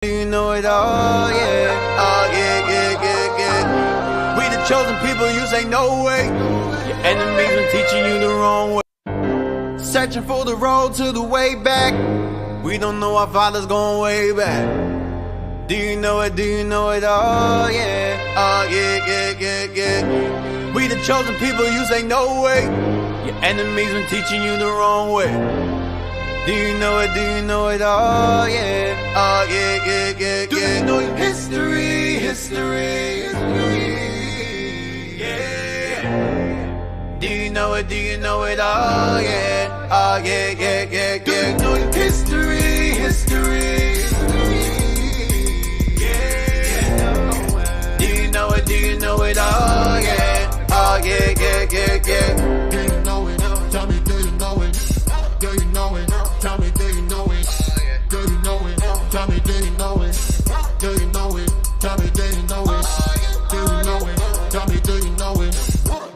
You know it all, yeah. Oh, yeah. We the chosen people, you say no way. Your enemies been teaching you the wrong way. Searching for the road to the way back. We don't know our Father's going way back. Do you know it? Do you know it all, yeah. Oh, yeah. We the chosen people, you say no way. Your enemies been teaching you the wrong way. Do you know it? Do you know it all? Yeah. Oh, yeah. Do you know your history? Yeah. Do you know it? Do you know it all? Yeah. Oh, yeah. Do you know your history? Yeah. Do you know it? Do you know it all? Yeah. Oh, yeah. Do you know it? Tell me, do you know it? Do you know it? Tell me, do you know it? Do you know it? Tell me, do you know it? Do you know it? Tell me, do you know it? Do you know it? Tell me, do you know it?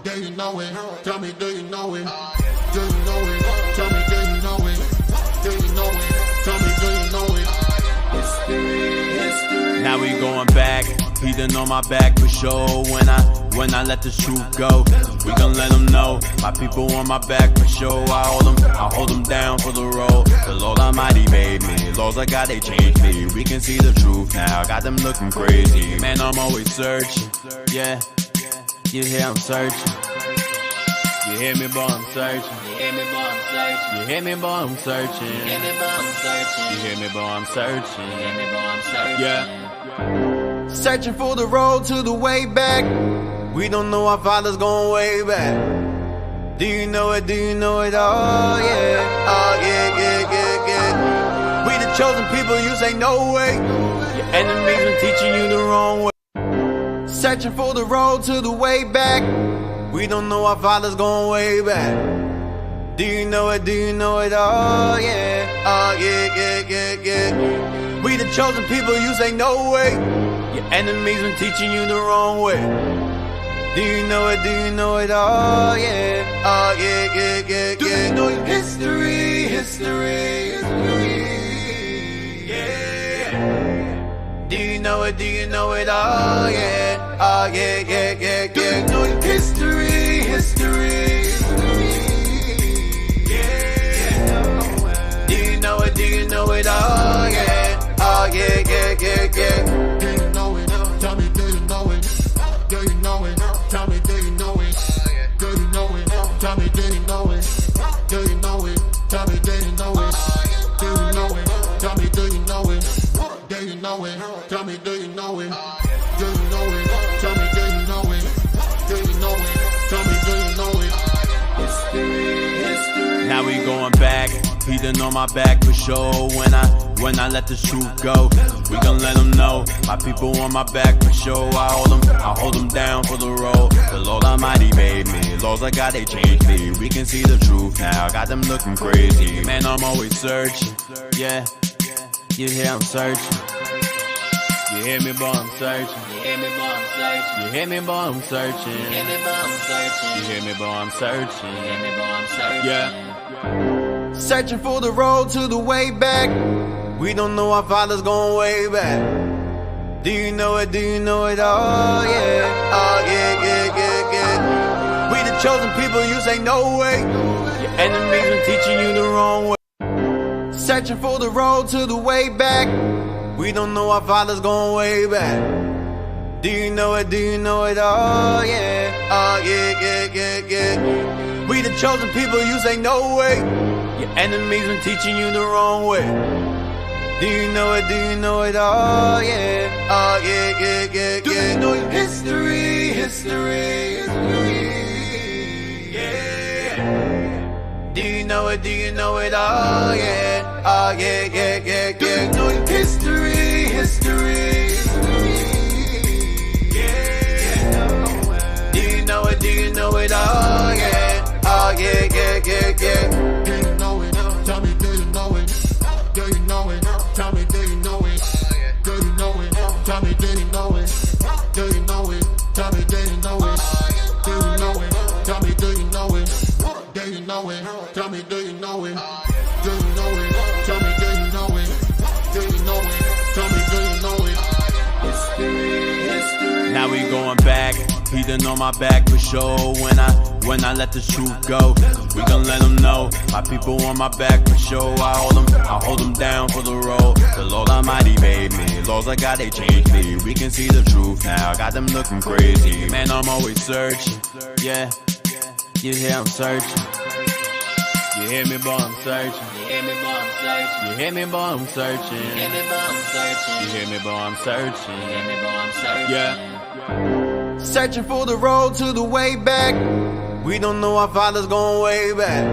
Do you know it? Tell me, do you know it? Do you know it? Tell me, do you know it? Do you know it? Tell me, do you know it? History. Now we going back. Heathen on my back for sure. When I let the truth go, we gon' let them know. My people on my back for sure. I hold them down for the road. The Lord Almighty made me. Laws I got, they changed me. We can see the truth now. Got them looking crazy. Man, I'm always searching. Yeah, you hear I'm searching. You hear me, boy, I'm searching. You hear me, boy, I'm searching. You hear me, boy, I'm searching. You hear me, boy, I'm searching. You hear me, boy, I'm searching. You hear me, boy, I'm searching. Yeah. Searching for the road to the way back. We don't know our Father's going way back. Do you know it? Do you know it all? Yeah. Oh, yeah. We the chosen people, you say no way. Your enemies been teaching you the wrong way. Searching for the road to the way back. We don't know our Father's going way back. Do you know it? Do you know it all? Yeah. Oh, yeah. We the chosen people, you say no way. Your enemies been teaching you the wrong way. Do you know it? Do you know it all? Yeah. Oh, yeah. Do you know your history? Yeah. Do you know it? Do you know it all? Yeah. Oh, yeah. Do you know your history? Yeah. Do you know it? Do you know it all? Yeah. Oh, yeah. Do you know it? Tell me, do you know it? Do you know it? Tell me, do you know it? Do you know it? Tell me, do you know it? Do you know it? Tell me, do you know it? Do you know it? Tell me, do you know it? Do you know it? Tell me, do you know it? Do you know it? Tell me, do you know it? Do you know it? Tell me, do you know it? History. Now we going back. Heathen on my back for sure. When I let the truth go, we gon' let them know. My people on my back for sure. I hold them down for the road. The Lord Almighty made me. Laws I got, they changed me. We can see the truth now. Got them looking crazy. Man, I'm always searching. Yeah, you hear I'm searching. You hear me, boy, I'm searching. You hear me, boy, I'm searching. You hear me, boy, I'm searching. You hear me, boy, I'm searching. You hear me, boy, I'm searching. You hear me, boy, I'm searching. Yeah. Searching for the road to the way back. We don't know our Father's going way back. Do you know it? Do you know it all? Yeah. Oh, yeah. We the chosen people, you say no way. Your enemies been teaching you the wrong way. Searching for the road to the way back. We don't know our Father's going way back. Do you know it? Do you know it all? Yeah. Oh, yeah. We the chosen people, you say no way. Your enemies been teaching you the wrong way. Do you know it? Do you know it all? Yeah. Oh, yeah. Do you know your history? Yeah. Do you know it? Do you know it all? Yeah. Oh, yeah. Do you know your history? Yeah. Do you know it? Do you know it all? Yeah. Oh, yeah. Do you know it? Tell me, do you know it? Do you know it? Tell me, do you know it? Do you know it? Tell me, do you know it? Do you know it? Tell me, do you know it? Do you know it? Tell me, do you know it? Do you know it? Tell me, do you know it? Do you know it? Tell me, do you know it? Do you know it? Heathen on my back for sure when I let the truth go. We gon' let them know. My people on my back for sure. I hold them down for the road. The Lord Almighty made me. Laws I got, they changed me. We can see the truth now. Got them looking crazy. Man, I'm always searching. Yeah, you hear I'm searching. You hear me, boy, I'm searching. You hear me, boy, I'm searching. You hear me, boy, I'm searching. You hear me, boy, I'm searching. You hear me, boy, I'm searching. You hear me, boy, I'm searching. Yeah. Searching for the road to the way back. We don't know our father's going way back.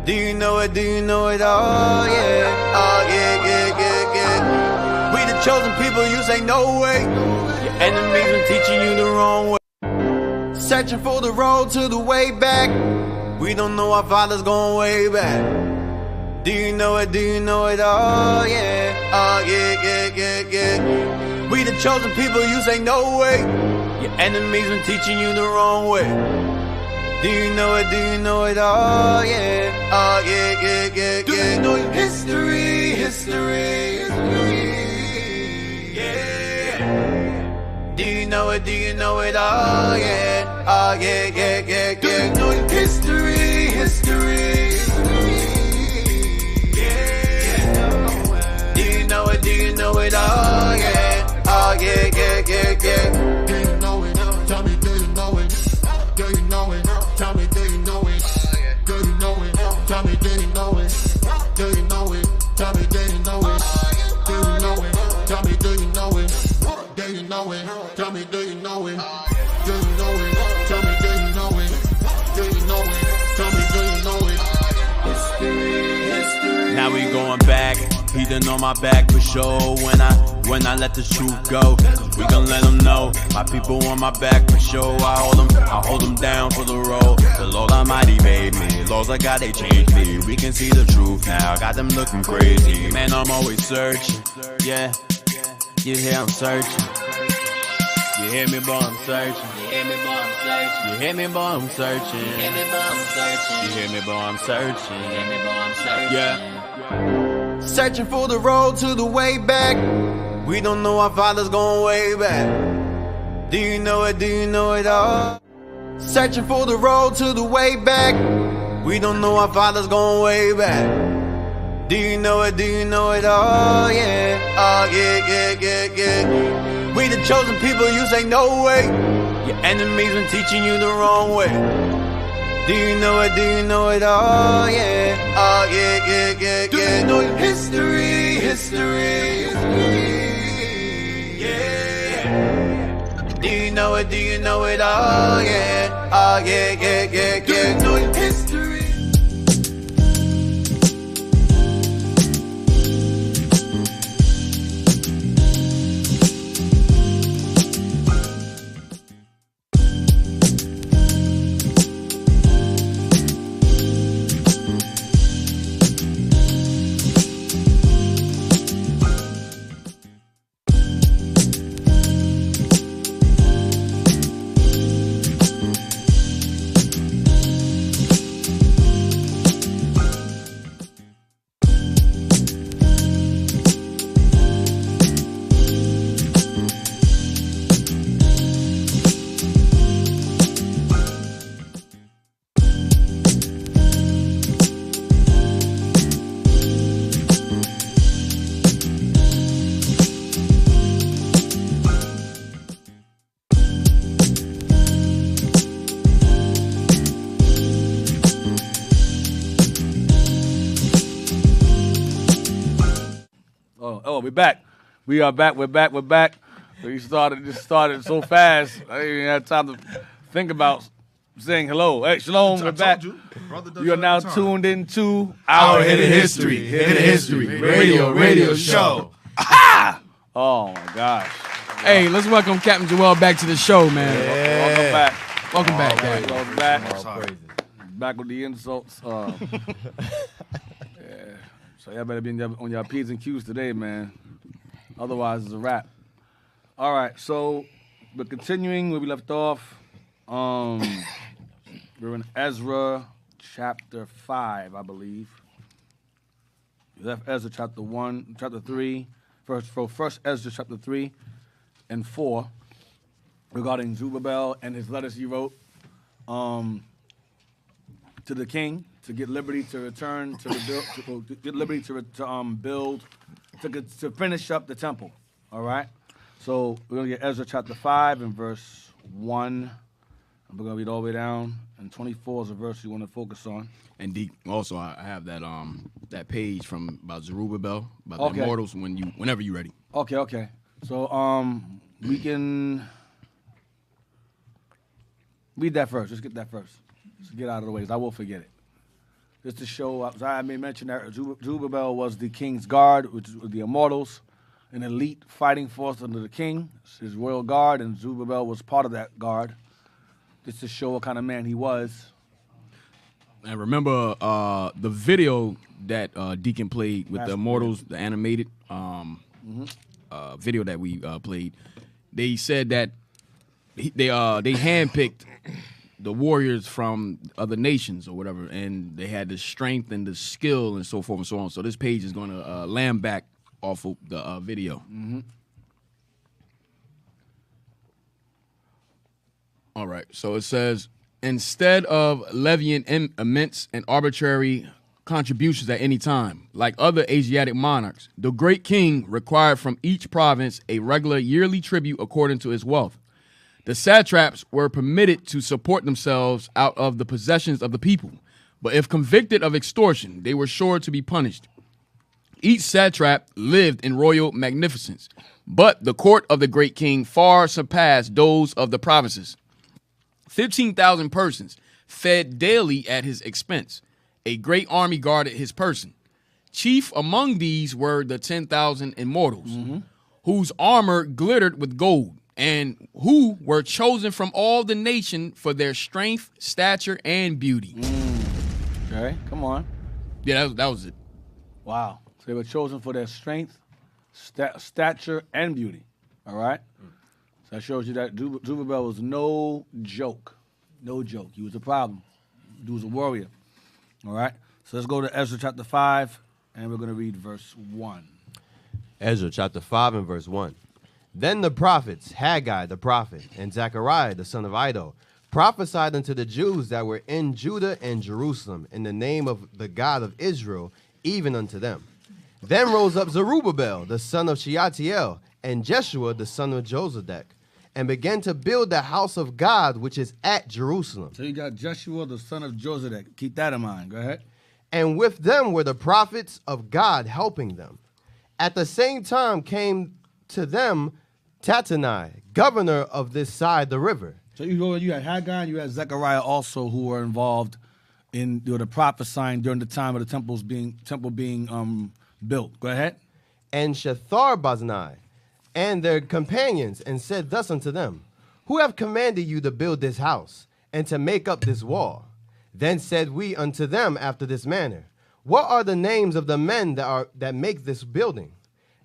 Do you know it? Do you know it? Oh yeah. Oh yeah, yeah, yeah, yeah. We the chosen people, you say no way. Your enemies been teaching you the wrong way. Searching for the road to the way back. We don't know our father's going way back. Do you know it? Do you know it? Oh yeah. Oh yeah, yeah, yeah, yeah. We the chosen people, you say no way. Your enemies been teaching you the wrong way. Do you know it? Do you know it? Oh yeah. Oh yeah, yeah, yeah, yeah. Do you know your history? History. Yeah. Do you know it? Do you know it? Oh yeah. Oh yeah, yeah, yeah, yeah. Do you know your history? History. Yeah. Do you know it? Do you know it? Oh yeah. Oh yeah, yeah, yeah, yeah. Do you know it? Tell me, do you know it? Do you know it? Tell me, do you know it? Do you know it? Tell me, do you know it? Do you know it? Tell me, do you know it? Do you know it? Tell me, do you know it? Do you know it? Tell me, do you know it? Do you know it? Tell me, do you know it? Do you know it? Tell me, do you know it? History, history. Now we going back. Heathen on my back for sure when I let the truth go. We gon' let them know. My people on my back for sure. I hold them down for the road. The Lord Almighty made me. Laws I got, they changed me. We can see the truth now. Got them looking crazy. Man, I'm always searching. Yeah, you hear I'm searching. You hear me, boy, I'm searching. You hear me, boy, I'm searching. You hear me, boy, I'm searching. You hear me, boy, I'm searching. You hear me, boy, I'm searching. You hear me, boy, I'm searching. Yeah. Searching for the road to the way back. We don't know our father's going way back. Do you know it? Do you know it? Oh. Searching for the road to the way back. We don't know our father's going way back. Do you know it? Do you know it? Oh yeah. Oh yeah, yeah, yeah, yeah. We the chosen people, you say no way. Your enemies been teaching you the wrong way. Do you know it? Do you know it? Oh yeah. Oh yeah, yeah, yeah, yeah. Do you know your history? History. Yeah. Do you know it? Do you know it? Oh yeah. Oh yeah, yeah, yeah, yeah. Do you know your history? We're back. We are back. We're back. We're back. We started so fast. I didn't even have time to think about saying hello. Hey, shalom. We're back. You are now tuned into Our Hidden History. Hidden History. Radio show. Aha! Oh my gosh. Hey, let's welcome Captain Joel back to the show, man. Welcome back. Welcome back, Right, guys. welcome back. Back with the insults. Yeah. So y'all better be on your P's and Q's today, man. Otherwise, it's a wrap. All right, so we're continuing where we left off. We're in Ezra chapter 5, I believe. We left Ezra chapter 3. First Ezra chapter 3 and 4. regarding Zerubbabel and his letters he wrote to the king to get liberty to return to to get liberty to build to finish up the temple. All right. So we're gonna get Ezra chapter 5 and verse 1. And we're gonna read all the way down. And 24 is a verse you want to focus on. And also, I have that page from about Zerubbabel, about the immortals. Whenever you're ready. Okay. So we can read that first. Let's get that first. Let's get out of the way, 'cause I will forget it. Just to show, I may mention that Zerubbabel was the king's guard, which was the immortals, an elite fighting force under the king, his royal guard, and Zerubbabel was part of that guard. Just to show what kind of man he was. And remember the video that Deacon played with the immortals, the animated video that we played. They said that they handpicked the warriors from other nations or whatever, and they had the strength and the skill and so forth and so on. So this page is going to land back off of the video. Mm-hmm. All right. So it says, instead of levying immense and arbitrary contributions at any time, like other Asiatic monarchs, the great king required from each province a regular yearly tribute according to its wealth. The satraps were permitted to support themselves out of the possessions of the people, but if convicted of extortion, they were sure to be punished. Each satrap lived in royal magnificence, but the court of the great king far surpassed those of the provinces. 15,000 persons fed daily at his expense. A great army guarded his person. Chief among these were the 10,000 immortals, whose armor glittered with gold, and who were chosen from all the nation for their strength, stature, and beauty. Okay, come on. Yeah, that was it. Wow. So they were chosen for their strength, stature, and beauty. All right? So that shows you that Zerubbabel was no joke. No joke. He was a problem. He was a warrior. All right? So let's go to Ezra chapter 5, and we're going to read verse 1. Ezra chapter 5 and verse 1. Then the prophets, Haggai the prophet, and Zechariah the son of Iddo, prophesied unto the Jews that were in Judah and Jerusalem in the name of the God of Israel, even unto them. Then rose up Zerubbabel the son of Shealtiel, and Jeshua the son of Jozadak, and began to build the house of God which is at Jerusalem. So you got Jeshua the son of Jozadak. Keep that in mind. Go ahead. And with them were the prophets of God helping them. At the same time came to them Tattenai, governor of this side the river. So you had Haggai and you had Zechariah also, who were involved in the prophesying during the time of the temple being built. Go ahead. And Shethar-Boznai and their companions, and said thus unto them, Who have commanded you to build this house, and to make up this wall? Then said we unto them after this manner, What are the names of the men that make this building?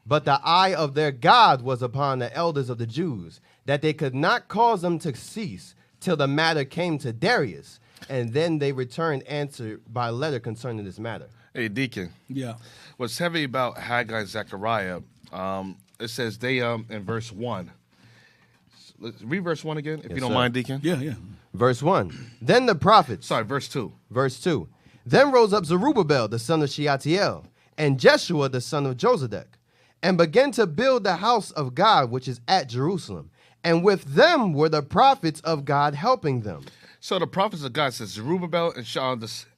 But the eye of their God was upon the elders of the Jews, that they could not cause them to cease, till the matter came to Darius. And then they returned answer by letter concerning this matter. Hey, Deacon. Yeah. What's heavy about Haggai and Zechariah, it says they, in verse 1. Let's read verse 1 again, if you don't mind, Deacon. Yeah. Verse 1. Then the prophets. Sorry, verse 2. Verse 2. Then rose up Zerubbabel, the son of Shealtiel, and Jeshua, the son of Jozadak, and began to build the house of God, which is at Jerusalem. And with them were the prophets of God helping them. So the prophets of God says Zerubbabel and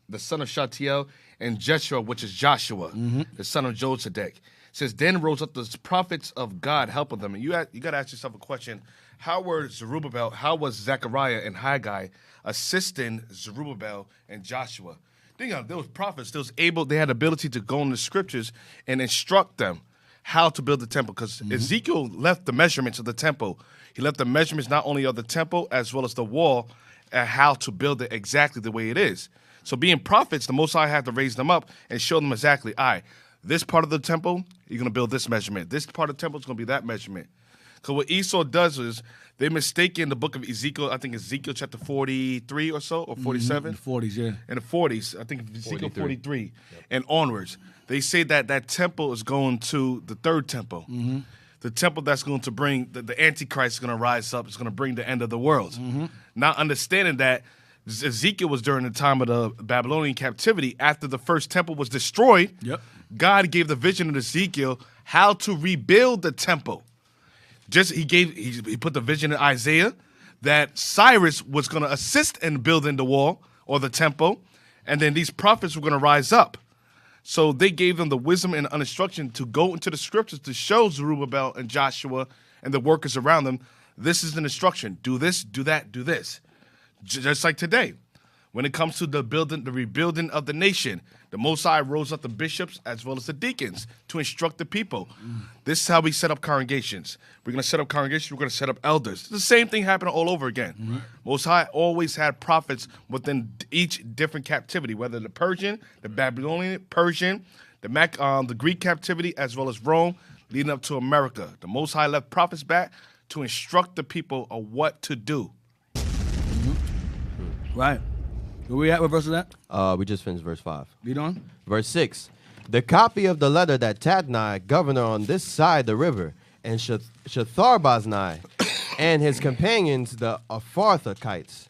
the son of Shealtiel, and Jeshua, which is Joshua, the son of Jozadak. Says, then rose up the prophets of God helping them. And you got to ask yourself a question. How were Zerubbabel, how was Zechariah and Haggai assisting Zerubbabel and Joshua? Think of those prophets, they had the ability to go in the scriptures and instruct them how to build the temple. Because Ezekiel left the measurements of the temple. He left the measurements not only of the temple as well as the wall and how to build it exactly the way it is. So being prophets, the Most High had to raise them up and show them exactly, all right, this part of the temple, you're going to build this measurement. This part of the temple is going to be that measurement. Because what Esau does is they mistake in the book of Ezekiel, I think Ezekiel chapter 43 or so, or 47. In the 40s, yeah. In the 40s, I think Ezekiel 43 and onwards. They say that that temple is going to the third temple. the temple that's going to bring the Antichrist is going to rise up. It's going to bring the end of the world. Not understanding that Ezekiel was during the time of the Babylonian captivity. After the first temple was destroyed, God gave the vision to Ezekiel how to rebuild the temple. He put the vision in Isaiah that Cyrus was going to assist in building the wall or the temple, and then these prophets were going to rise up. So they gave them the wisdom and instruction to go into the scriptures to show Zerubbabel and Joshua and the workers around them, this is an instruction. Do this, do that, do this. Just like today, when it comes to the rebuilding of the nation, the Most High rose up the bishops as well as the deacons to instruct the people. This is how we set up congregations. We're going to set up congregations. We're going to set up elders. The same thing happened all over again. Most High always had prophets within each different captivity, whether the Persian, the Babylonian, the Greek captivity, as well as Rome, leading up to America. The Most High left prophets back to instruct the people of what to do. Right. Where we at? What verse is that? We just finished verse 5. Read on. Verse 6. The copy of the letter that Tadnai, governor on this side the river, and Shetharboznai, and his companions, the Apharthachites,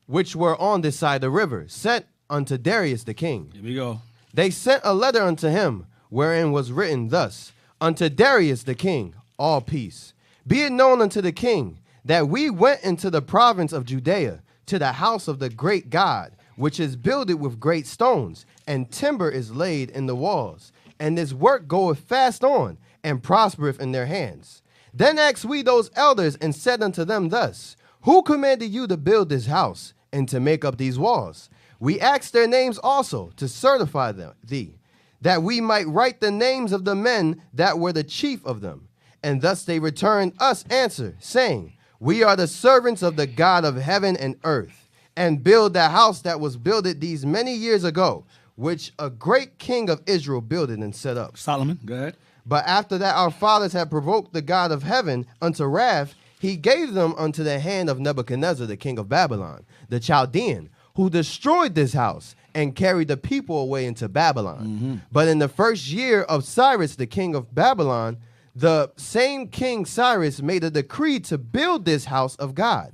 which were on this side the river, sent unto Darius the king. Here we go. They sent a letter unto him, wherein was written thus, Unto Darius the king, all peace. Be it known unto the king, that we went into the province of Judea, to the house of the great God, which is builded with great stones, and timber is laid in the walls. And this work goeth fast on, and prospereth in their hands. Then asked we those elders, and said unto them thus, Who commanded you to build this house, and to make up these walls? We asked their names also, to certify thee, that we might write the names of the men that were the chief of them. And thus they returned us answer, saying, We are the servants of the God of heaven and earth, and build the house that was builded these many years ago, which a great king of Israel builded and set up. Solomon, go ahead. But after that our fathers had provoked the God of heaven unto wrath, he gave them unto the hand of Nebuchadnezzar, the king of Babylon, the Chaldean, who destroyed this house and carried the people away into Babylon. But in the first year of Cyrus, the king of Babylon, the same King Cyrus made a decree to build this house of God.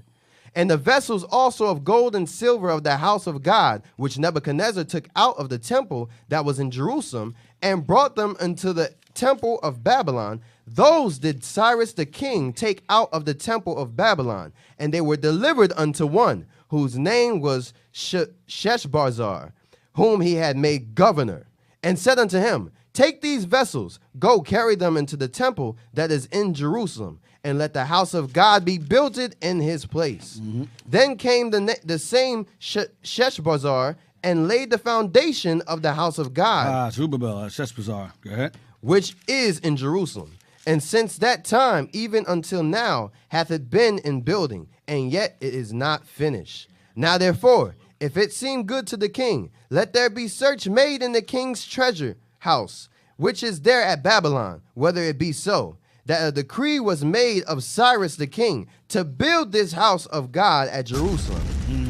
And the vessels also of gold and silver of the house of God, which Nebuchadnezzar took out of the temple that was in Jerusalem, and brought them into the temple of Babylon, those did Cyrus the king take out of the temple of Babylon, and they were delivered unto one, whose name was Sheshbazzar, whom he had made governor, and said unto him, Take these vessels, go carry them into the temple that is in Jerusalem, and let the house of God be built in his place. Then came the same Sheshbazzar and laid the foundation of the house of God, Zerubbabel, Sheshbazzar. Go ahead. which is in Jerusalem. And since that time, even until now, hath it been in building, and yet it is not finished. Now therefore, if it seem good to the king, let there be search made in the king's treasure house, which is there at Babylon, whether it be so, that a decree was made of Cyrus the king to build this house of God at Jerusalem.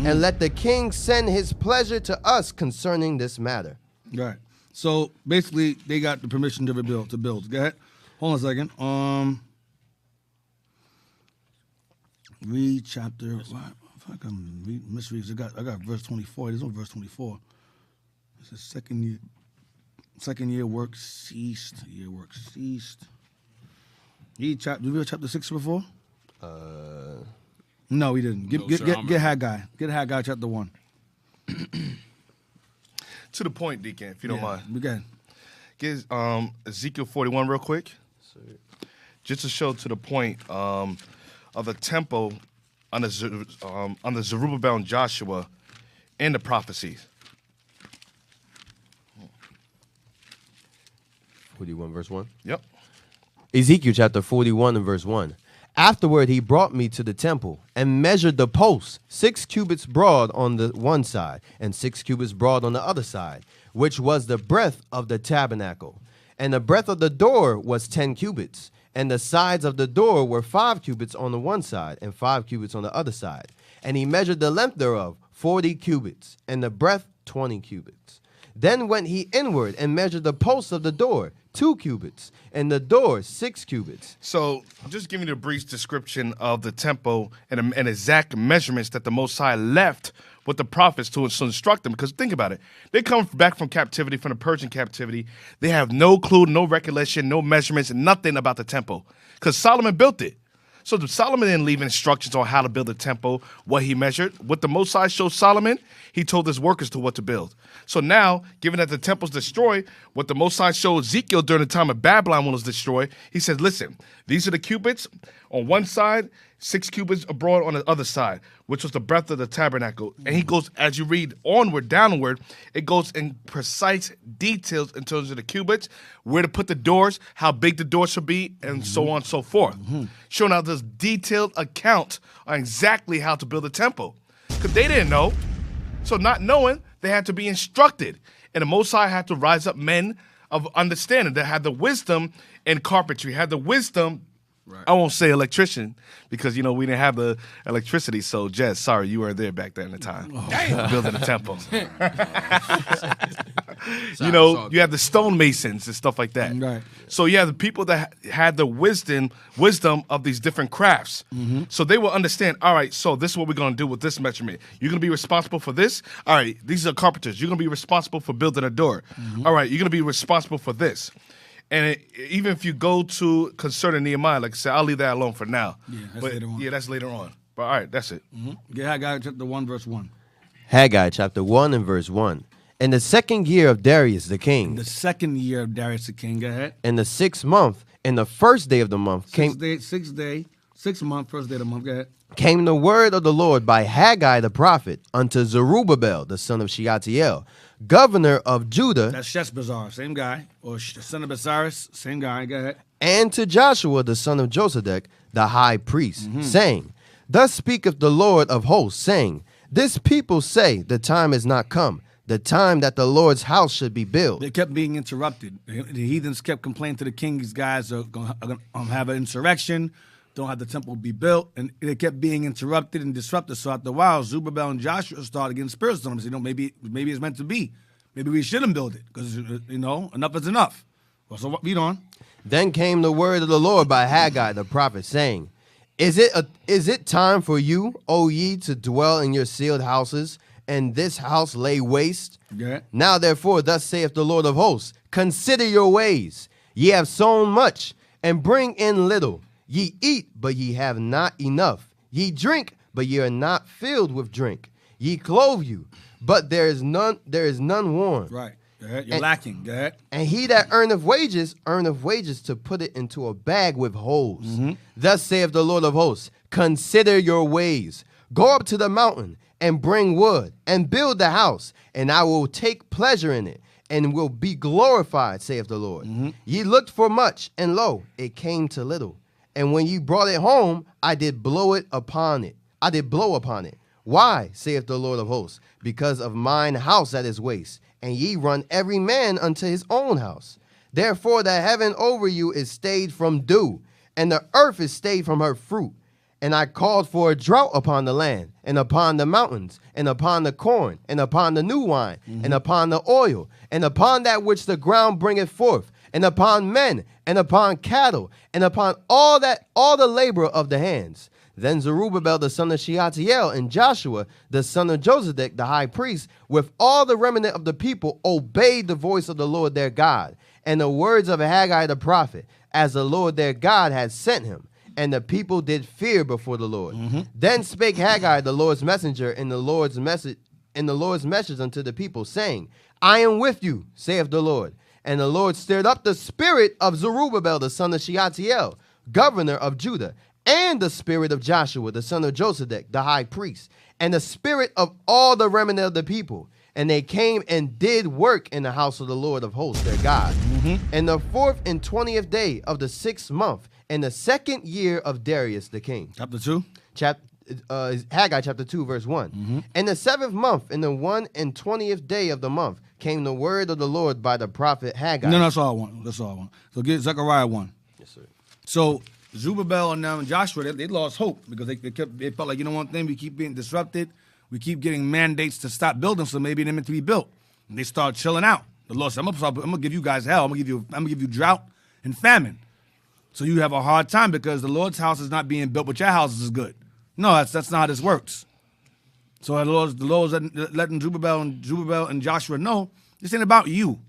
And let the king send his pleasure to us concerning this matter. Right. So basically, they got the permission to build. Go ahead. Hold on a second. Read chapter. If I can read mysteries, I got verse 24. There's no verse 24. It's the second year work ceased. Year work ceased. Did we read chapter 6 before? No, we didn't. Get Haggai. Get Haggai chapter 1. To the point, Deacon, if you don't mind. We got. Get Ezekiel 41 real quick. Just to show to the point of the temple under Zerubbabel and Joshua and the prophecies. 41 verse 1. Yep. Ezekiel chapter 41 and verse 1. Afterward he brought me to the temple and measured the posts 6 cubits broad on the one side and 6 cubits broad on the other side, which was the breadth of the tabernacle. And the breadth of the door was 10 cubits, and the sides of the door were 5 cubits on the one side and 5 cubits on the other side. And he measured the length thereof 40 cubits, and the breadth 20 cubits. Then went he inward and measured the posts of the door, 2 cubits, and the door 6 cubits. So, just giving you a brief description of the temple and exact measurements that the Most High left with the prophets to instruct them. Because think about it. They come back from captivity, from the Persian captivity. They have no clue, no recollection, no measurements, nothing about the temple. Because Solomon built it. So Solomon didn't leave instructions on how to build a temple, what he measured. What the Most High showed Solomon, he told his workers to what to build. So now, given that the temple's destroyed, what the Most High showed Ezekiel during the time of Babylon when it was destroyed, he said, listen, these are the cubits on one side, 6 cubits abroad on the other side, which was the breadth of the tabernacle. And he goes, as you read onward, downward, it goes in precise details in terms of the cubits, where to put the doors, how big the doors should be, and so on and so forth. Showing out this detailed account on exactly how to build a temple. Because they didn't know. So not knowing, they had to be instructed. And the Most High had to rise up men of understanding that had the wisdom in carpentry, had the wisdom. Right. I won't say electrician because, we didn't have the electricity. So, Jess, sorry, you weren't there back then in the time. Building a temple. You have the stonemasons and stuff like that. Right. So, you have the people that had the wisdom of these different crafts. So, they will understand, all right, so this is what we're going to do with this measurement. You're going to be responsible for this. All right, these are carpenters. You're going to be responsible for building a door. All right, you're going to be responsible for this. And even if you go to concerning Nehemiah, like I said, I'll leave that alone for now. Yeah, that's later on. Yeah, that's later on. But all right, that's it. Get Haggai chapter 1, verse 1. Haggai chapter 1 and verse 1. In the 2nd year of Darius the king. The 2nd year of Darius the king. Go ahead. In the 6th month, in the 1st day of the month, sixth month, 1st day of the month. Go ahead. Came the word of the Lord by Haggai the prophet unto Zerubbabel, the son of Shealtiel, governor of Judah. That's Sheshbazzar, same guy. Or son of Basaris, same guy. Go ahead. And to Joshua, the son of Josedek, the high priest, saying, Thus speaketh the Lord of hosts, saying, This people say, the time is not come, the time that the Lord's house should be built. They kept being interrupted. The heathens kept complaining to the king, these guys are going to have an insurrection, don't have the temple be built, and they kept being interrupted and disrupted. So after a while, Zerubbabel and Joshua started getting spirits on them. Said, maybe it's meant to be. Maybe we shouldn't build it because, enough is enough. Well, so read on. Then came the word of the Lord by Haggai the prophet, saying, Is it time for you, O ye, to dwell in your sealed houses, and this house lay waste? Yeah. Now therefore, thus saith the Lord of hosts, Consider your ways. Ye have sown much, and bring in little. Ye eat, but ye have not enough. Ye drink, but ye are not filled with drink. Ye clothe you, but there is none warm. Right. You're lacking. Go ahead. And he that earneth wages to put it into a bag with holes. Thus saith the Lord of hosts, Consider your ways. Go up to the mountain, and bring wood, and build the house, and I will take pleasure in it, and will be glorified, saith the Lord. Ye looked for much, and lo, it came to little. And when ye brought it home, I did blow upon it. Why, saith the Lord of hosts? Because of mine house that is waste, and ye run every man unto his own house. Therefore the heaven over you is stayed from dew, and the earth is stayed from her fruit. And I called for a drought upon the land, and upon the mountains, and upon the corn, and upon the new wine, and upon the oil, and upon that which the ground bringeth forth, and upon men, and upon cattle, and upon all the labor of the hands. Then Zerubbabel the son of Shealtiel and Joshua the son of Josedek the high priest, with all the remnant of the people, obeyed the voice of the Lord their God, and the words of Haggai the prophet, as the Lord their God had sent him. And the people did fear before the Lord. Then spake Haggai the Lord's messenger in the Lord's message unto the people, saying, I am with you, saith the Lord. And the Lord stirred up the spirit of Zerubbabel the son of Shealtiel, governor of Judah, and the spirit of Joshua the son of Josedek the high priest, and the spirit of all the remnant of the people. And they came and did work in the house of the Lord of hosts their God. And the 4th and 20th day of the 6th month, in the 2nd year of Darius the king. Chapter 2? Haggai chapter 2, verse 1. In the 7th month, in the 1 and 20th day of the month, came the word of the Lord by the prophet Haggai. No, that's all I want. So get Zechariah 1. Yes, sir. So Zerubbabel and Joshua, they lost hope because they felt like, one thing, we keep being disrupted. We keep getting mandates to stop building, so maybe they're meant to be built. And they start chilling out. The Lord said, I'm gonna give you guys hell. I'm gonna give you drought and famine. So you have a hard time because the Lord's house is not being built, but your house is good. No, that's not how this works. So the Lord's letting Zerubbabel and Joshua know this ain't about you.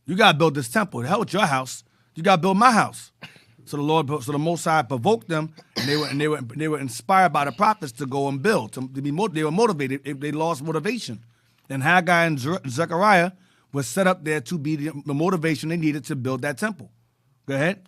You gotta build this temple. The hell with your house. You gotta build my house. So the Most High provoked them, and they were inspired by the prophets to go and build. They were motivated. If they lost motivation, and Haggai and Zechariah was set up there to be the motivation they needed to build that temple. Go ahead.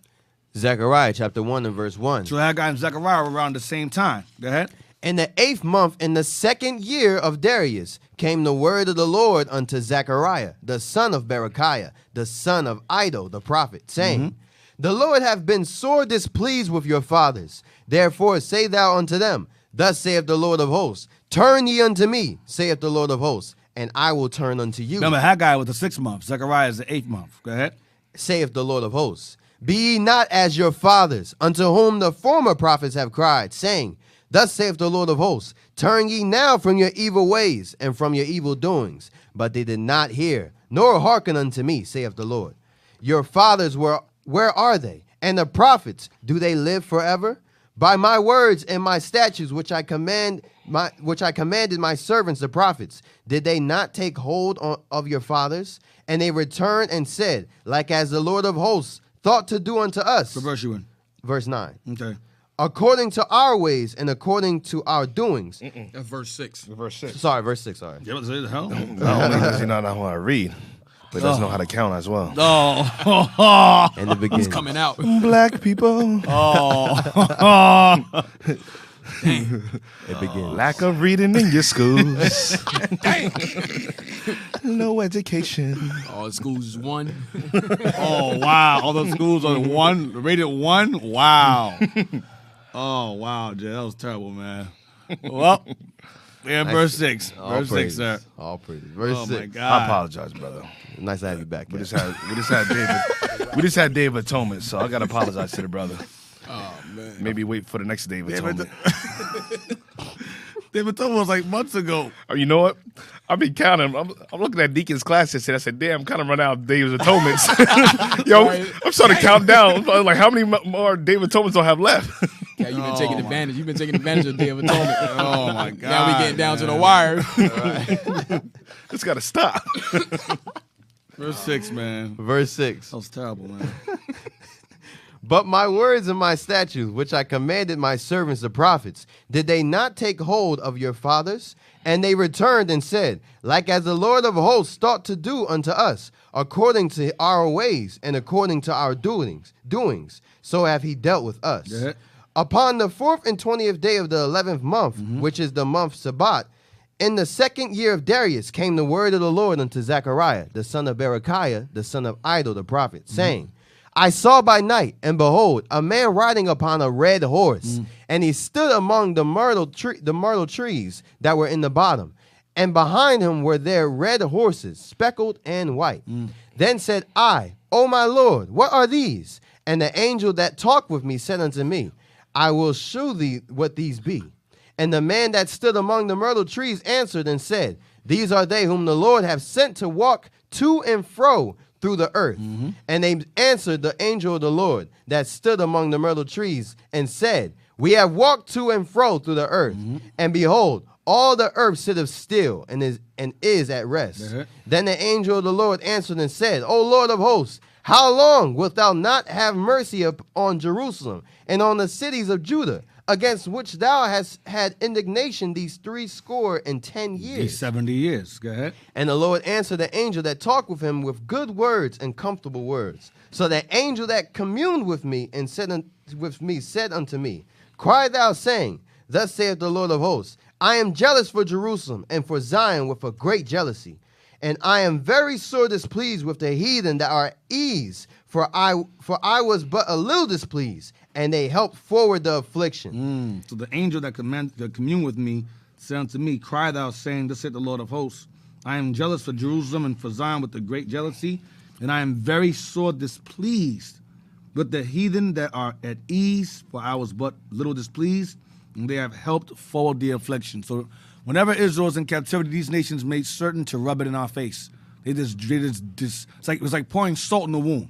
Zechariah chapter 1 and verse 1. So Haggai and Zechariah were around the same time. Go ahead. In the 8th month, in the 2nd year of Darius, came the word of the Lord unto Zechariah, the son of Berechiah, the son of Iddo, the prophet, saying, The Lord hath been sore displeased with your fathers. Therefore say thou unto them, Thus saith the Lord of hosts, Turn ye unto me, saith the Lord of hosts, and I will turn unto you. Remember, Haggai was the 6th month. Zechariah is the 8th month. Go ahead. Saith the Lord of hosts, Be ye not as your fathers, unto whom the former prophets have cried, saying, Thus saith the Lord of hosts, Turn ye now from your evil ways and from your evil doings. But they did not hear, nor hearken unto me, saith the Lord. Your fathers where are they? And the prophets, do they live forever? By my words and my statutes which I commanded my servants the prophets, did they not take hold of your fathers? And they returned and said, Like as the Lord of hosts thought to do unto us. What verse you in? Verse 9. Okay. According to our ways and according to our doings. That's verse 6. Verse 6. Sorry, verse 6, sorry. Yeah, what the hell? Not only does he not know how to read, but he doesn't know how to count as well. Oh. In the beginning. It's coming out. Black people. It begins. Lack of reading in your schools. No education. All the schools is 1. Oh, wow. All those schools are rated 1? Wow. Oh, wow, Jay. That was terrible, man. Well, we're in verse 6. Verse 6, sir. All praises. Verse Oh, 6. my God. I apologize, brother. Nice to have you back. We Cat. just had Day of Atonement, so I gotta apologize to the brother. Oh, man. Maybe wait for the next Day of Atonement. David told was like months ago. Oh, you know what? I've been counting. I'm looking at Deacon's classes and I said, damn, I'm kind of running out of Day of Atonements. Yo, I'm starting to count down. Like, how many more Day of Atonements do I have left? Yeah, you've been taking advantage. You've been taking advantage of the Day of Atonement. Oh, my God. Now we getting down to the wire. It's got to stop. Verse 6, man. Verse 6. That was terrible, man. But my words and my statutes, which I commanded my servants the prophets, did they not take hold of your fathers? And they returned and said, Like as the Lord of hosts thought to do unto us, according to our ways and according to our doings, so have he dealt with us. Yeah. Upon the 4th and 20th day of the 11th month, which is the month Sabbath, in the 2nd year of Darius came the word of the Lord unto Zechariah, the son of Berechiah, the son of Iddo the prophet, saying, I saw by night, and behold, a man riding upon a red horse, and he stood among the myrtle trees that were in the bottom, and behind him were there red horses, speckled and white. Then said I, O my Lord, what are these? And the angel that talked with me said unto me, I will shew thee what these be. And the man that stood among the myrtle trees answered and said, These are they whom the Lord hath sent to walk to and fro through the earth. And they answered the angel of the Lord that stood among the myrtle trees and said, We have walked to and fro through the earth, and behold, all the earth sitteth still and is at rest. Then the angel of the Lord answered and said, O Lord of hosts, how long wilt thou not have mercy on Jerusalem and on the cities of Judah, against which thou hast had indignation these 70 years? These 70 years. Go ahead. And the Lord answered the angel that talked with him with good words and comfortable words. So the angel that communed with me and said unto me, Cry thou, saying, Thus saith the Lord of hosts, I am jealous for Jerusalem and for Zion with a great jealousy. And I am very sore displeased with the heathen that are at ease, for I was but a little displeased, and they helped forward the affliction. So the angel that communed with me said unto me, Cry thou, saying, Thus saith the Lord of hosts, I am jealous for Jerusalem and for Zion with a great jealousy, and I am very sore displeased with the heathen that are at ease, for I was but little displeased, and they have helped forward the affliction. So whenever Israel is in captivity, these nations made certain to rub it in our face, It was like pouring salt in the wound.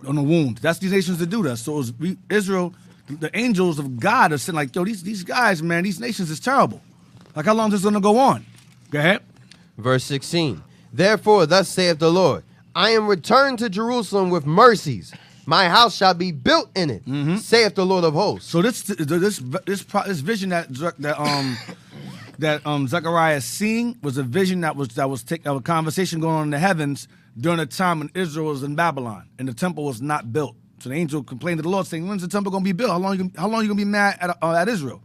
On the wound. That's these nations that do that. So it was Israel, the angels of God are saying like, yo, these guys, man, these nations is terrible. Like, how long is this going to go on? Go ahead. Verse 16. Therefore, thus saith the Lord, I am returned to Jerusalem with mercies. My house shall be built in it, saith the Lord of hosts. So this vision that Zechariah is seeing was a vision that was a conversation going on in the heavens during a time when Israel was in Babylon and the temple was not built. So the angel complained to the Lord, saying, "When's the temple going to be built? How long you going to be mad at Israel?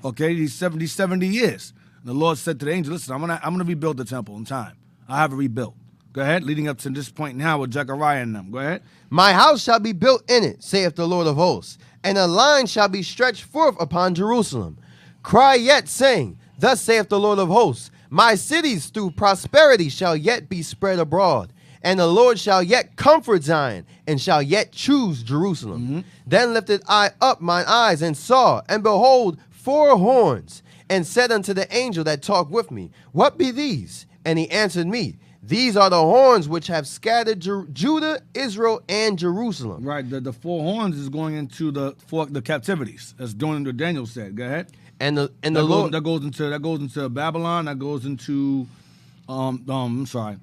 Okay, these 70 years." And the Lord said to the angel, "Listen, I'm gonna rebuild the temple in time. I have it rebuilt." Go ahead, leading up to this point now with Zechariah and them. Go ahead. My house shall be built in it, saith the Lord of hosts, and a line shall be stretched forth upon Jerusalem. Cry yet, saying, Thus saith the Lord of hosts, my cities through prosperity shall yet be spread abroad, and the Lord shall yet comfort Zion, and shall yet choose Jerusalem. Then lifted I up mine eyes, and saw, and behold, 4 horns, and said unto the angel that talked with me, What be these? And he answered me, These are the horns which have scattered Judah, Israel, and Jerusalem. Right, the 4 horns is going into the captivities. That's doing what Daniel said. Go ahead. And the Lord that goes into Babylon. That goes into Babylon.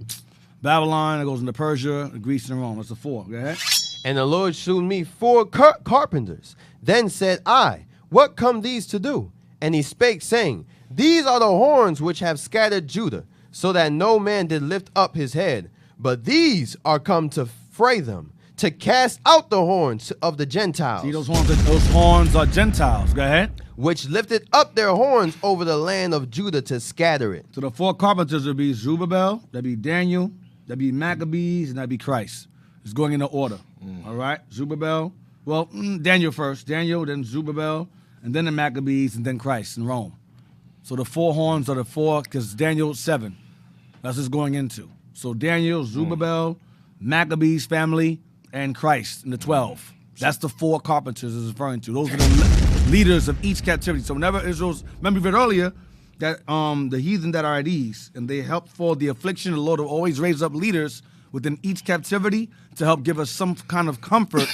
That goes into Persia, Greece, and Rome. That's the 4. Go ahead. And the Lord shewed me 4 carpenters. Then said I, What come these to do? And he spake, saying, These are the horns which have scattered Judah, so that no man did lift up his head. But these are come to fray them, to cast out the horns of the Gentiles. See, those horns are Gentiles. Go ahead. Which lifted up their horns over the land of Judah to scatter it. So the 4 carpenters would be Zerubbabel, that'd be Daniel, that'd be Maccabees, and that'd be Christ. It's going in the order. All right? Zerubbabel. Well, Daniel first. Daniel, then Zerubbabel, and then the Maccabees, and then Christ in Rome. So the 4 horns are the 4, because Daniel 7. That's what's going into. So Daniel, Zerubbabel, Maccabees family, and Christ in the 12. That's the 4 carpenters is referring to. Those are the leaders of each captivity. So whenever Israel's, remember we read earlier that the heathen that are at ease and they help for the affliction, the Lord will always raise up leaders within each captivity to help give us some kind of comfort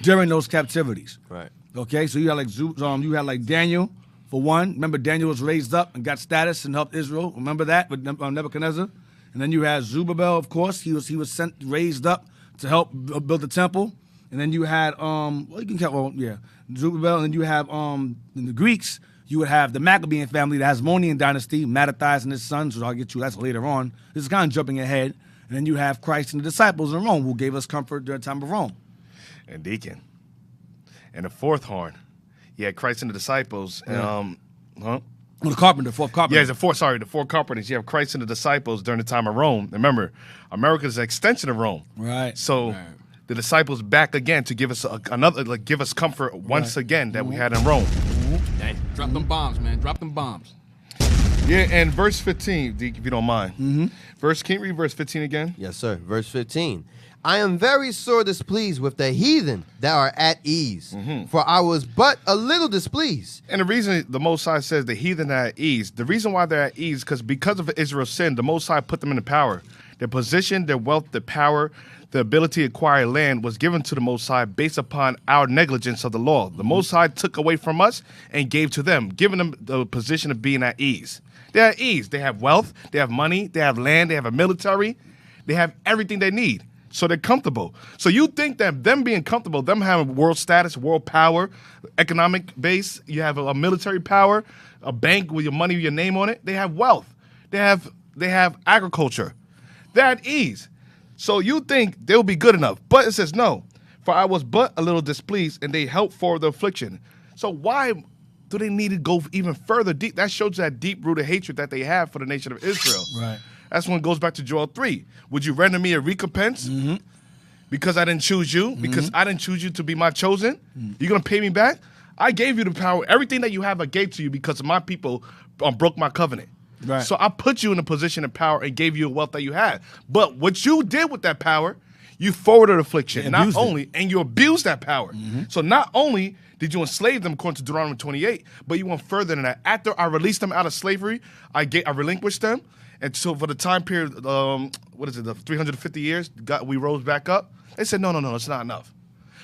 during those captivities. Right. Okay, so you had like Daniel. For one, remember Daniel was raised up and got status and helped Israel. Remember that with Nebuchadnezzar? And then you had Zerubbabel, of course. He was raised up to help build the temple. And then you had Zerubbabel. And then you have in the Greeks, you would have the Maccabean family, the Hasmonean dynasty, Mattathias and his sons, which I'll get you that's later on. This is kind of jumping ahead. And then you have Christ and the disciples in Rome, who gave us comfort during the time of Rome. And Deacon. And the 4th horn. Yeah, Christ and the disciples. The carpenter, 4th carpenter. Yeah, the 4 carpenters. You have Christ and the disciples during the time of Rome. Remember, America is an extension of Rome. Right. So the disciples back again to give us give us comfort once again that we had in Rome. Drop them bombs, man. Drop them bombs. Yeah, and verse 15, Deke, if you don't mind. Can you read verse 15 again? Yes, sir. Verse 15. I am very sore displeased with the heathen that are at ease, for I was but a little displeased. And the reason the Most High says the heathen are at ease, the reason why they're at ease is because of Israel's sin, the Most High put them in the power. Their position, their wealth, their power, the ability to acquire land was given to the Most High based upon our negligence of the law. The Most High took away from us and gave to them, giving them the position of being at ease. They're at ease. They have wealth, they have money, they have land, they have a military, they have everything they need. So they're comfortable. So you think that them being comfortable, them having world status, world power, economic base, you have a military power, a bank with your money, your name on it, they have wealth. They have agriculture. They're at ease. So you think they'll be good enough. But it says no. For I was but a little displeased, and they helped for the affliction. So why do they need to go even further deep? That shows that deep-rooted hatred that they have for the nation of Israel. Right. That's when it goes back to Joel 3. Would you render me a recompense? Because I didn't choose you? Because I didn't choose you to be my chosen? You're going to pay me back? I gave you the power. Everything that you have, I gave to you because my people broke my covenant. Right. So I put you in a position of power and gave you the wealth that you had. But what you did with that power, you forwarded affliction. And you abused that power. So not only did you enslave them according to Deuteronomy 28, but you went further than that. After I released them out of slavery, I relinquished them, And so for the time period, what is it, the 350 years, we rose back up. They said, no, it's not enough.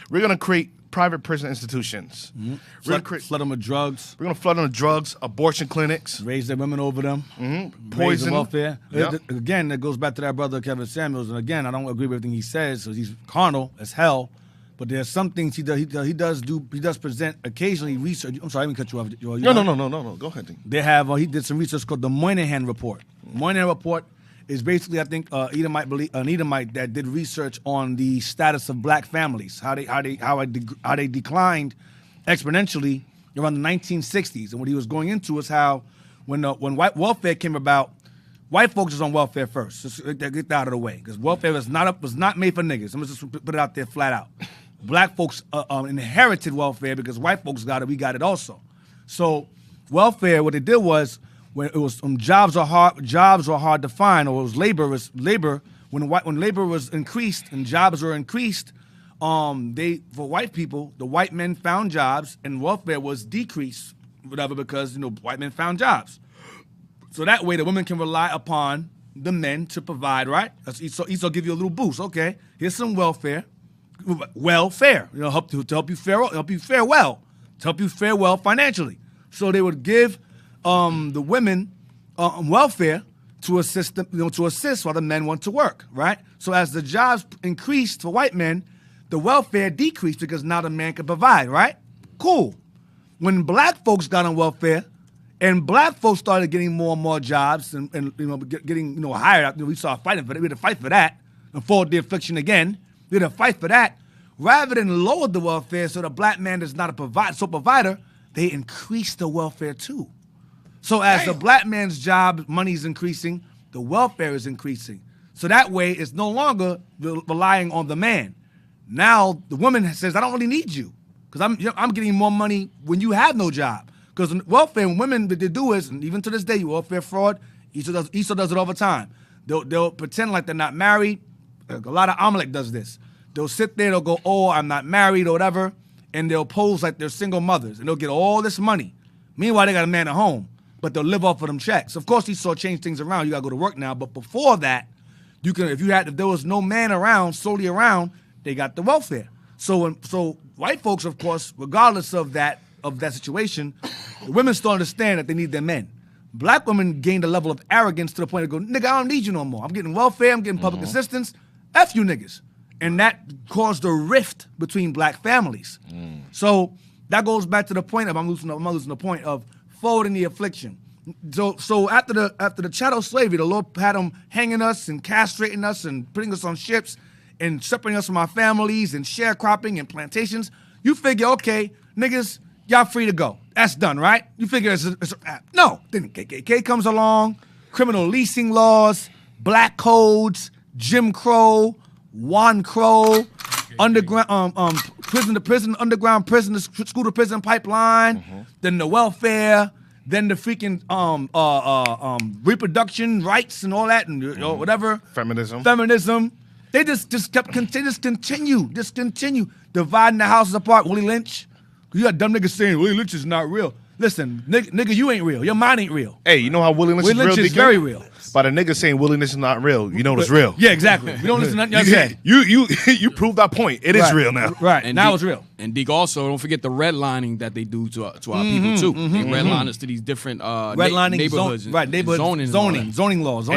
We're going to create private prison institutions. We're going to Flood them with drugs. We're going to flood them with drugs, abortion clinics. Raise their women over them. Raise Poison. the welfare. Yep. Again, that goes back to that brother Kevin Samuels. And again, I don't agree with everything he says because he's carnal as hell. But there's some things he does present occasionally research. I'm sorry, I didn't cut you off. No. Go ahead. They have he did some research called the Moynihan Report. Moynihan Report is basically, I think, an Edomite that did research on the status of black families, how they declined exponentially around the 1960s. And what he was going into is how when white welfare came about, white folks was on welfare first. Just get that out of the way, because welfare was not made for niggas. I'm just put it out there flat out. Black folks inherited welfare because white folks got it. We got it also. So welfare, what they did was, when it was jobs are hard to find, or it was labor. When labor was increased and jobs were increased, for white people, the white men found jobs and welfare was decreased, whatever, because white men found jobs. So that way the women can rely upon the men to provide, right? Esau give you a little boost. Okay, here's some welfare, to help you fare well financially. So they would give the women welfare to assist them, while the men went to work, right? So as the jobs increased for white men, the welfare decreased because now the man could provide, right? Cool. When black folks got on welfare, and black folks started getting more and more jobs and getting hired, we started fighting for that. We had to fight for that and fought the affliction again. We had to fight for that. Rather than lower the welfare so the black man is not a provider, they increased the welfare too. So as the black man's job money is increasing, the welfare is increasing. So that way it's no longer relying on the man. Now the woman says, I don't really need you because I'm getting more money when you have no job. Because welfare, women, what they do is, and even to this day, welfare fraud, Esau does it all the time. They'll pretend like they're not married. A lot of Amalek does this. They'll sit there, they'll go, oh, I'm not married or whatever, and they'll pose like they're single mothers, and they'll get all this money. Meanwhile, they got a man at home, but they'll live off of them checks. Of course, Esau changed things around. You got to go to work now. But before that, if there was no man around, solely around, they got the welfare. So white folks, of course, regardless of that situation, the women still understand that they need their men. Black women gained a level of arrogance to the point of go, nigga, I don't need you no more. I'm getting welfare, I'm getting public assistance. F you niggas. And that caused a rift between black families. So that goes back to the point of I'm losing the point of forwarding the affliction. So after the chattel slavery, the Lord had them hanging us and castrating us and putting us on ships and separating us from our families and sharecropping and plantations. You figure, okay, niggas, y'all free to go. That's done, right? You figure it's a no. Then KKK comes along, criminal leasing laws, black codes, Jim Crow, Juan Crow, underground prison to prison, underground prison to school to prison pipeline, then the welfare, then the freaking reproduction rights and all that, and whatever. Feminism. They just continue dividing the houses apart. Willie Lynch. You got dumb niggas saying Willie Lynch is not real. Listen, nigga, you ain't real. Your mind ain't real. Hey, you know how Willie Lynch is real? Willie Lynch is very real. By the nigga saying Willie Lynch is not real, you know it's real. Yeah, exactly. You don't listen to nothing y'all say. You proved that point. It is real now. Right, And now it's real. And Deke, also, don't forget the redlining that they do to our people, too. They redline us to these different neighborhoods. Zoning laws.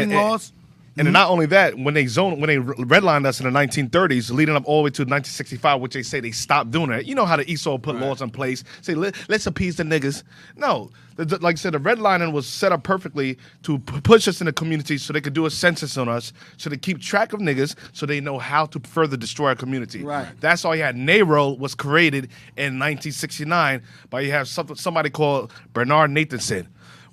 And then not only that, when they redlined us in the 1930s, leading up all the way to 1965, which they say they stopped doing it. You know how the Esau put laws in place, say let's appease the niggas. No, like I said, the redlining was set up perfectly to push us in the community so they could do a census on us, so they keep track of niggas, so they know how to further destroy our community. Right. That's all you had. NARO was created in 1969 by you have somebody called Bernard Nathanson,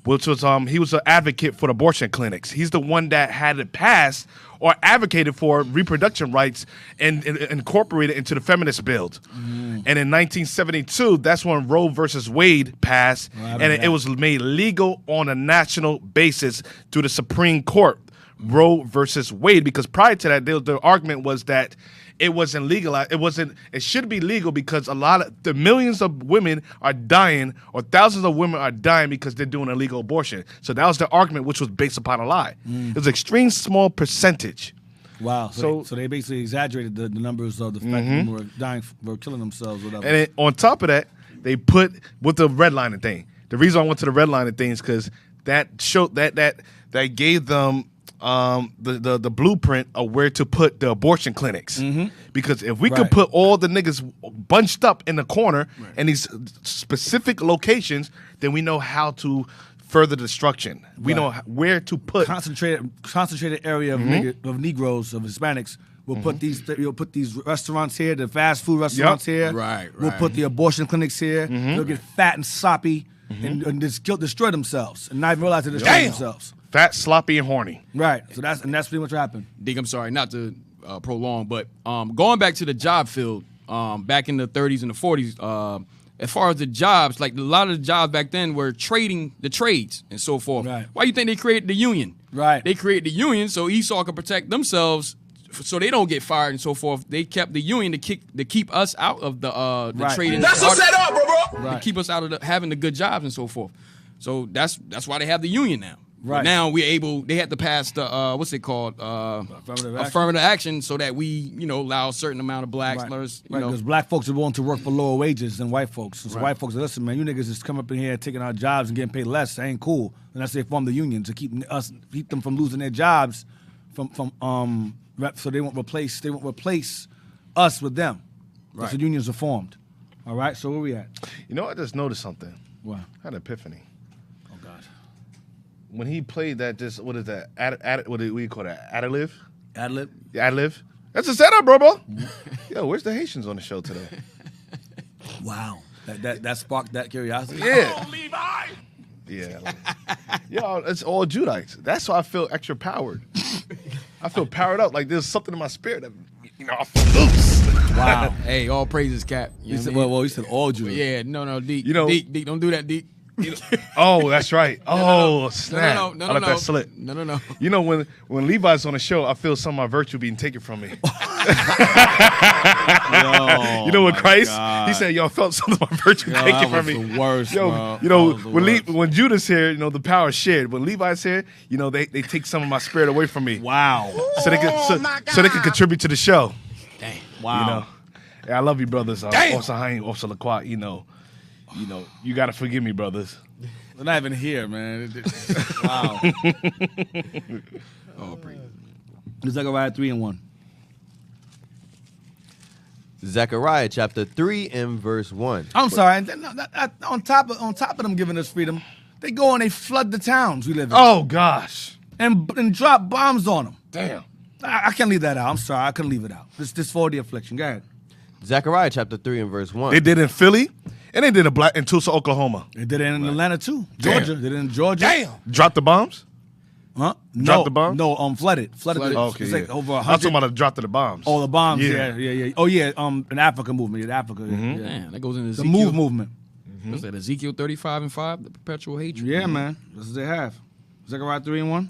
which was he was an advocate for the abortion clinics. He's the one that had it passed or advocated for reproduction rights and incorporated into the feminist bill. And in 1972, that's when Roe versus Wade passed, and it was made legal on a national basis through the Supreme Court. Roe versus Wade, because prior to that, the argument was that it wasn't legalized. It should be legal because the millions of women are dying, or thousands of women are dying because they're doing illegal abortion. So that was the argument, which was based upon a lie. It was an extreme small percentage. Wow. So they basically exaggerated the numbers of the fact that people were dying, were killing themselves, whatever. And then on top of that, they put with the redlining thing. The reason I went to the redlining thing is because that showed that gave them the blueprint of where to put the abortion clinics. Because if we could put all the niggas bunched up in the corner in these specific locations, then we know how to further destruction. We know where to put concentrated area of Negroes, of Hispanics. We'll put these restaurants here, the fast food restaurants here. Right. We'll put the abortion clinics here. They'll get fat and soppy and just destroy themselves and not even realize they're destroying themselves. Fat, sloppy, and horny. Right. So that's pretty much what happened. Dig, I'm sorry, not to prolong, but going back to the job field, back in the 30s and the 40s, as far as the jobs, like a lot of the jobs back then were trading the trades and so forth. Right. Why do you think they created the union? Right. They created the union so Esau could protect themselves, so they don't get fired and so forth. They kept the union to keep us out of the trading. That's a setup, bro. To keep us out of having the good jobs and so forth. So that's why they have the union now. Right. But now they had to pass the what's it called? Affirmative action, so that we, allow a certain amount of blacks. Because black folks are willing to work for lower wages than white folks. So white folks are, listen, man, you niggas just come up in here taking our jobs and getting paid less. That ain't cool. And that's why they form the union to keep them from losing their jobs, so they won't replace us with them. Right. So unions are formed. All right. So where we at? I just noticed something. What? I had an epiphany. Oh God. When he played that, what is that? What do we call that? Ad-lib? Ad-lib? Yeah, ad-lib. That's a setup, bro. Yo, where's the Haitians on the show today? Wow. That sparked that curiosity? Yeah. Oh, Levi. Yeah. Yo, it's all Judites. That's why I feel extra powered. I feel powered up. Like there's something in my spirit that, I feel loose. Wow. Hey, all praises, Cap. You said all Jews. Yeah, no, Deke. You know- Deke, don't do that, Deke. Oh, that's right. Oh, snap. No, I let that slip. No. When Levi's on the show, I feel some of my virtue being taken from me. With Christ, he said, "Yo, I felt some of my virtue taken from me." The worst, Yo, bro. when Judas here, the power is shared. When Levi's here, they take some of my spirit away from me. Wow. So they can contribute to the show. Dang. Wow. Yeah, I love you, brothers. Officer Hein, Officer Lacroix, you gotta forgive me, brothers. They're not even here, man. Wow. Oh, praise. Zechariah 3:1. Zechariah chapter 3 and verse 1. I'm sorry. On top of them giving us freedom, they go and they flood the towns we live in. Oh gosh. And drop bombs on them. Damn. I can't leave that out. I'm sorry. I couldn't leave it out. This for the affliction. Go ahead. Zechariah chapter 3 and verse 1. They did in Philly, and they did in Tulsa, Oklahoma. They did it in Atlanta too. Georgia. Damn. They did it in Georgia. Damn. Drop the bombs? Huh? Drop the bombs? No, flooded. Flooded. Okay, It's yeah. like over I'm 100. talking about the drop of the bombs. Oh, the bombs. Yeah. Yeah. Oh, yeah. An Africa movement. Yeah, Africa. Yeah. Man, that goes into The Ezekiel. movement. What's that? Ezekiel 35:5, the perpetual hatred. Yeah, man. That's what they have. Zechariah 3:1.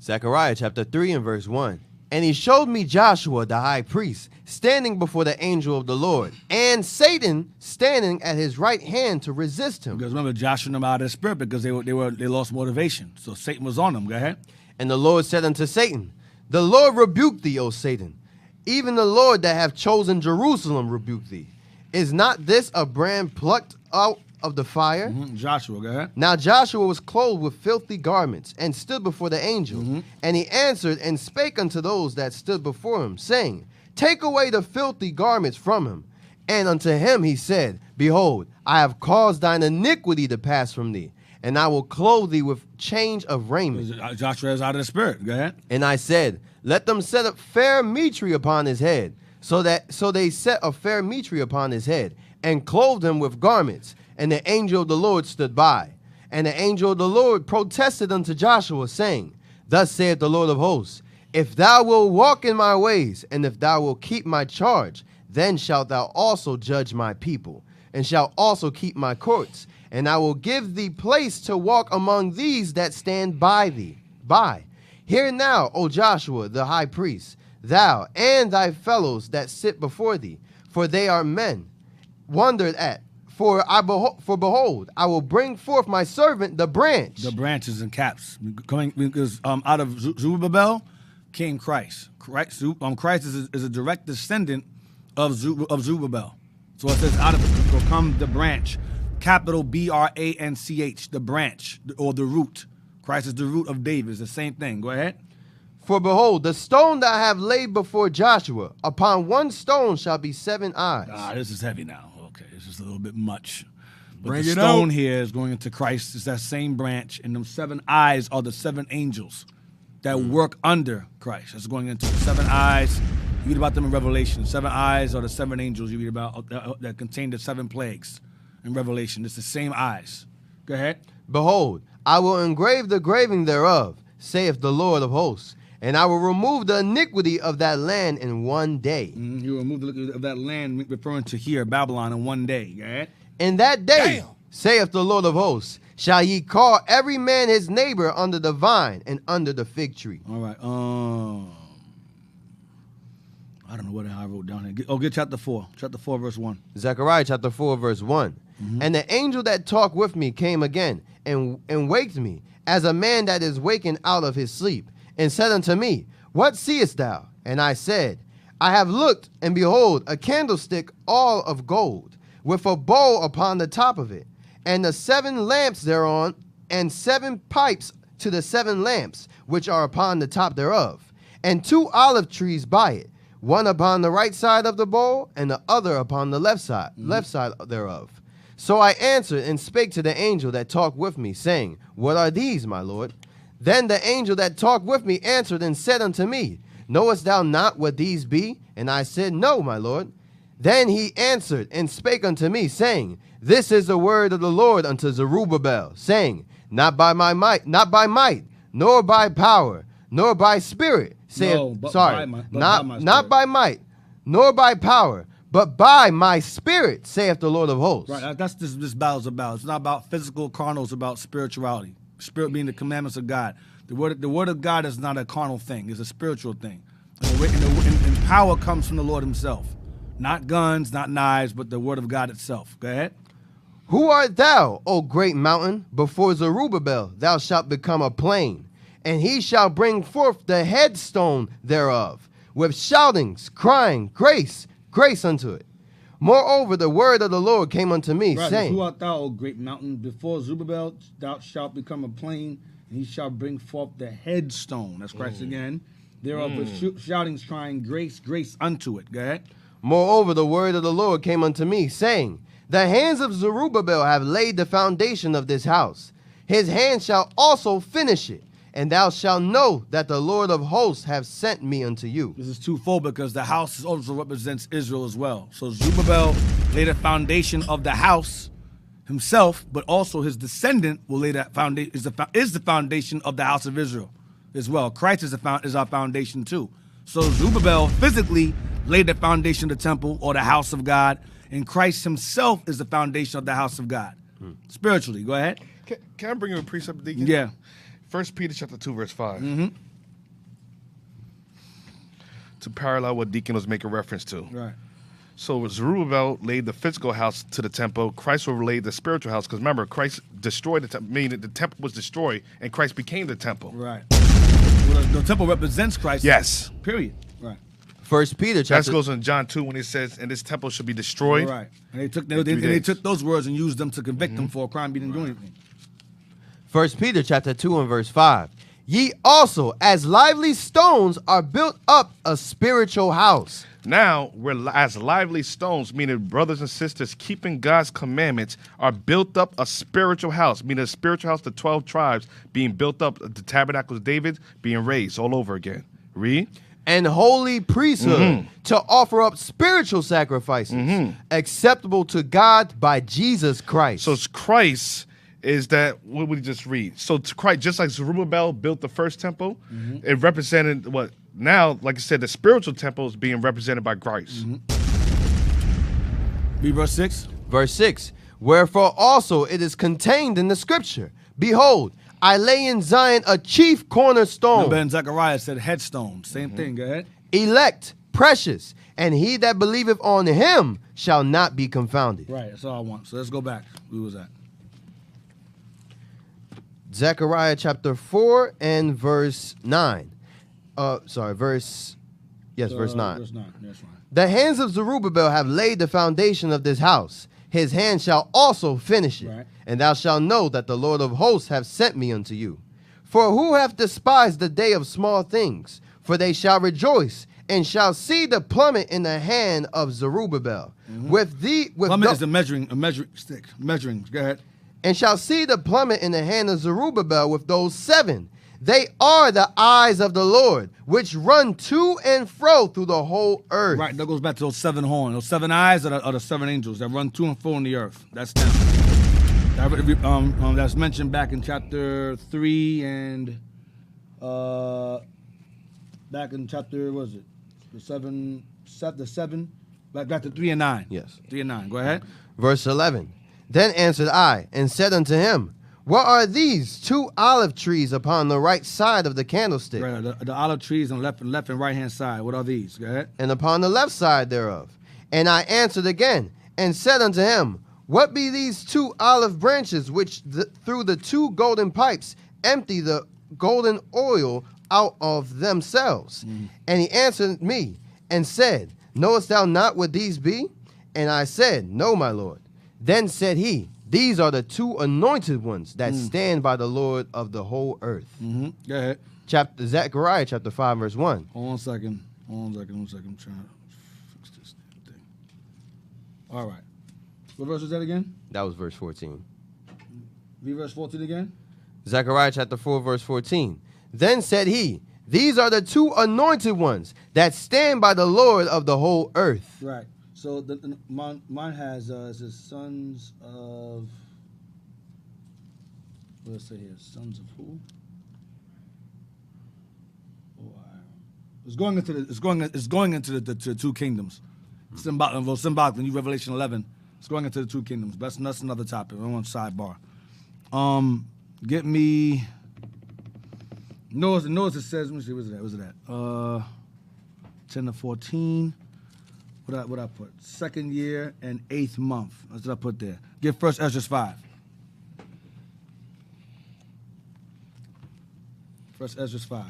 Zechariah chapter 3 and verse 1. And he showed me Joshua the high priest standing before the angel of the Lord, and Satan standing at his right hand to resist him. Because remember, Joshua them out of their spirit because they lost motivation. So Satan was on them. Go ahead. And the Lord said unto Satan, The Lord rebuke thee, O Satan. Even the Lord that hath chosen Jerusalem rebuke thee. Is not this a brand plucked out of the fire? Joshua, go ahead. Now Joshua was clothed with filthy garments, and stood before the angel. And he answered and spake unto those that stood before him, saying, Take away the filthy garments from him. And unto him he said, Behold, I have caused thine iniquity to pass from thee, and I will clothe thee with change of raiment. Joshua is out of the spirit. Go ahead. And I said, Let them set up fair mitre upon his head. So they set a fair mitre upon his head, and clothed him with garments. And the angel of the Lord stood by. And the angel of the Lord protested unto Joshua, saying, Thus saith the Lord of hosts, If thou wilt walk in my ways, and if thou wilt keep my charge, then shalt thou also judge my people, and shalt also keep my courts. And I will give thee place to walk among these that stand by thee. Hear now, O Joshua the high priest, thou and thy fellows that sit before thee, for they are men, wondered at. For behold, I will bring forth my servant the branch. The branch is in caps. Because out of Zerubbabel came Christ. Christ is a direct descendant of Zerubbabel. So it says, out of it will come the branch, capital B-R-A-N-C-H, the branch, or the root. Christ is the root of David. It's the same thing. Go ahead. For behold, the stone that I have laid before Joshua, upon one stone shall be 7 eyes. This is heavy now. Okay, this is a little bit much. But Bring the it stone out. here is going into Christ. It's that same branch, and them 7 eyes are the 7 angels that work under Christ. It's going into the 7 eyes. You read about them in Revelation. 7 eyes are the 7 angels you read about that contain the 7 plagues in Revelation. It's the same eyes. Go ahead. Behold, I will engrave the graving thereof, saith the Lord of hosts, and I will remove the iniquity of that land in one day. You remove the iniquity of that land, referring to here, Babylon, in one day. Go ahead. In that day, saith the Lord of hosts, shall ye call every man his neighbor under the vine and under the fig tree. All right. I don't know what I wrote down here. Get chapter 4. Chapter 4, verse 1. Zechariah chapter 4, verse 1. And the angel that talked with me came again and waked me, as a man that is wakened out of his sleep, and said unto me, What seest thou? And I said, I have looked, and behold, a candlestick all of gold, with a bowl upon the top of it, and the 7 lamps thereon, and 7 pipes to the 7 lamps, which are upon the top thereof, and 2 olive trees by it, one upon the right side of the bowl, and the other upon the left side thereof. So I answered and spake to the angel that talked with me, saying, What are these, my Lord? Then the angel that talked with me answered and said unto me, Knowest thou not what these be? And I said, No, my Lord. Then he answered and spake unto me, saying, This is the word of the Lord unto Zerubbabel, saying, Not by might, nor by power, nor by spirit, saith, not by might, nor by power, but by my spirit, saith the Lord of hosts. Right, that's this battle's about. It's not about physical, carnal. It's about spirituality. Spirit being the commandments of God. The word of God is not a carnal thing. It's a spiritual thing. And power comes from the Lord himself. Not guns, not knives, but the word of God itself. Go ahead. Who art thou, O great mountain? Before Zerubbabel thou shalt become a plain, and he shall bring forth the headstone thereof, with shoutings, crying, Grace, grace unto it. Moreover, the word of the Lord came unto me, saying, Who art thou, O great mountain? Before Zerubbabel thou shalt become a plain, and he shall bring forth the headstone. That's Christ again. Thereof with shoutings, crying, Grace, grace unto it. Go ahead. Moreover, the word of the Lord came unto me, saying, The hands of Zerubbabel have laid the foundation of this house. His hand shall also finish it, and thou shalt know that the Lord of hosts have sent me unto you. This is twofold because the house also represents Israel as well. So Zerubbabel laid a foundation of the house himself, but also his descendant will lay that foundation is the foundation of the house of Israel as well. Christ is our foundation too. So Zerubbabel physically laid the foundation of the temple or the house of God, and Christ himself is the foundation of the house of God. Spiritually, go ahead. Can I bring you a precept, Deacon? Yeah. 1 Peter chapter 2, verse 5. To parallel what Deacon was making reference to. Right. So Zerubbabel laid the physical house to the temple. Christ will lay the spiritual house. Because remember, Christ destroyed the temple, meaning the temple was destroyed, and Christ became the temple. Right. Well, the temple represents Christ. Yes. Period. Right. 1 Peter chapter... That goes in John 2 when it says, and this temple should be destroyed. Right. And they took those words and used them to convict them for a crime he didn't do anything. 1 Peter chapter 2 and verse 5. Ye also, as lively stones, are built up a spiritual house. Now, we're as lively stones, meaning brothers and sisters keeping God's commandments, are built up a spiritual house, meaning a spiritual house, the 12 tribes being built up, the tabernacle of David being raised all over again. Read. And holy priesthood to offer up spiritual sacrifices acceptable to God by Jesus Christ. So it's Christ is that, what would we just read? So to Christ, just like Zerubbabel built the first temple, it represented what? Now, like I said, the spiritual temple is being represented by Christ. Read verse 6. Verse 6. Wherefore also it is contained in the scripture. Behold, I lay in Zion a chief cornerstone. Remember in Zechariah said headstone. Same thing, go ahead. elect, precious, and he that believeth on him shall not be confounded. Right, that's all I want. So let's go back. Who was that? Zechariah chapter 4 and verse 9. Verse 9. Verse 9, that's fine. The hands of Zerubbabel have laid the foundation of this house. His hand shall also finish it. Right. And thou shalt know that the Lord of hosts hath sent me unto you. For who hath despised the day of small things? For they shall rejoice, and shall see the plummet in the hand of Zerubbabel. Plummet is a measuring stick. Measuring. Go ahead. And shall see the plummet in the hand of Zerubbabel with those 7. They are the eyes of the Lord, which run to and fro through the whole earth. Right, that goes back to those 7 horns. Those 7 eyes are the 7 angels that run to and fro in the earth. That's them. That's mentioned back in chapter 3 and back in chapter, what is it? The 7, back to 3 and 9. Yes. 3 and 9. Go ahead. Verse 11. Then answered I, and said unto him, what are these 2 olive trees upon the right side of the candlestick? Right, the olive trees on left and right hand side. What are these? Go ahead. And upon the left side thereof. And I answered again, and said unto him, what be these 2 olive branches which through the 2 golden pipes empty the golden oil out of themselves? And he answered me, and said, knowest thou not what these be? And I said, no, my Lord. Then said he, these are the 2 anointed ones that stand by the Lord of the whole earth. Go ahead. Zechariah chapter 5, verse 1. Hold on a second. I'm trying to fix this thing. All right. What verse was that again? That was verse 14. Read verse 14 again. Zechariah chapter 4, verse 14. Then said he, these are the 2 anointed ones that stand by the Lord of the whole earth. Right. So mine has it says sons of, what does it say here? Sons of who? It's going into the 2 kingdoms. Symbolically, in Revelation 11, it's going into the 2 kingdoms. That's another topic. I want sidebar. Get me. Notice it says. Let me see. Where's it at? 10 to 14. What I put? 2nd year and 8th month. That's what I put there. Get 1 Ezra 5. 1 Ezra 5.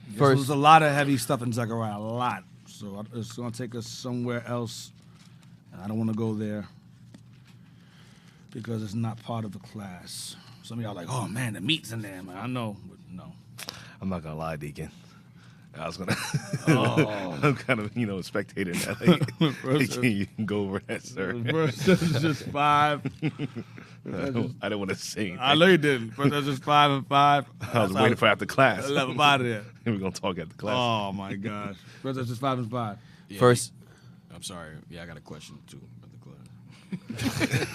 There's a lot of heavy stuff in Zechariah, a lot. So it's going to take us somewhere else. I don't want to go there because it's not part of the class. Some of y'all are like, oh man, the meat's in there, man. I know, but no. I'm not gonna lie, Deacon. I was gonna. I'm kind of, spectating that. Like, you can go over that, sir. Verse just 5. I didn't want to say anything. I know you didn't. But that's just 5 and 5. I was waiting for after class. 11 out of there. We're gonna talk after class. Oh my gosh. But that's just 5 and 5. Yeah, First, I'm sorry. Yeah, I got a question too.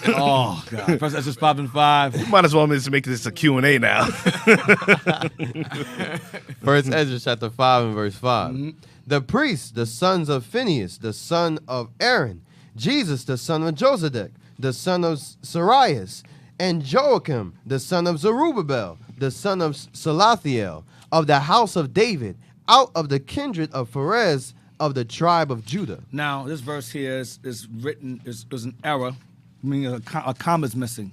Oh God. First, that's just 5 and 5. You might as well just make this a Q&A now. First Ezra chapter 5 and verse 5. The priests, the sons of Phinehas, the son of Aaron, Jesus, the son of Josedek, the son of Sarias, and Joachim, the son of Zerubbabel, the son of Salathiel, of the house of David, out of the kindred of Pharez, of the tribe of Judah. Now, this verse here is written, is an error, meaning a comma is missing.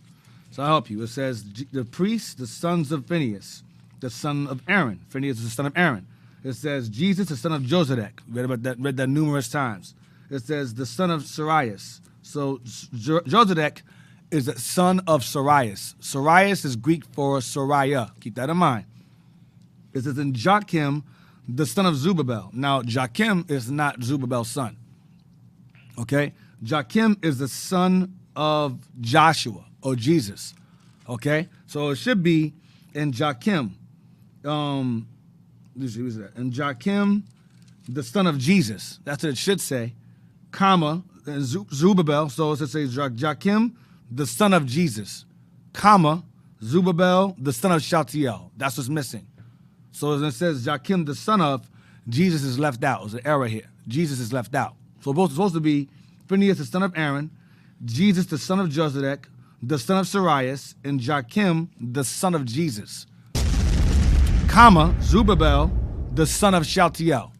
So I'll help you. It says, the priests, the sons of Phinehas, the son of Aaron. Phinehas is the son of Aaron. It says, Jesus, the son of Josedek. Read that numerous times. It says, the son of Sarias. So Josedek is the son of Sarias. Sarias is Greek for Sariah. Keep that in mind. It says, in Joachim, the son of Zerubbabel. Now, Joachim is not Zerubbabel's son. Okay? Joachim is the son of Joshua or Jesus. Okay? So it should be in Joachim. In Joachim, the son of Jesus. That's what it should say. Comma, Zerubbabel. So it should say Joachim, the son of Jesus. Comma, Zerubbabel, the son of Shealtiel. That's what's missing. So as it says, Joachim, the son of, Jesus is left out. There's an error here. Jesus is left out. So it's supposed to be Phinehas, the son of Aaron, Jesus, the son of Josedek, the son of Sarias, and Joachim, the son of Jesus. comma, Zerubbabel, the son of Shealtiel.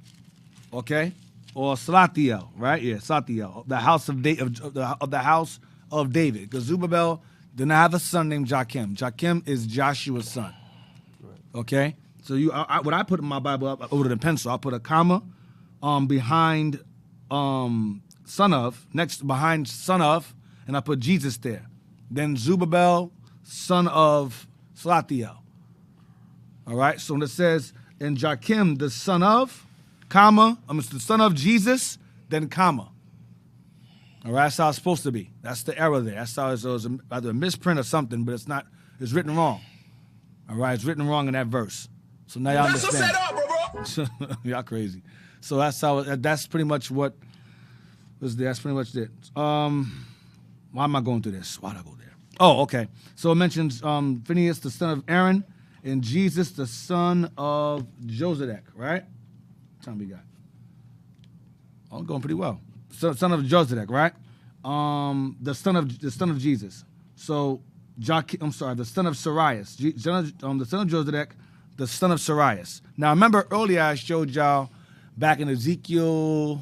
Okay? Or Salatiel, right? Yeah, Salatiel, the house of the house of David. Because Zerubbabel did not have a son named Joachim. Joachim is Joshua's son. Okay? So what I put in my Bible up over the pencil, I put a comma behind son of, next behind son of, and I put Jesus there. Then Zerubbabel, son of Salatiel. All right? So when it says, and Joachim, the son of, comma, the son of Jesus, then comma. All right, that's how it's supposed to be. That's the error there. That's how it was either a misprint or something, but it's not. It's written wrong. All right, it's written wrong in that verse. So now y'all understand. Y'all crazy. So that's how. That's pretty much what was there. That's pretty much it. Why am I going through this? Why did I go there? Oh, okay. So it mentions Phinehas, the son of Aaron, and Jesus, the son of Josedek. Right? Time we got. Oh, going pretty well. Son of Josedek, right? The son of Jesus. So the son of Sarias. The son of Josedek, the son of Sarias. Now remember earlier I showed y'all back in Ezekiel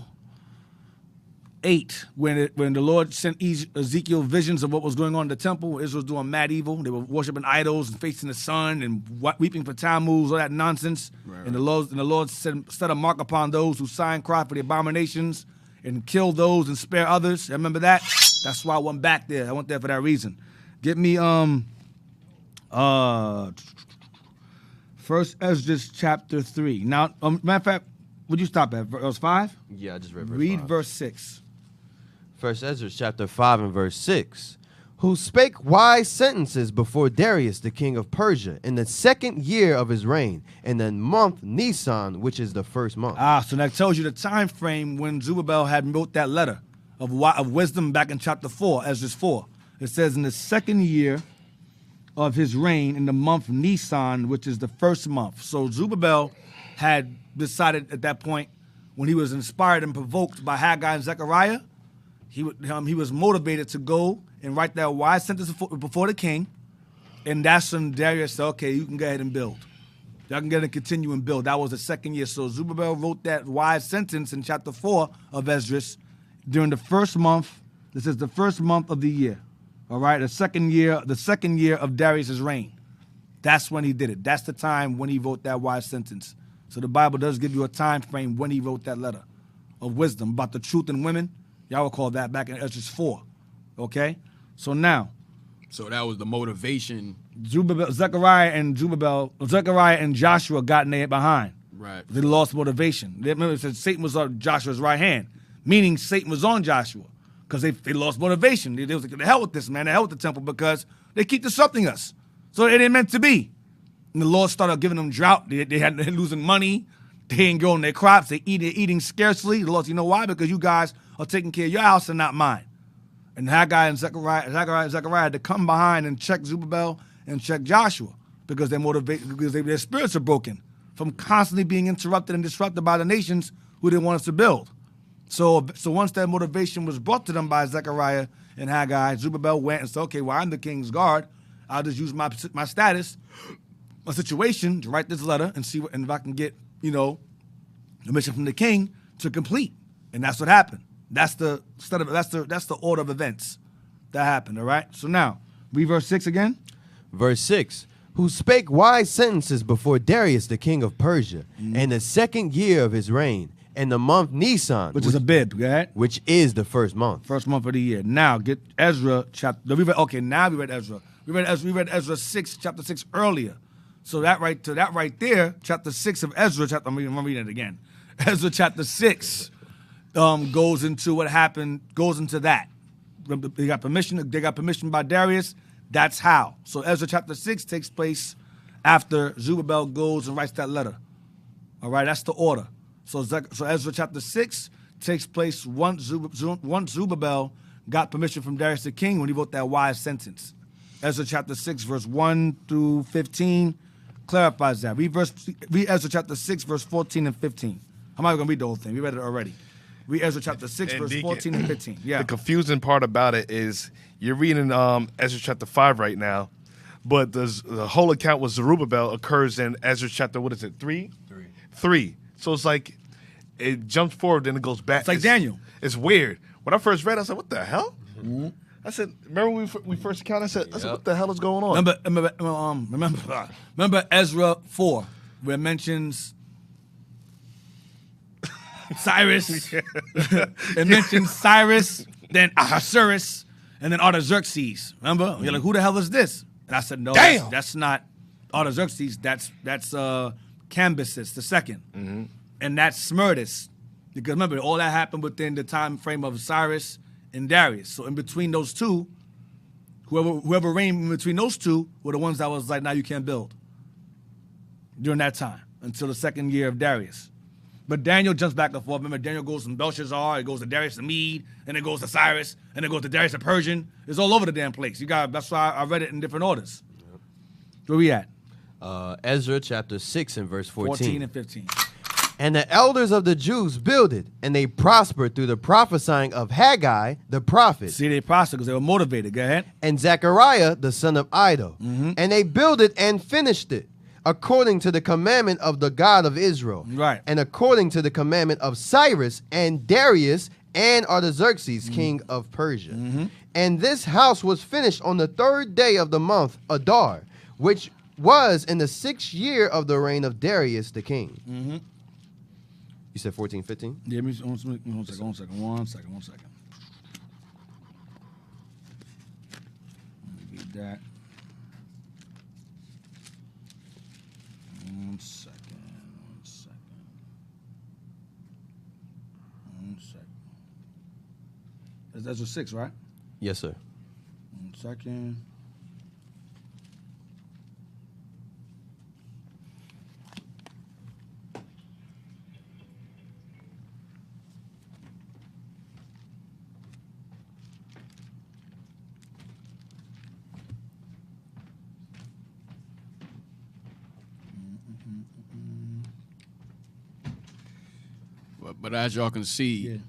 8 when the Lord sent Ezekiel visions of what was going on in the temple. Israel was doing mad evil. They were worshiping idols and facing the sun and weeping for Tammuz, all that nonsense. Right. And the Lord set a mark upon those who sign cry for the abominations and kill those and spare others. Remember that? That's why I went back there. I went there for that reason. Get me First Ezra chapter 3. Now, matter of fact, would you stop at verse 5? Yeah, I just read verse 5. Read verse 6. First Ezra chapter 5 and verse 6. Who spake wise sentences before Darius, the king of Persia, in the 2nd year of his reign, in the month Nisan, which is the 1st month. So that tells you the time frame when Zerubbabel had wrote that letter of wisdom back in chapter 4, Ezra 4. It says in the 2nd year of his reign, in the month Nisan, which is the 1st month. So Zerubbabel had decided at that point, when he was inspired and provoked by Haggai and Zechariah, he was motivated to go and write that wise sentence before the king, and that's when Darius said, okay, you can go ahead and build. Y'all can get and continue and build. That was the 2nd year. So Zerubbabel wrote that wise sentence in chapter 4 of Ezra during the 1st month. This is the 1st month of the year. All right, the 2nd year of Darius' reign. That's when he did it. That's the time when he wrote that wise sentence. So the Bible does give you a time frame when he wrote that letter of wisdom about the truth in women. Y'all will call that back in Ezra 4. Okay? So now. So that was the motivation. Zechariah and Joshua got in there behind. Right. They lost motivation. Remember it said Satan was on Joshua's right hand, meaning Satan was on Joshua because they lost motivation. They was like, the hell with this, man. The hell with the temple because they keep disrupting us. So it ain't meant to be. And the Lord started giving them drought. They're losing money. They ain't growing their crops. They're eating scarcely. The Lord, you know why? Because you guys are taking care of your house and not mine. And Haggai and Zechariah had to come behind and check Zerubbabel and check Joshua because their spirits are broken from constantly being interrupted and disrupted by the nations who didn't want us to build. So once that motivation was brought to them by Zechariah and Haggai, Zerubbabel went and said, okay, well, I'm the king's guard. I'll just use my status, my situation to write this letter and see if I can get, permission from the king to complete. And that's what happened. That's the order of events that happened, all right? So now, read verse 6 again. Verse 6. Who spake wise sentences before Darius, the king of Persia, in the 2nd year of his reign, in the month Nisan, which is Abib, right? Which is the 1st month. 1st month of the year. Now, get Ezra chapter. Now we read Ezra. We read Ezra 6, chapter 6 earlier. So that right there, chapter 6 of Ezra, I'm reading it again. Ezra chapter 6 goes into what happened, goes into that. They got permission by Darius. That's how. So Ezra chapter 6 takes place after Zerubbabel goes and writes that letter. All right, that's the order. So Ezra chapter 6 takes place once Zerubbabel got permission from Darius the king when he wrote that wise sentence. Ezra chapter 6, verse 1 through 15 clarifies that. Read Ezra chapter 6, verse 14 and 15. I'm not going to read the whole thing. We read it already. Read Ezra chapter 6, verse 14 and 15. Yeah. The confusing part about it is you're reading Ezra chapter 5 right now, But the whole account with Zerubbabel occurs in Ezra chapter, what is it, 3? 3. So it's like it jumps forward, then it goes back. It's like Daniel. It's weird. When I first read it, I said, what the hell? I said, remember when we first encountered? I said, what the hell is going on? Remember Ezra 4, where it mentions Cyrus. It mentions Cyrus, then Ahasuerus, and then Artaxerxes. Remember? You're like, who the hell is this? And I said, no, that's not Artaxerxes. That's Cambyses the second, and that's Smyrtus. Because remember, all that happened within the time frame of Cyrus and Darius. So in between those two, whoever reigned in between those two were the ones that was like, now you can't build. During that time, until the second year of Darius. But Daniel jumps back and forth. Remember, Daniel goes from Belshazzar, it goes to Darius the Mede, and it goes to Cyrus, and it goes to Darius the Persian. It's all over the damn place. That's why I read it in different orders. Where we at? Ezra chapter 6 and verse 14 and 15. And the elders of the Jews builded, and they prospered through the prophesying of Haggai the prophet. See, they prospered because they were motivated. Go ahead. And Zechariah the son of Iddo. And they builded and finished it, according to the commandment of the God of Israel. Right. And according to the commandment of Cyrus and Darius and Artaxerxes, king of Persia. And this house was finished on the 3rd day of the month, Adar, which was in the 6th year of the reign of Darius the king. You said 14, 15? Yeah, one second. Let me get that. One second. That's Ezra 6, right? Yes, sir. 1 second. But as y'all can see,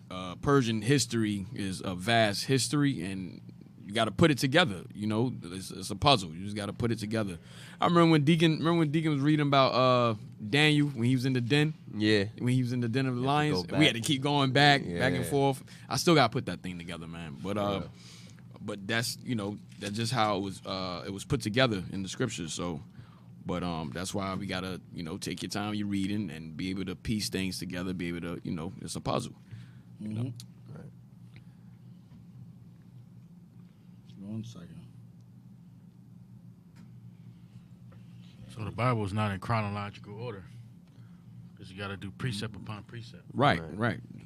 Persian history is a vast history, and you got to put it together. You know, it's a puzzle. You just got to put it together. I remember when Deacon was reading about Daniel when he was in the den. Yeah. When he was in the den of the lions, we had to keep going back and forth. I still got to put that thing together, man. But that's that's just how it was put together in the scriptures. So. But that's why we gotta, take your time you're reading and be able to piece things together, be able to, it's a puzzle. Right. 1 second. So the Bible is not in chronological order, because you got to do precept upon precept. Right.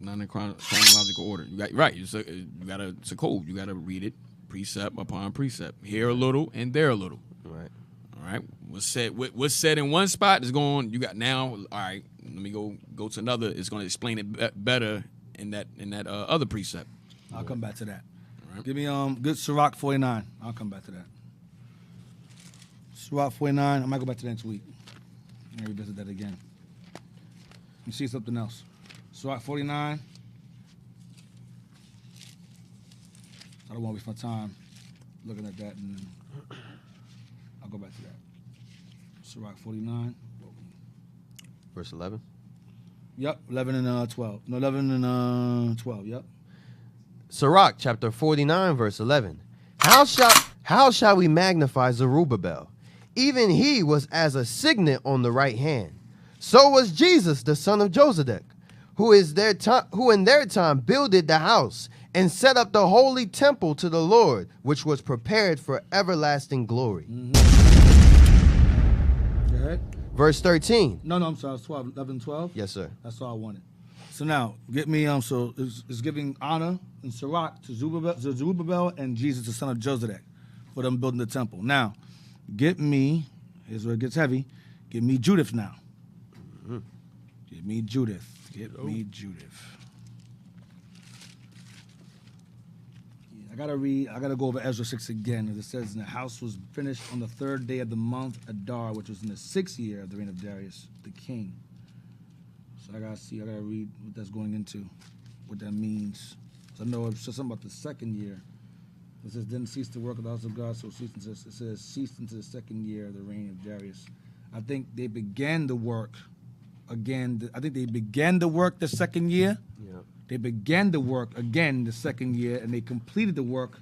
Not in chronological order. You got right. It's a code. You gotta read it precept upon precept. Here a little and there a little. Right. All right. What's said in one spot is going. You got now. All right. Let me go to another. It's going to explain it better in that other precept. I'll come back to that. All right. Give me good Sirach 49. I'll come back to that. Sirach 49. I might go back to that next week. I'll revisit that again. You see something else. Sirach 49. I don't want to waste my time looking at that, and I'll go back to that. Sirach 49. Verse 11? Yep, 11 and 12. No, 11 and 12, yep. Sirach chapter 49, verse 11. How shall we magnify Zerubbabel? Even he was as a signet on the right hand. So was Jesus, the son of Josedek, who in their time builded the house and set up the holy temple to the Lord, which was prepared for everlasting glory. Go ahead. Verse 13. No, I'm sorry, it's 12, 11, 12? Yes, sir. That's all I wanted. So now, get me, so it's giving honor in Sirach to Zerubbabel and Jesus, the son of Josedek, for them building the temple. Now, get me, here's where it gets heavy, get me Judith now. Get me Judith. Me Judith. I gotta go over Ezra 6 again. As it says, and the house was finished on the 3rd day of the month Adar, which was in the 6th year of the reign of Darius, the king. So I gotta read what that's going into, what that means. So I know it says something about the 2nd year. It says, didn't cease to work of the house of God, so ceased until, it says, ceased until the second year of the reign of Darius. I think they began the work again. I think they began the work the second year. Yeah. They began the work again the second year, and they completed the work,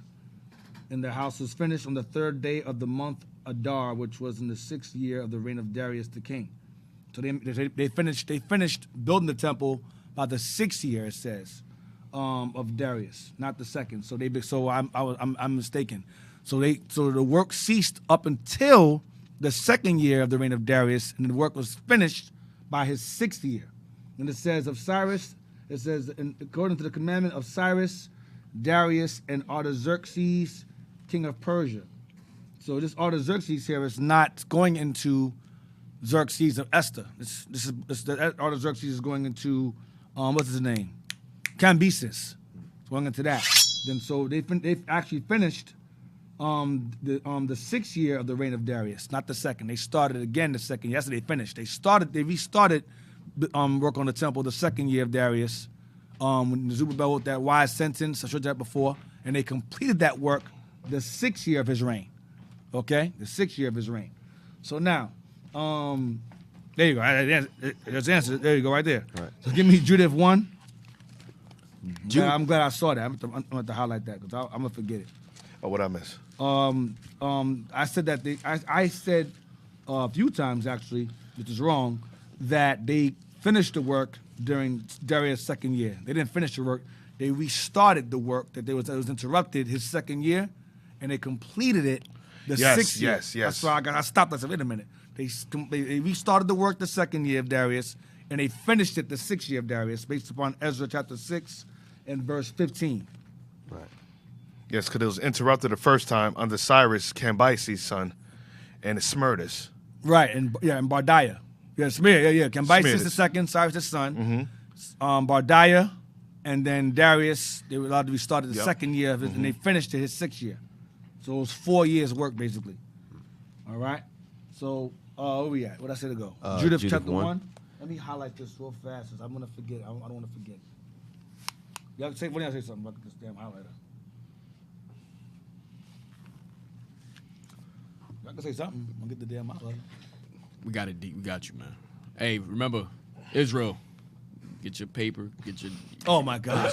and the house was finished on the 3rd day of the month Adar, which was in the 6th year of the reign of Darius the king. So they finished building the temple by the 6th year, it says, of Darius, not the 2nd. So I'm mistaken. So the work ceased up until the 2nd year of the reign of Darius, and the work was finished by his 6th year. And it says of Cyrus, it says, according to the commandment of Cyrus, Darius, and Artaxerxes, king of Persia. So this Artaxerxes here is not going into Xerxes of Esther. Artaxerxes is going into what's his name? Cambyses. It's going into that. Then so they've actually finished the 6th year of the reign of Darius, not the 2nd. They started again the 2nd. Yesterday they finished. They restarted work on the temple the 2nd year of Darius. When Zerubbabel wrote that wise sentence, I showed that before, and they completed that work the 6th year of his reign. Okay, the 6th year of his reign. So now, there you go. There's the answer. There you go, right there. Right. So give me Judith 1. I'm glad I saw that. I'm going to highlight that because I'm going to forget it. Oh, what I miss? I said that I said a few times actually, which is wrong, that they finished the work during Darius' 2nd year. They didn't finish the work. They restarted the work that was interrupted his 2nd year, and they completed it the 6th year. Yes. That's why I stopped. I said, wait a minute. They restarted the work the 2nd year of Darius, and they finished it the 6th year of Darius, based upon Ezra chapter 6 and verse 15. Right. Yes, because it was interrupted the first time under Cyrus, Cambyses' son, and Smerdis. Right, and Bardiah. Yeah. Cambyses the second, Cyrus his son. Mm-hmm. Bardiah, and then Darius. They were allowed to be started the 2nd year of it, and they finished it his 6th year. So it was 4 years work basically. All right. So where we at? What I said to go? Judith chapter 1. Let me highlight this real fast, because I'm gonna forget. I don't want to forget. You have to say. When I say something about this damn highlighter. I can say something. I'm gonna get the damn highlighter. We got it deep. We got you, man. Hey, remember, Israel, get your paper, get your... Oh, my God.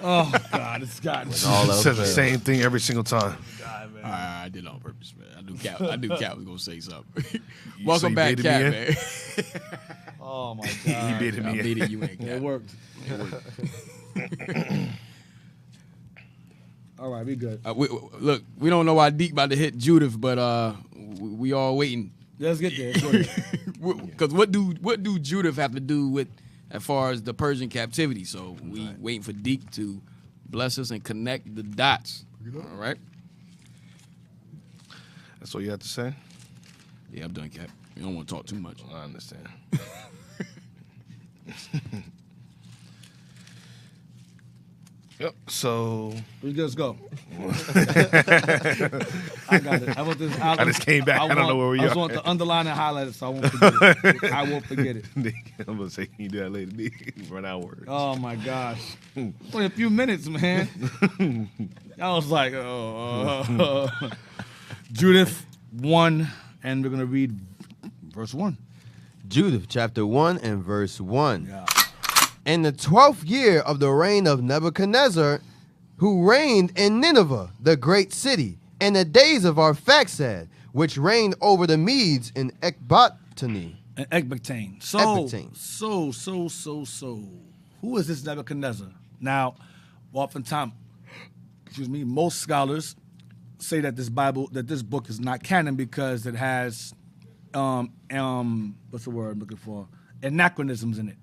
Oh, God, it's gotten... Says the same thing every single time. God, man. I did it on purpose, man. I knew Cap was going to say something. Welcome back, Cap, man. Oh, my God. He baited me in. I baited you in, Cap. It worked. All right, we good. Look, we don't know how deep about to hit Judith, but we all waiting. Let's get there. Because what do Judith have to do with as far as the Persian captivity? So we waiting for Deke to bless us and connect the dots. All right. That's all you have to say? Yeah, I'm done, Cap. You don't want to talk too much. I understand. Yep. So let's go. I got it. I just came back. I don't know where we are. I just want to underline and highlight it so I won't forget it. I won't forget it. I'm going to say, can you do that later? Run out of words. Oh, my gosh. Only a few minutes, man. I was like, Judith 1, and we're going to read verse 1. Judith chapter 1 and verse 1. Yeah. In the 12th year of the reign of Nebuchadnezzar, who reigned in Nineveh, the great city, in the days of Arphaxad, which reigned over the Medes in Ecbatani. Ecbatane. So. Who is this Nebuchadnezzar? Now, oftentimes, most scholars say that this book is not canon because it has, what's the word I'm looking for? Anachronisms in it.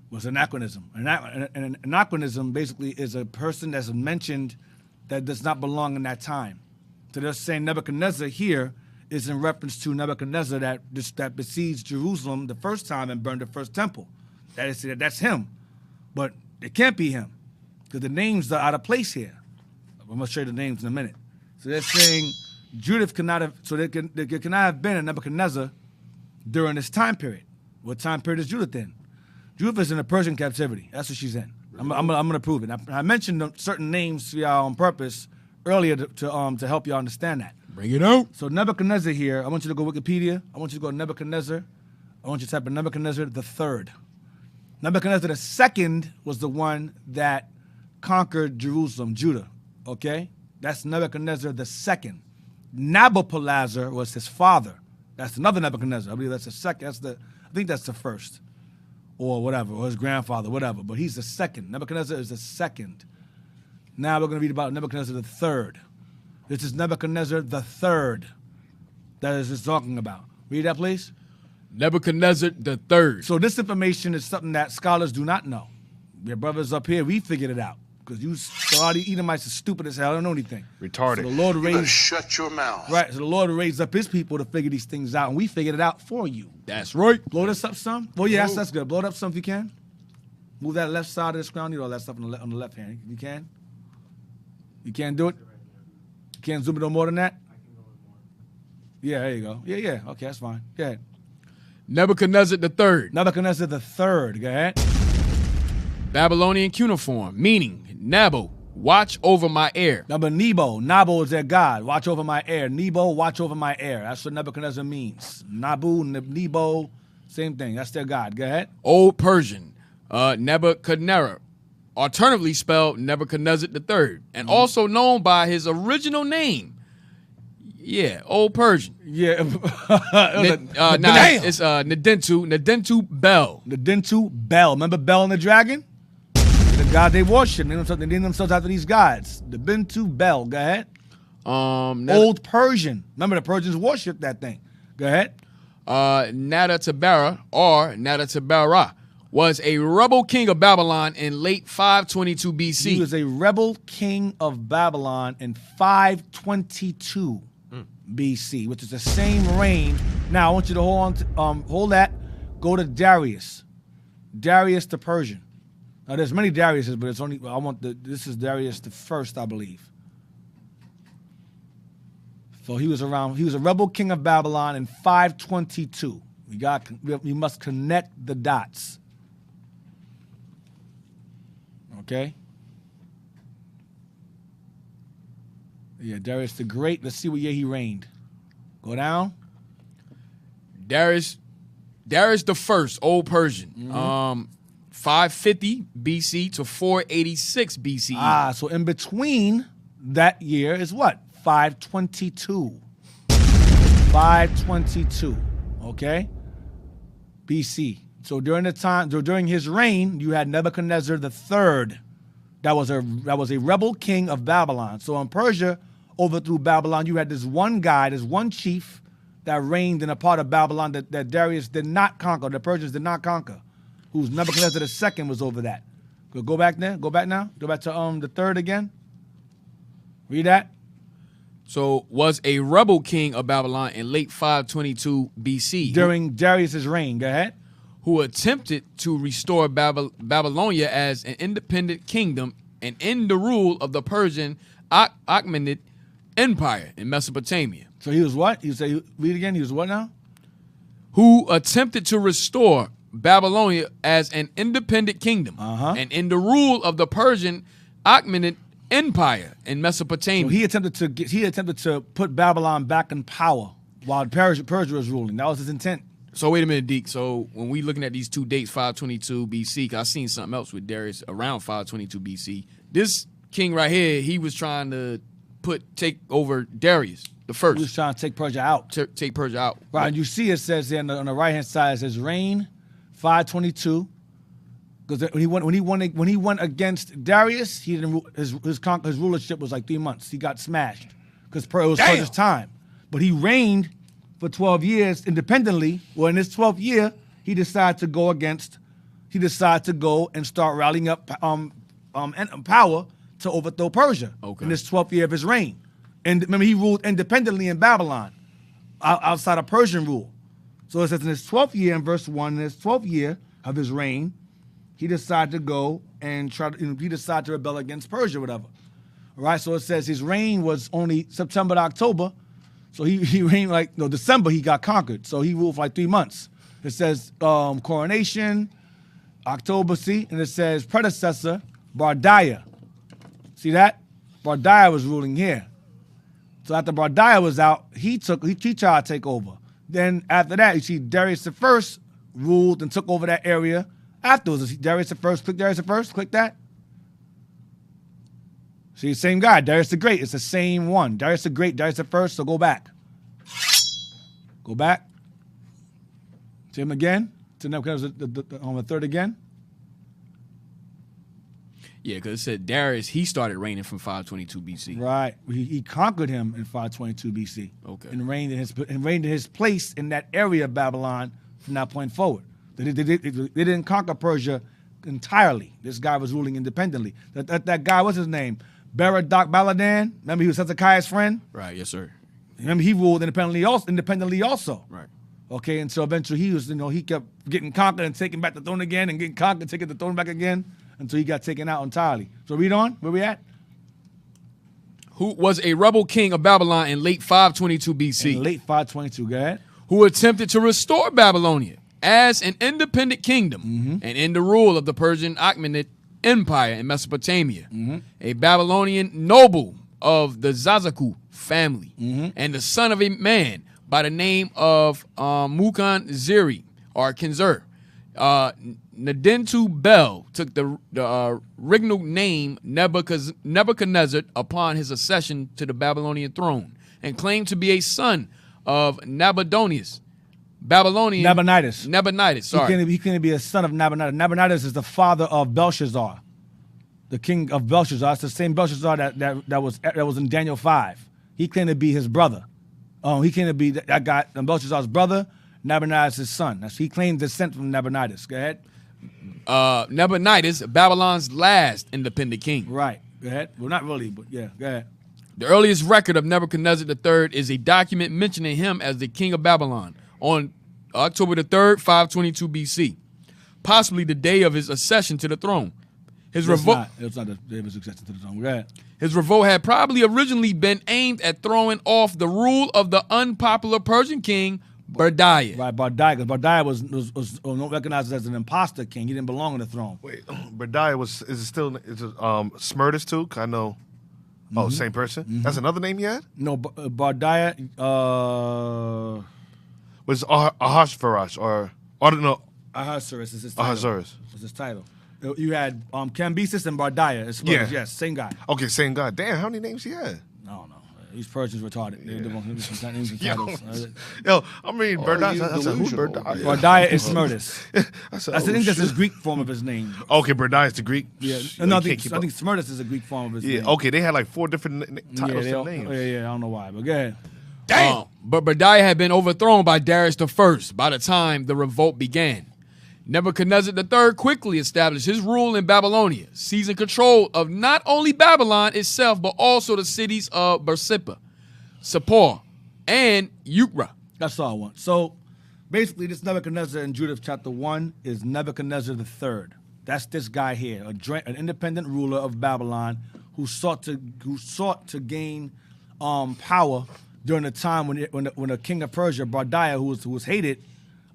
Was anachronism. An anachronism basically is a person that's mentioned that does not belong in that time. So they're saying Nebuchadnezzar here is in reference to Nebuchadnezzar that besieged Jerusalem the first time and burned the first temple. That's him. But it can't be him because the names are out of place here. I'm going to show you the names in a minute. So they're saying Judith cannot have, so there cannot have been a Nebuchadnezzar during this time period. What time period is Judith in? Judith is in a Persian captivity. That's what she's in. I'm going to prove it. I mentioned certain names to y'all on purpose earlier to help you understand that. Bring it out. So Nebuchadnezzar here, I want you to go Wikipedia. I want you to go Nebuchadnezzar. I want you to type in Nebuchadnezzar III. Nebuchadnezzar II was the one that conquered Jerusalem, Judah. Okay? That's Nebuchadnezzar II. Nabopolassar was his father. That's another Nebuchadnezzar. I believe that's the second. I think that's the first. Or whatever, or his grandfather, whatever. But he's the second. Nebuchadnezzar is the second. Now we're going to read about Nebuchadnezzar III. This is Nebuchadnezzar III that is just talking about. Read that, please. Nebuchadnezzar III. So this information is something that scholars do not know. Your brothers up here, we figured it out. Because a lot of Edomites are stupid as hell. They don't know anything. Retarded. So the Lord raised, Shut your mouth. right, so the Lord raised up his people to figure these things out, and we figured it out for you. That's right. Blow this up some. Well, yeah, that's good. Blow it up some if you can. Move that left side of the screen. You know all that stuff on the left hand. You can? You can't do it? You can't zoom it no more than that? Yeah, there you go. Yeah. Okay, that's fine. Go ahead. Nebuchadnezzar III. Nebuchadnezzar III. Go ahead. Babylonian cuneiform, meaning Nabu, watch over my heir. Number Nebo. Nabu is their god. Watch over my heir. Nebo, watch over my heir. That's what Nebuchadnezzar means. Nabu, Nebo, same thing. That's their god. Go ahead. Old Persian, Nebuchadnezzar, alternatively spelled Nebuchadnezzar III, and also known by his original name. Yeah, Old Persian. Yeah. It's Nedentu Bel. Nedentu Bel. Remember Bel and the dragon? The god they worship. They name themselves after these gods. Nedentu Bel. Go ahead. Old Persian. Remember the Persians worshiped that thing. Go ahead. Nadatabara or Nadatabara was a rebel king of Babylon in late 522 BC. He was a rebel king of Babylon in 522 BC, which is the same reign. Now I want you to hold that. Go to Darius. Darius the Persian. Now there's many Dariuses, but it's only this is Darius the first, I believe. So he was a rebel king of Babylon in 522. We must connect the dots. Okay? Yeah, Darius the Great. Let's see what year he reigned. Go down. Darius the First, Old Persian. 550 BC to 486 BCE. So in between that year is what? 522. 522. Okay? BC. So during his reign, you had Nebuchadnezzar III. That was a rebel king of Babylon. So in Persia, overthrew Babylon, you had this one guy, this one chief that reigned in a part of Babylon that Darius did not conquer, the Persians did not conquer, whose Nebuchadnezzar II was over that. Go back there. Go back now. Go back to the third again. Read that. So was a rebel king of Babylon in late 522 BC. During Darius's reign. Go ahead. Who attempted to restore Babylonia as an independent kingdom and end the rule of the Persian Achaemenid Empire in Mesopotamia. So he was what? Read again. He was what now? Who attempted to restore Babylonia as an independent kingdom and end the rule of the Persian Achaemenid Empire in Mesopotamia. So he attempted to put Babylon back in power while Persia was ruling. That was his intent. So wait a minute, Deke. So when we looking at these two dates, 522 BC, 'cause I seen something else with Darius around 522 BC. This king right here, he was trying to take over Darius the first. He was trying to take Persia out. Take Persia out. Right, and you see it says there on the right hand side, it says reign 522. Because when he went against Darius, he didn't his rulership was like 3 months. He got smashed because it was Persia's time. But he reigned for 12 years independently. Well, in his 12th year, he decided to go and start rallying up power to overthrow Persia in his 12th year of his reign. And remember, he ruled independently in Babylon, outside of Persian rule. So it says in his 12th year, in verse 1, in his 12th year of his reign, he decided to go and he decided to rebel against Persia, whatever. All right, so it says his reign was only September to October. So he reigned December he got conquered. So he ruled for like 3 months. It says coronation, October, see? And it says predecessor, Bardiah. See that? Bardiah was ruling here. So after Bardiah was out, he tried to take over. Then after that, you see Darius I ruled and took over that area. Afterwards, Darius I, click Darius I, click that. See, same guy, Darius the Great. It's the same one. Darius the Great, Darius I, so go back. Go back. See him again. To Nebuchadnezzar on the third again. Yeah, because it said Darius, he started reigning from 522 BC. Right. He conquered him in 522 BC. Okay. And reigned in his place in that area of Babylon from that point forward. They didn't conquer Persia entirely. This guy was ruling independently. That guy, what's his name? Baradak Baladan. Remember, he was Hezekiah's friend. Right. Yes, sir. Remember, he ruled independently also. Right. Okay, and so eventually he kept getting conquered and taking back the throne again, and getting conquered, taking the throne back again, until he got taken out entirely. So read on. Where we at? Who was a rebel king of Babylon in late 522 BC. In late 522. Go ahead. Who attempted to restore Babylonia as an independent kingdom and in the rule of the Persian Achaemenid Empire in Mesopotamia. A Babylonian noble of the Zazaku family and the son of a man by the name of Mukan Ziri or Kinzer. Nadentu Bel took the regnal name Nebuchadnezzar upon his accession to the Babylonian throne and claimed to be a son of Nabonidus. Nabonidus, sorry. He couldn't be a son of Nabonidus. Nabonidus is the father of Belshazzar, the king of Belshazzar. It's the same Belshazzar that was in Daniel 5. He claimed to be his brother. He claimed to be that guy, Belshazzar's brother, Nabonidus' son. He claimed descent from Nabonidus. Go ahead. Nabonidus, Babylon's last independent king. Right. Go ahead. Well, not really, but yeah, go ahead. The earliest record of Nebuchadnezzar III is a document mentioning him as the king of Babylon on October the 3rd, 522 BC, possibly the day of his accession to the throne. His revolt. It's not the day of his accession to the throne. Go ahead. His revolt had probably originally been aimed at throwing off the rule of the unpopular Persian king Bardiah. Right, Bardiah. Because Bardiah was recognized as an imposter king. He didn't belong on the throne. Wait, Bardiah is it Smyrtus too? I know. Oh, same person. That's another name he had. No, Bardiah. Was Ahasuerus or no? Ahasuerus is his title. Ahasuerus is his title. You had Cambyses and Bardiah. Yeah. Yes, same guy. Okay, same guy. Damn, how many names he had? I don't know. These Persians retarded. They want names and titles. Yo, I mean, Bardiah. Who's Bardiah? Bardiah is Smyrtus. I think that's his Greek form of his name. Okay, Bardiah is the Greek. Yeah, no, I think Smyrtus is a Greek form of his name. Yeah, okay, they had like 4 different titles to names. Yeah, I don't know why, but go ahead. Damn. But Bardiah had been overthrown by Darius I by the time the revolt began. Nebuchadnezzar III quickly established his rule in Babylonia, seizing control of not only Babylon itself, but also the cities of Bersippa, Sippor, and Ukra. That's all I want. So basically, this Nebuchadnezzar in Judith chapter 1 is Nebuchadnezzar III. That's this guy here, an independent ruler of Babylon who sought to gain power during the time when the king of Persia, Bardiah, who was hated,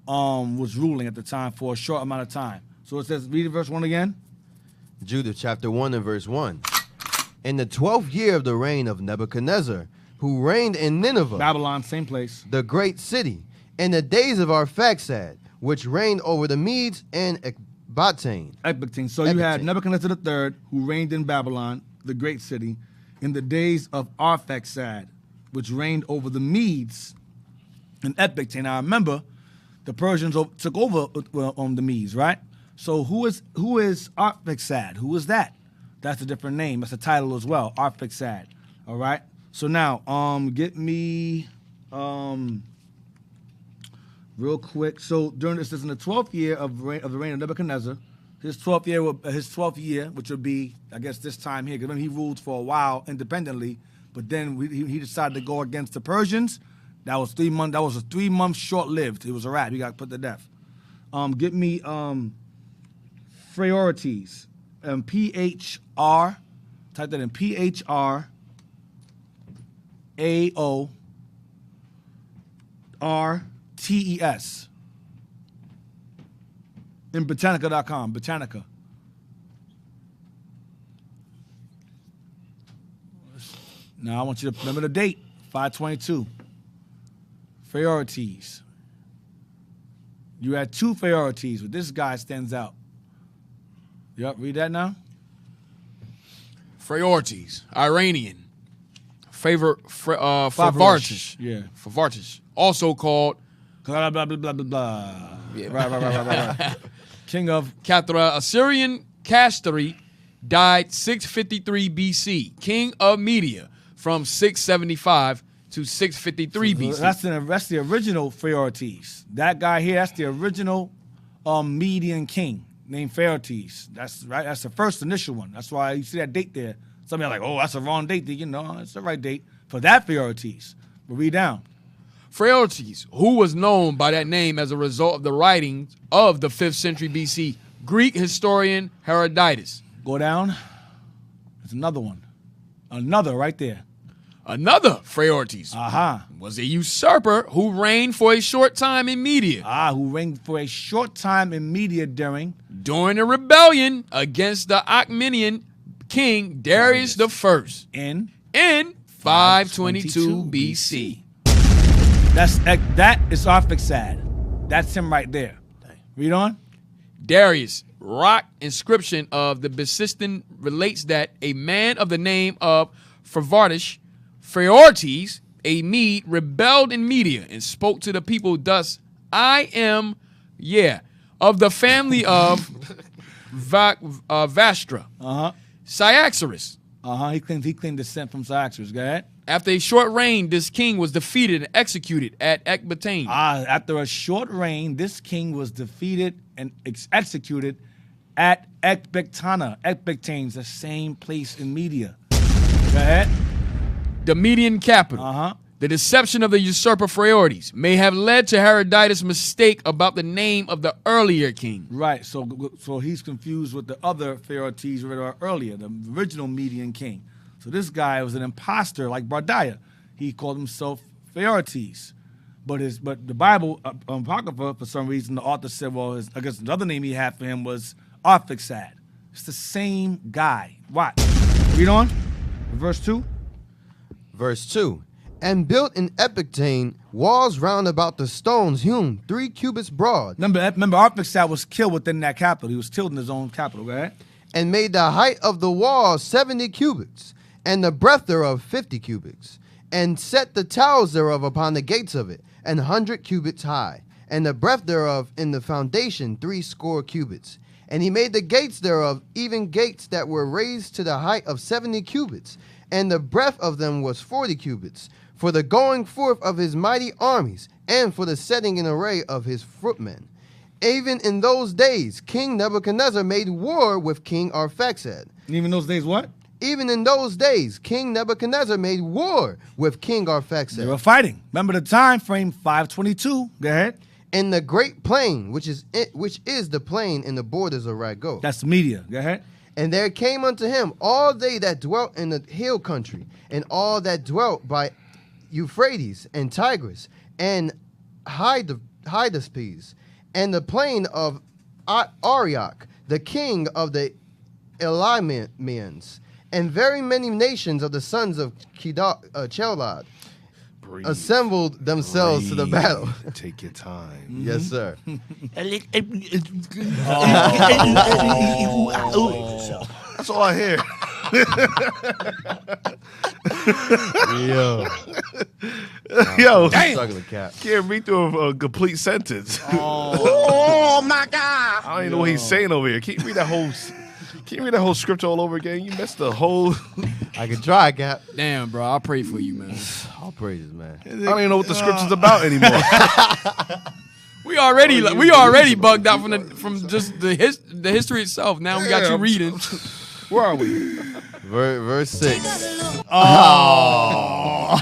was ruling at the time for a short amount of time. So it says, read verse 1 again. Judith chapter 1 and verse 1. In the 12th year of the reign of Nebuchadnezzar, who reigned in Nineveh, Babylon, same place, the great city, in the days of Arphaxad, which reigned over the Medes and Ecbatane. So you had Nebuchadnezzar III, who reigned in Babylon, the great city, in the days of Arphaxad, which reigned over the Medes and Ecbatane. Now remember, the Persians took over on the Medes, right? So who is Arphaxad? Who is that? That's a different name. That's a title as well, Arphaxad. All right. So now, get me real quick. So during this is in the 12th year of the reign of Nebuchadnezzar. His 12th year, which would be, I guess, this time here, because he ruled for a while independently, but then he decided to go against the Persians. That was 3 months. That was a 3 months short-lived. It was a wrap. He got put to death. Get me Phraortes. PHR. Type that in. PHRAORTES. In Britannica.com. Britannica. Now I want you to remember the date, 522. Priorities. You had 2 priorities, but this guy stands out. Yep, read that now. Priorities. Iranian. Favartish. Yeah. Favartish. Also called Blah, blah, blah, blah, blah, blah. Yeah. Right. King of Kathra. Assyrian Kashtari died 653 BC. King of Media from 675 to 653 BC. That's the original Pharaohs. That guy here, that's the original Median king named Pharaohs. That's right. That's the first initial one. That's why you see that date there. Somebody like, oh, that's a wrong date. You know, it's the right date for that Pharaohs. But read down. Phraortes, who was known by that name as a result of the writings of the 5th century BC Greek historian Herodotus. Go down. There's another one. Another right there. Another Phraortes was a usurper who reigned for a short time in Media. Who reigned for a short time in Media during a rebellion against the Achaemenid king Darius I in 522 BC. That is Arphaxad. That's him right there. Read on. Darius' rock inscription of the Besistin relates that a man of the name of Phraortes, a Mede, rebelled in Media and spoke to the people thus: I am, of the family of Vastra, Cyaxares. He claimed descent from Cyaxares. Go ahead. After a short reign, this king was defeated and executed at Ecbatane. After a short reign, this king was defeated and executed at Ecbatana. Ecbatane's the same place in Media. Go ahead. The Median capital. The deception of the usurper Phraortes may have led to Herodotus' mistake about the name of the earlier king. Right, so he's confused with the other Phraortes we read earlier, the original Median king. So this guy was an imposter like Bardiah. He called himself Phraortes. But the Bible, Apocrypha, for some reason, the author said, well, I guess another name he had for him was Arphaxad. It's the same guy. Watch. Read on. Verse 2. Verse 2. And built in Ecbatane walls round about the stones hewn 3 cubits broad. Remember, Arphaxad was killed within that capital. He was killed in his own capital. Go ahead. And made the height of the wall 70 cubits, and the breadth thereof 50 cubits, and set the towers thereof upon the gates of it, 100 cubits high, and the breadth thereof in the foundation 60 cubits. And he made the gates thereof even gates that were raised to the height of 70 cubits, and the breadth of them was 40 cubits, for the going forth of his mighty armies, and for the setting in array of his footmen. Even in those days, King Nebuchadnezzar made war with King Arphaxad. Even those days what? Even in those days, King Nebuchadnezzar made war with King Arphaxad. They were fighting. Remember the time frame, 522. Go ahead. In the great plain, which is the plain in the borders of Rago. That's Media. Go ahead. And there came unto him all they that dwelt in the hill country, and all that dwelt by Euphrates and Tigris, and Hydaspes, and the plain of Arioch, the king of the Elamians, and very many nations of the sons of Chelad assembled themselves to the battle. Take your time. Yes, sir. That's all I hear. Yo, Damn. Can't read through a complete sentence. Oh my God! I don't even know what he's saying over here. Can't you read that whole script all over again? You missed the whole. I can try, Cap. Damn, bro, I'll pray for you, man. All praises, man. I don't even know what the script is about anymore. We already bugged out from just the history itself. Now we got you reading. Where are we? Verse 6. Oh.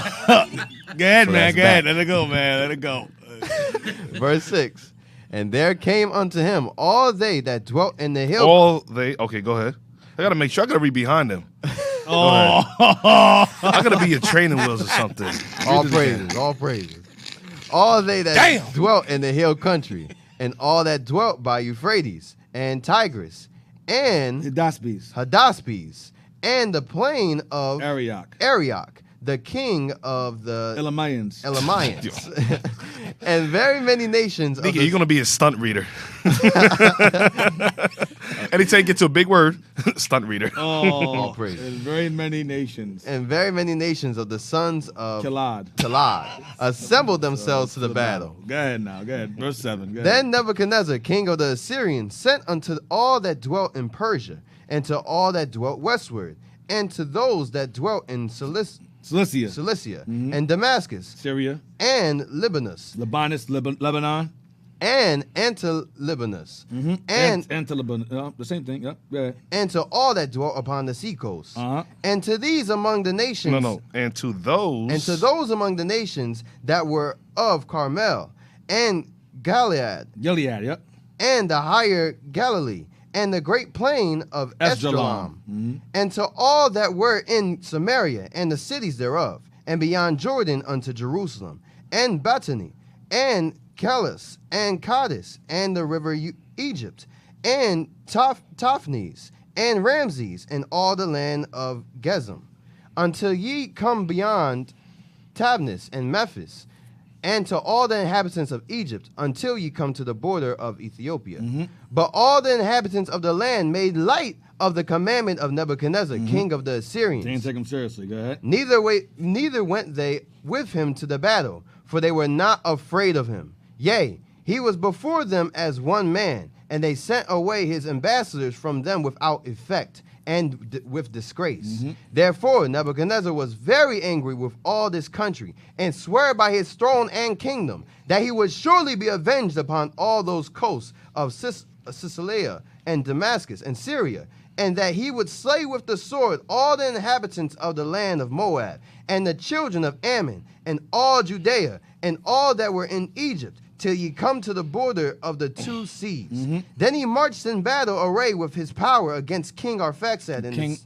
Go ahead, man. Go ahead. Let it go, man. Let it go. Verse 6. And there came unto him all they that dwelt in the hill. Okay, go ahead. I gotta make sure. I gotta read behind him. Oh. I gotta be your training wheels or something. All praises. All they that dwelt in the hill country, and all that dwelt by Euphrates and Tigris, and Hydaspes, and the plain of Arioch, the king of the Elamians. and very many nations. Nigga, you're gonna be a stunt reader. Anytime you get to a big word, stunt reader. All praise. And very many nations. And very many nations of the sons of Kilad assembled themselves to the battle. Go ahead now. Go ahead. Verse 7. Go ahead. Then Nebuchadnezzar, king of the Assyrians, sent unto all that dwelt in Persia, and to all that dwelt westward, and to those that dwelt in Cilicia and Damascus, Syria, and Libanus, Lebanon, and to Libanus, and to Lebanon. The same thing. Yeah. Go ahead. And to all that dwelt upon the seacoast, and to these among the nations. And to those among the nations that were of Carmel, and Gilead, yep. and the higher Galilee, and the great plain of Esdraelon, and to all that were in Samaria, and the cities thereof, and beyond Jordan unto Jerusalem, and Bethany, and Calis, and Cadiz, and the river Egypt, and Tophnes, and Ramses, and all the land of Gezim, until ye come beyond Tabnis and Memphis, and to all the inhabitants of Egypt, until ye come to the border of Ethiopia. But all the inhabitants of the land made light of the commandment of Nebuchadnezzar, king of the Assyrians. They didn't take him seriously. Go ahead. Neither went they with him to the battle, for they were not afraid of him. Yea, he was before them as one man, and they sent away his ambassadors from them without effect, and with disgrace. Therefore Nebuchadnezzar was very angry with all this country, and swore by his throne and kingdom that he would surely be avenged upon all those coasts of Sicilia and Damascus and Syria, and that he would slay with the sword all the inhabitants of the land of Moab, and the children of Ammon, and all Judea, and all that were in Egypt, till ye come to the border of the two seas. Then he marched in battle array with his power against King Arphaxad. King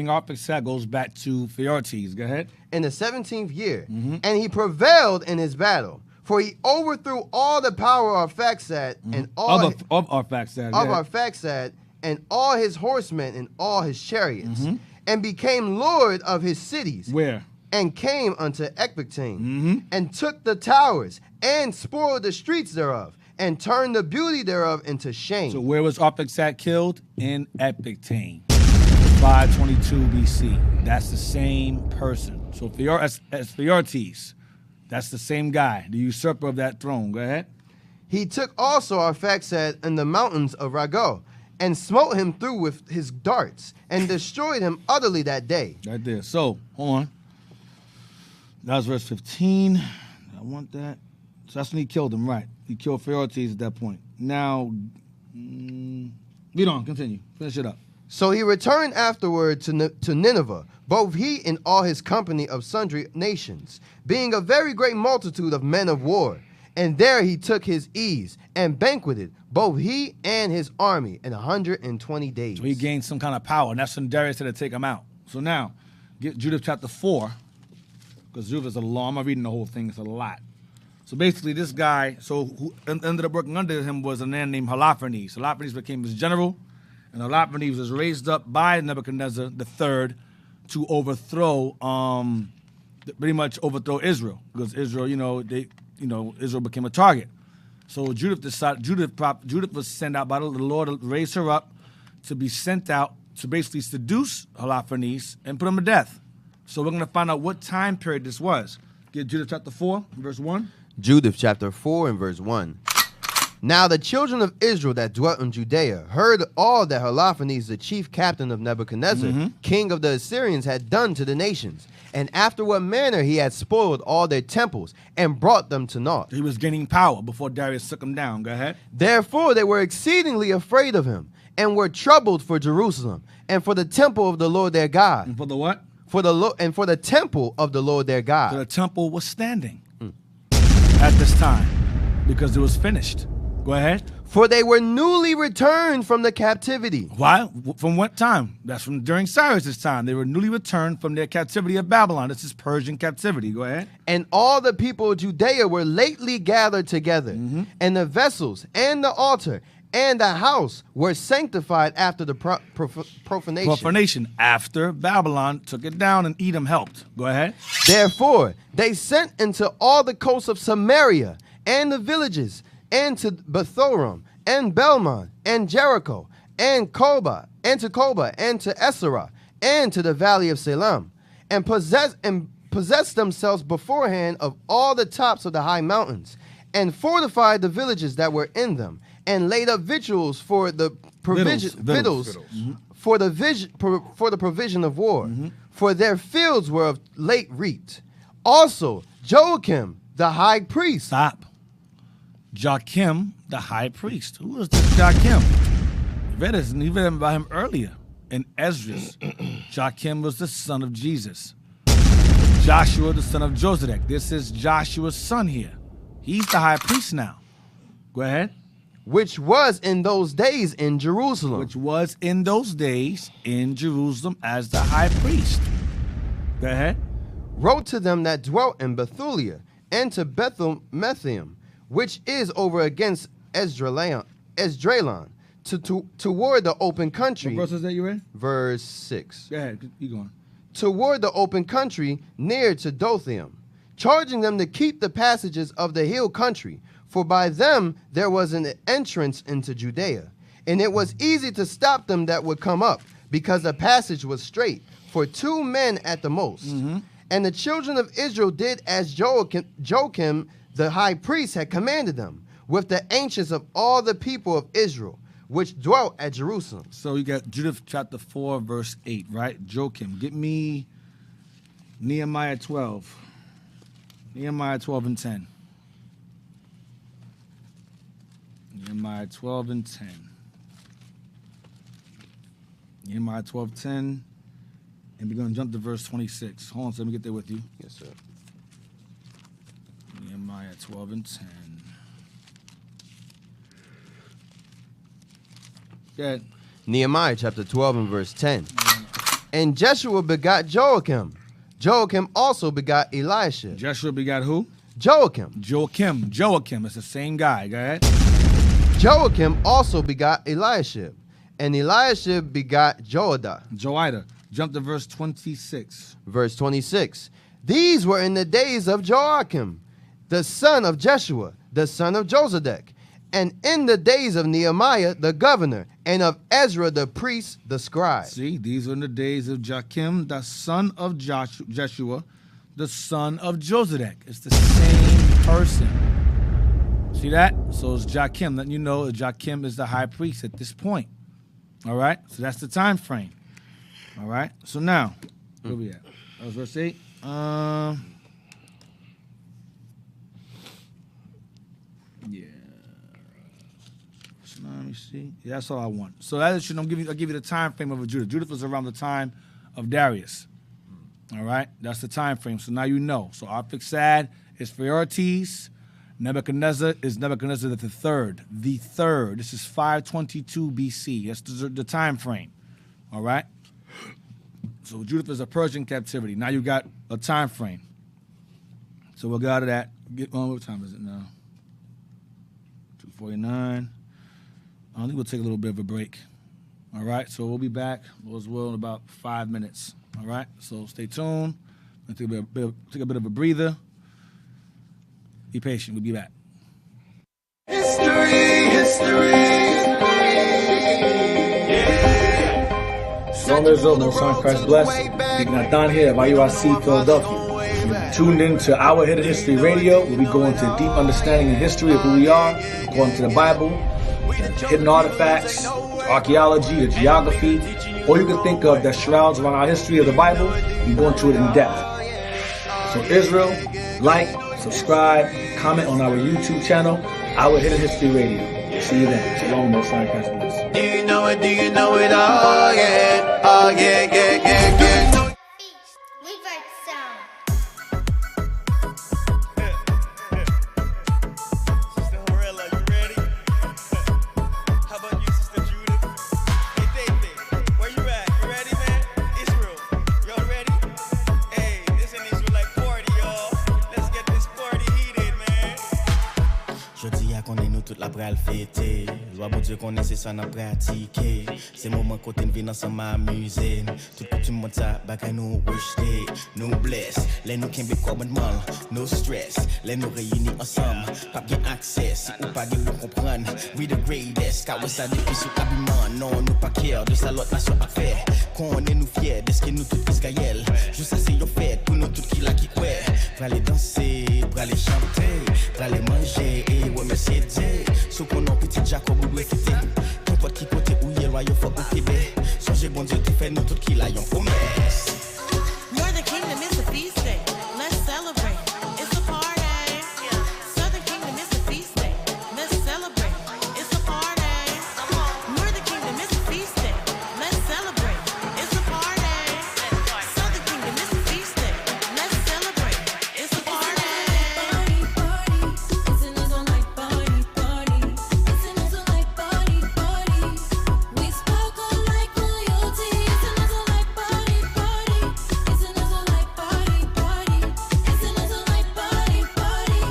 Arphaxad goes back to Phaertes. Go ahead. In the 17th year. And he prevailed in his battle, for he overthrew all the power of Arphaxad and all of Arphaxad. Arphaxad and all his horsemen and all his chariots, and became lord of his cities. Where? And came unto Ecbatane, and took the towers, and spoiled the streets thereof, and turned the beauty thereof into shame. So where was Arphaxad killed? In Ecbatane, 522 BC. That's the same person. So Phaertes, that's the same guy, the usurper of that throne. Go ahead. He took also Arphaxad in the mountains of Rago, and smote him through with his darts, and destroyed him utterly that day. Right there. So, hold on. That was verse 15. I want that. So that's when he killed him, right? He killed Phaertes at that point. Now, read on, continue. Finish it up. So he returned afterward to Nineveh, both he and all his company of sundry nations, being a very great multitude of men of war. And there he took his ease, and banqueted, both he and his army, in 120 days. So he gained some kind of power, and that's when Darius had to take him out. So now, get Judith chapter 4. Because Judith is a long, I'm not reading the whole thing, it's a lot. So basically this guy, who ended up working under him was a man named Holofernes. Holofernes became his general, and Holofernes was raised up by Nebuchadnezzar III to overthrow, pretty much overthrow Israel. Because Israel, Israel became a target. So Judith was sent out by the Lord to raise her up to be sent out to basically seduce Holofernes and put him to death. So we're going to find out what time period this was. Get Judith chapter 4, verse 1. Judith chapter 4 and verse 1. Now the children of Israel that dwelt in Judea heard all that Holofernes, the chief captain of Nebuchadnezzar, king of the Assyrians, had done to the nations, and after what manner he had spoiled all their temples and brought them to naught. He was gaining power before Darius took him down. Go ahead. Therefore they were exceedingly afraid of him, and were troubled for Jerusalem, and for the temple of the Lord their God. And for the what? For the temple of the Lord their God. So the temple was standing at this time because it was finished. Go ahead. For they were newly returned from the captivity. Why? From what time? That's from during Cyrus's time. They were newly returned from their captivity of Babylon. This is Persian captivity. Go ahead. And all the people of Judea were lately gathered together, and the vessels, and the altar, and the house were sanctified after the profanation. Profanation after Babylon took it down and Edom helped. Go ahead. Therefore, they sent into all the coasts of Samaria and the villages, and to Bethoram, and Belmon, and Jericho, and Koba, and to Koba, and to Esarah, and to the valley of Salem, and possessed themselves beforehand of all the tops of the high mountains, and fortified the villages that were in them, and laid up victuals for the victuals. For the provision of war, for their fields were of late reaped. Also, Joachim, the high priest. Stop. Joachim, the high priest. Who was this Joachim? You read about him earlier in Ezra. Joachim was the son of Jesus. Joshua, the son of Josedek. This is Joshua's son here. He's the high priest now. Go ahead. Which was in those days in Jerusalem. Which was in those days in Jerusalem as the high priest. Go ahead. Wrote to them that dwelt in Bethulia, and to Bethel-Methium, which is over against Esdraelon, toward the open country. What verse is that you read? Verse 6. Go ahead, keep going. Toward the open country near to Dothaim, charging them to keep the passages of the hill country, for by them there was an entrance into Judea, and it was easy to stop them that would come up, because the passage was straight, for 2 men at the most. And the children of Israel did as Joachim the high priest had commanded them, with the ancients of all the people of Israel, which dwelt at Jerusalem. So you got Judith chapter 4, verse 8, right? Joachim. Get me Nehemiah 12. Nehemiah 12 and 10. Nehemiah 12 and 10. Nehemiah 12, 10. And we're going to jump to verse 26. Hold on, so let me get there with you. Yes, sir. Nehemiah 12 and 10. Go ahead. Nehemiah chapter 12 and verse 10. And Jeshua begot Joachim. Joachim also begot Eliashib. Jeshua begot who? Joachim. Joachim. It's the same guy. Go ahead. Joachim also begot Eliashib. And Eliashib begot Joiada. Jump to verse 26. Verse 26. These were in the days of Joachim, the son of Jeshua, the son of Josedek, and in the days of Nehemiah, the governor, and of Ezra, the priest, the scribe. See, these are in the days of Joachim, the son of Jeshua, the son of Josedek. It's the same person. See that? So it's Joachim. Letting you know that Joachim is the high priest at this point. All right? So that's the time frame. All right? So now, where we at? That was verse 8. Yeah. So now let me see. Yeah, that's all I want. So that is, I'll give you the time frame of a Judith. Judith was around the time of Darius. All right? That's the time frame. So now you know. So Arphaxad is Phraortes. Nebuchadnezzar is Nebuchadnezzar the third. The third. This is 522 BC. That's the time frame. All right? So Judith is a Persian captivity. Now you got a time frame. So we'll get out of that. What time is it now? 2:49. I think we'll take a little bit of a break. All right? So we'll be back, Lord's will, in about 5 minutes. All right? So stay tuned. We'll take a bit of a breather. Be patient. We'll be back. Shalom Israel, no son Christ blessed. Speaking at Don here of IUIC Philadelphia. You're tuned in to Our Hidden History Radio, where we go into deep understanding and history of who we are, according to the Bible, to hidden artifacts, to archaeology, to geography, all you can think of that shrouds around our history of the Bible. We go into it in depth. So Israel, like, subscribe, comment on our YouTube channel, Our Hidden History Radio. See you then. Shalom, no son Christ blessed. Do you know it? Do you know it? Oh yeah, oh yeah, yeah, yeah, yeah. Reverse sound. Sister Horella, you ready? How about you, Sister Judith? Hey, David, where you at? You ready, man? Israel, y'all ready? Hey, this an Israelite party, y'all. Let's get this party heated, man. Je dis à qu'on est nous toute la pral fêter. Loi bon Dieu connaît c'est ça n'a pratiqué. C'est moment côté vient ensemble m'amuser. Tout coutume monte ça back à nous rejeter. Nous bless, les nous can be commandement. No stress, les nous réunis ensemble. Pas bien accès, si ou pas de nous comprendre. We the greatest, car we ça depuis sous habillement. Non, nous pas care de sa l'autre nation à faire. Qu'on est nous fiers de ce que nous tout Israël. Juste ça c'est your fête pour nous tout qui la qui quoi. Pour aller danser, pour aller chanter, pour aller manger et ouais mais c'est Dieu. Sous qu'on a petit Jacob ou doit quitter. N'importe qui côté où il est royaume faut au Québec. Songez bon Dieu qui fait nous tout qui la yon promesse. You're the kingdom, it's a feast day. Let's celebrate. It's a party. Southern kingdom, it's a feast day. Let's celebrate. It's a party. You're the kingdom, it's a feast day. Let's celebrate. It's a party. Southern kingdom, it's a feast day. Let's celebrate. It's a party. Listen as I like party, party. Listen as I like party, party. We sparkle like royalty. Listen as I like party, party. Listen as I like party, party. Listen as I like party, party.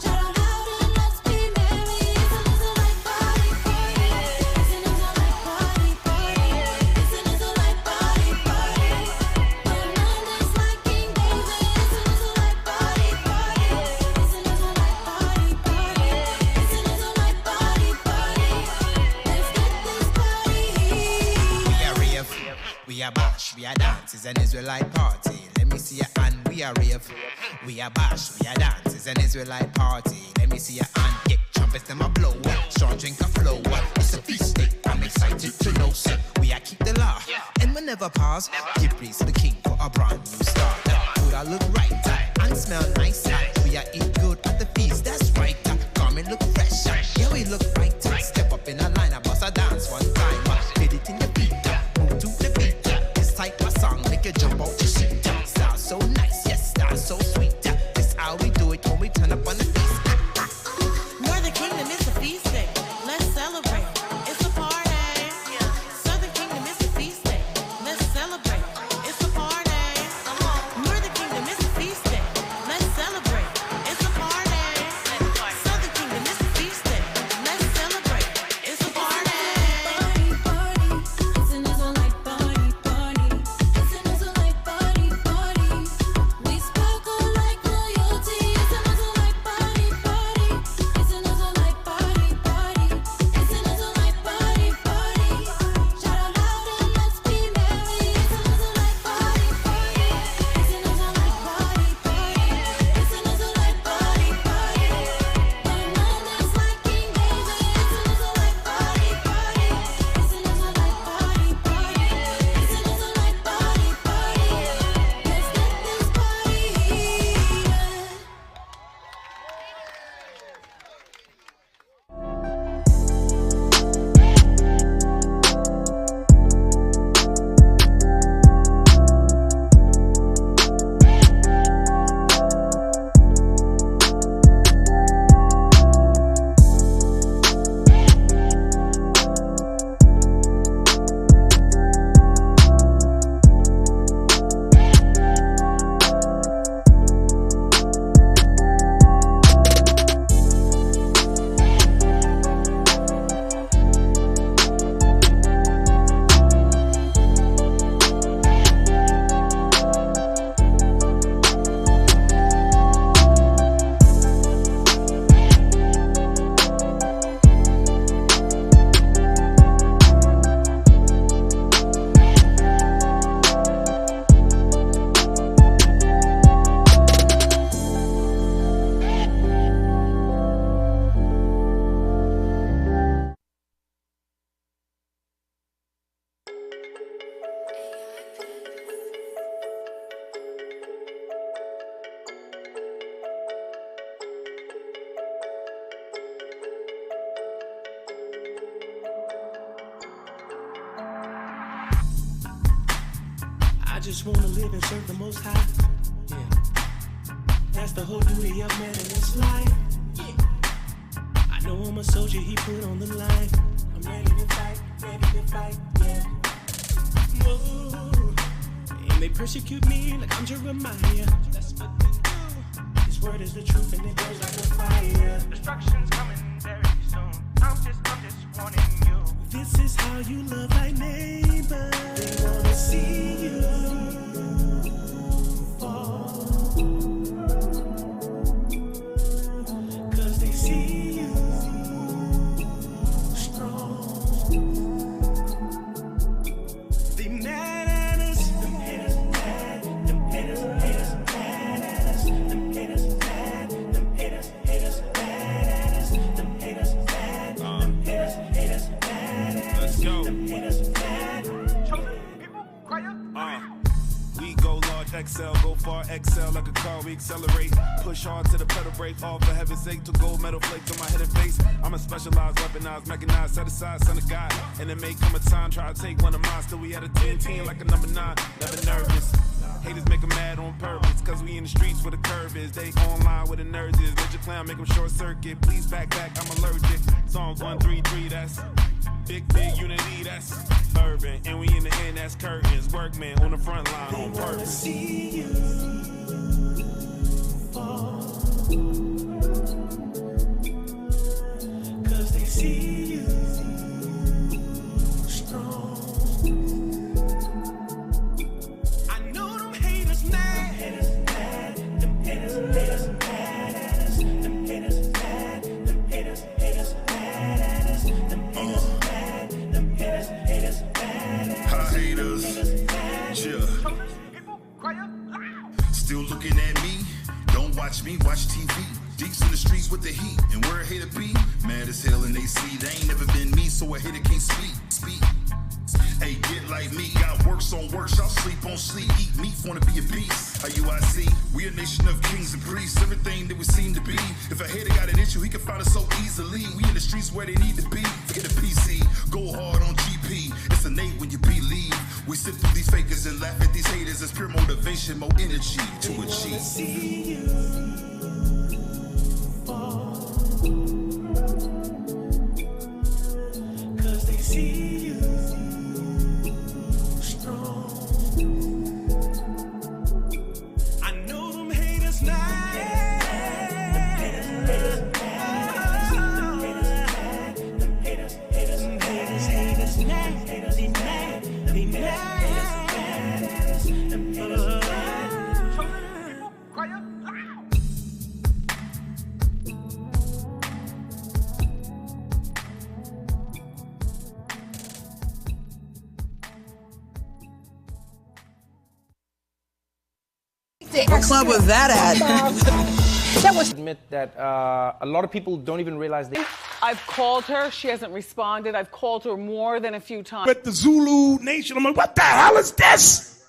Shout out loud and let's be merry. Listen as I like party, party. Listen as I like party, party. Listen as I like party, party. We're known as like King David. Listen as I like party, party. Listen as I like party, party. Listen as I like party, party. Let's get this party. We are rave, we are bash, we are dance, it's an Israelite party. Let me see your hand, we are rave. We are bash, we are dance, it's an Israelite party. Let me see your hand, kick, trumpets them a blow. Strong drink a flow. It's a feast day, I'm excited to know. We are keep the law, and we never pause. Give praise to the king for a brand new start. Food I look right, and smell nice. We are eat good at the feast, that's right. Garment look fresh, yeah we look right. Step up in a line, I bust a dance one time. Fit it in your feet, move to the beat. This type of song make you jump out your seat. Style so nice, yes, style so sweet. This how we do it when we turn up on the feast. You're the kingdom, it's a feast day. Let's celebrate. It's a party. Southern kingdom, it's a feast day. Let's celebrate. It's a party. You're the kingdom, it's a feast day. Let's celebrate. It's a party. Southern kingdom, it's a feast day. Let's celebrate. It's a party. Party, party. Listen as I like party, party. Listen as I like party, party. We sparkle like royalty. Listen as I like party, party. Listen as I like party, party. Listen as I like party, party. Shout out loud and let's be merry. Listen as I like party, party. Listen as I like party, party. Listen as I like party, party. We're known as like King David. Listen as I like party, party. Listen as I like party, party. Listen as I like party, party. Let's get this party. I just wanna live and serve the Most High. Yeah. That's the whole duty of man in this life. Yeah. I know I'm a soldier he put on the line. I'm ready to fight, yeah. Whoa. And they persecute me like I'm Jeremiah. That's what they do. His word is the truth and it goes like a fire. Destruction's coming very soon. I'm just warning you. This is how you love thy neighbor. They wanna see you fall. 'Cause they see you strong. They mad at us. Them haters mad. Them haters mad at us. Them haters mad. Them haters mad at us. Them haters mad. Them haters mad at us. Let's go. Them haters mad. People cry up. We go large, excel, go far, excel like a car, we accelerate. Push hard to the pedal brake, all for heaven's sake, to gold metal flakes on my head and face. I'm a specialized, weaponized, mechanized, set aside, son of God. And it may come a time, try to take one of mine, still we at a 10-10 like a number 9, never nervous. Haters make them mad on purpose, cause we in the streets where the curve is. They online where the nerds is. Let your clown make them short circuit. Please back, I'm allergic. Psalms 133, that's big unity, that's fervent. And we in the end, that's curtains. Workmen on the front line on purpose. See you fall. 'Cause they see you strong. I know them haters mad. Them haters mad at us. Them haters mad. Them haters mad at us. Them haters mad. Them haters mad at us. Hi haters, yeah. Still looking at me, don't watch me, watch TV. Deeps in the streets with the heat, and where a hater be, mad as hell and they see. They ain't never been me, so a hater can't speak. Hey, get like me, got works on works, y'all sleep on sleep. Eat meat, wanna be a beast. How you I see? We a nation of kings and priests, everything that we seem to be. If a hater got an issue, he can find us so easily. We in the streets where they need to be. Forget a PC, go hard on GP. It's innate when you believe. We sit through these fakers and laugh at these haters. It's pure motivation, more energy to achieve. See you fall. 'Cause they see you strong. I know them haters mad. Them haters mad. Them haters mad. They mad. They mad. Them haters mad. Cry up loud. What club was that at? That was admit that a lot of people don't even realize they. I've called her. She hasn't responded. I've called her more than a few times. With the Zulu nation, I'm like, what the hell is this?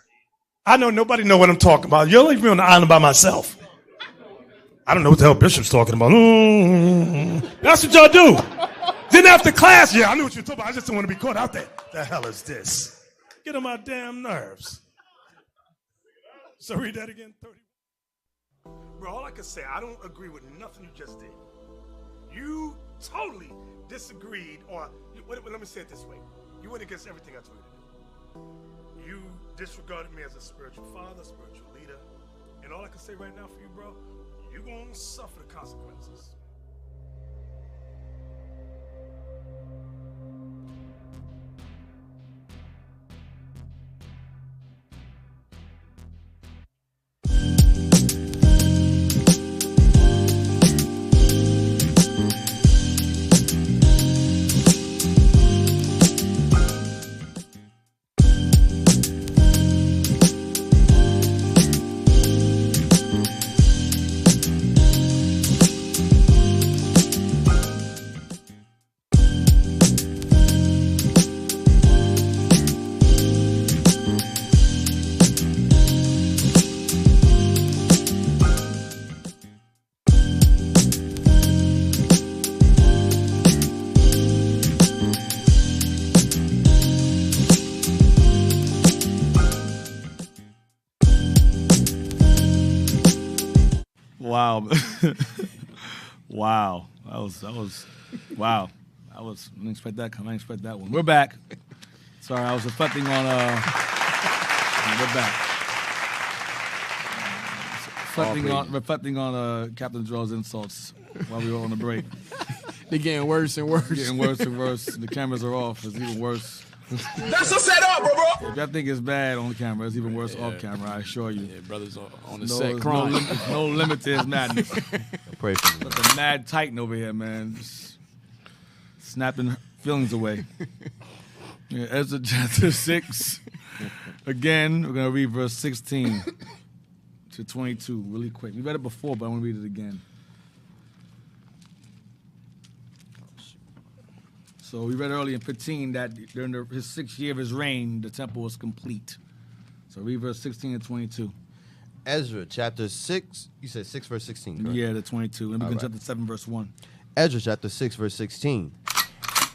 I know nobody know what I'm talking about. You'll leave me on the island by myself. I don't know what the hell Bishop's talking about. That's what y'all do. Then after class, yeah, I knew what you were talking about. I just didn't want to be caught out there. The hell is this? Get on my damn nerves. So read that again, 30. Bro, all I can say, I don't agree with nothing you just did. You totally disagreed, or let me say it this way. You went against everything I told you to do. You disregarded me as a spiritual father, spiritual leader, and all I can say right now for you, bro, you're going to suffer the consequences. Wow. Wow. That was wow. I didn't expect that coming. I didn't expect that one. We're back. Sorry, I was reflecting on we're back. Reflecting on Captain Draw's insults while we were on the break. They're getting worse and worse. Getting worse and worse. The cameras are off. It's even worse. That's a setup, bro. If y'all think it's bad on camera, it's even worse off camera, I assure you. Yeah, brothers on the No, set there's crying. no limit to his madness. Pray for me. But the mad Titan over here, man. Just snapping feelings away. Yeah, Ezra chapter 6. Again, we're going to read verse 16 to 22 really quick. We read it before, but I want to read it again. So we read earlier in 15 that during his 6th year of his reign, the temple was complete. So read verse 16 to 22. Ezra chapter 6, you said 6 verse 16, correct? Yeah, the 22. And we All can right. jump to 7 verse 1. Ezra chapter 6 verse 16.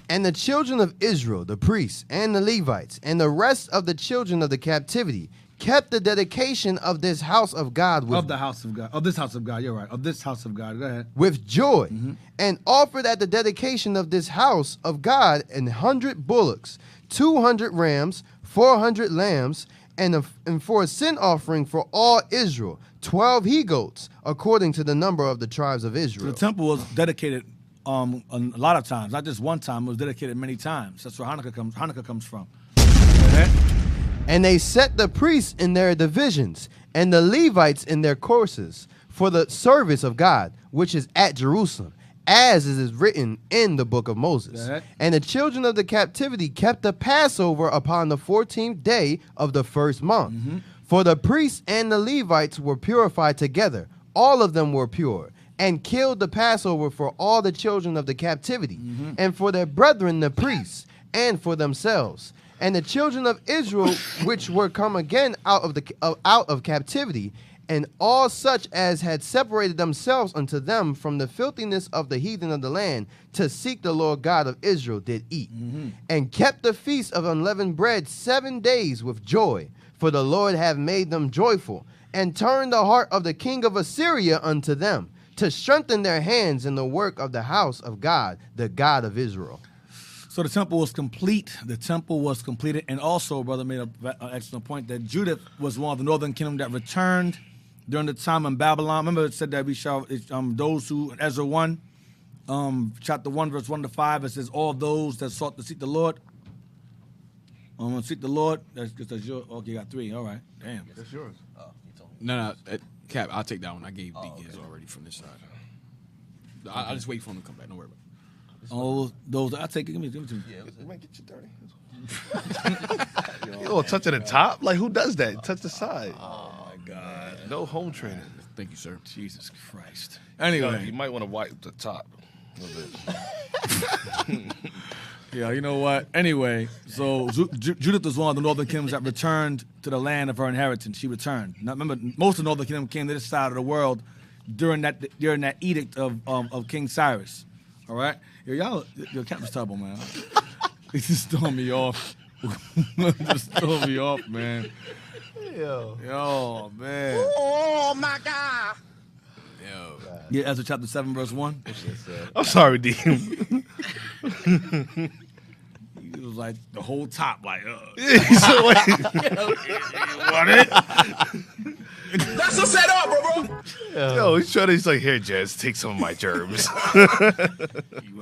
And the children of Israel, the priests and the Levites, and the rest of the children of the captivity, kept the dedication of this house of God with, Of the house of God. Of this house of God, you're right. Of this house of God. Go ahead. with joy, and offered at the dedication of this house of God 100 bullocks, 200 rams, 400 lambs, and for a sin offering for all Israel, 12 he-goats, according to the number of the tribes of So Israel. the temple was dedicated a lot of times, not just one time. It was dedicated many times. That's where Hanukkah comes from. Go ahead. And they set the priests in their divisions, and the Levites in their courses, for the service of God, which is at Jerusalem, as it is written in the book of Moses. Go ahead. And the children of the captivity kept the Passover upon the 14th day of the first month. For the priests and the Levites were purified together. All of them were pure, and killed the Passover for all the children of the captivity, and for their brethren the priests, and for themselves. And the children of Israel, which were come again out of captivity, and all such as had separated themselves unto them from the filthiness of the heathen of the land, to seek the Lord God of Israel, did eat, and kept the feast of unleavened bread 7 days with joy, for the Lord have made them joyful, and turned the heart of the king of Assyria unto them, to strengthen their hands in the work of the house of God, the God of Israel. So the temple was complete. The temple was completed. And also, brother made an excellent point that Judith was one of the northern kingdom that returned during the time in Babylon. Remember it said that we shall, those who, in Ezra 1, chapter 1, verse 1 to 5, it says, all those that sought to seek the Lord. Seek the Lord. That's yours. Okay, you got 3. All right. Damn. That's yours. No, Cap, I'll take that one. I gave Deacons already from this side. I'll just wait for him to come back. Don't worry about it. Oh, those, I'll take it. Give me to me. Yeah, it might get you dirty. You don't touch at the top? Like, who does that? Touch the side. Oh, my God. No home training. Thank you, sir. Jesus Christ. Anyway. You might want to wipe the top a little bit. Yeah, you know what? Anyway, so Judith was one of the northern kingdoms that returned to the land of her inheritance. She returned. Now, remember, most of the northern kingdom came to this side of the world during that edict of King Cyrus. All right? Yo, Captain's terrible, man. He's just throwing me off. Just throwing me off, man. Yo, man. Oh my God. Yo. Yeah, Ezra chapter 7, verse 1. I'm sorry, D. It was like the whole top, like, So, wait. You want it? That's a setup, bro. Yo, he's like, here, Jazz, take some of my germs. You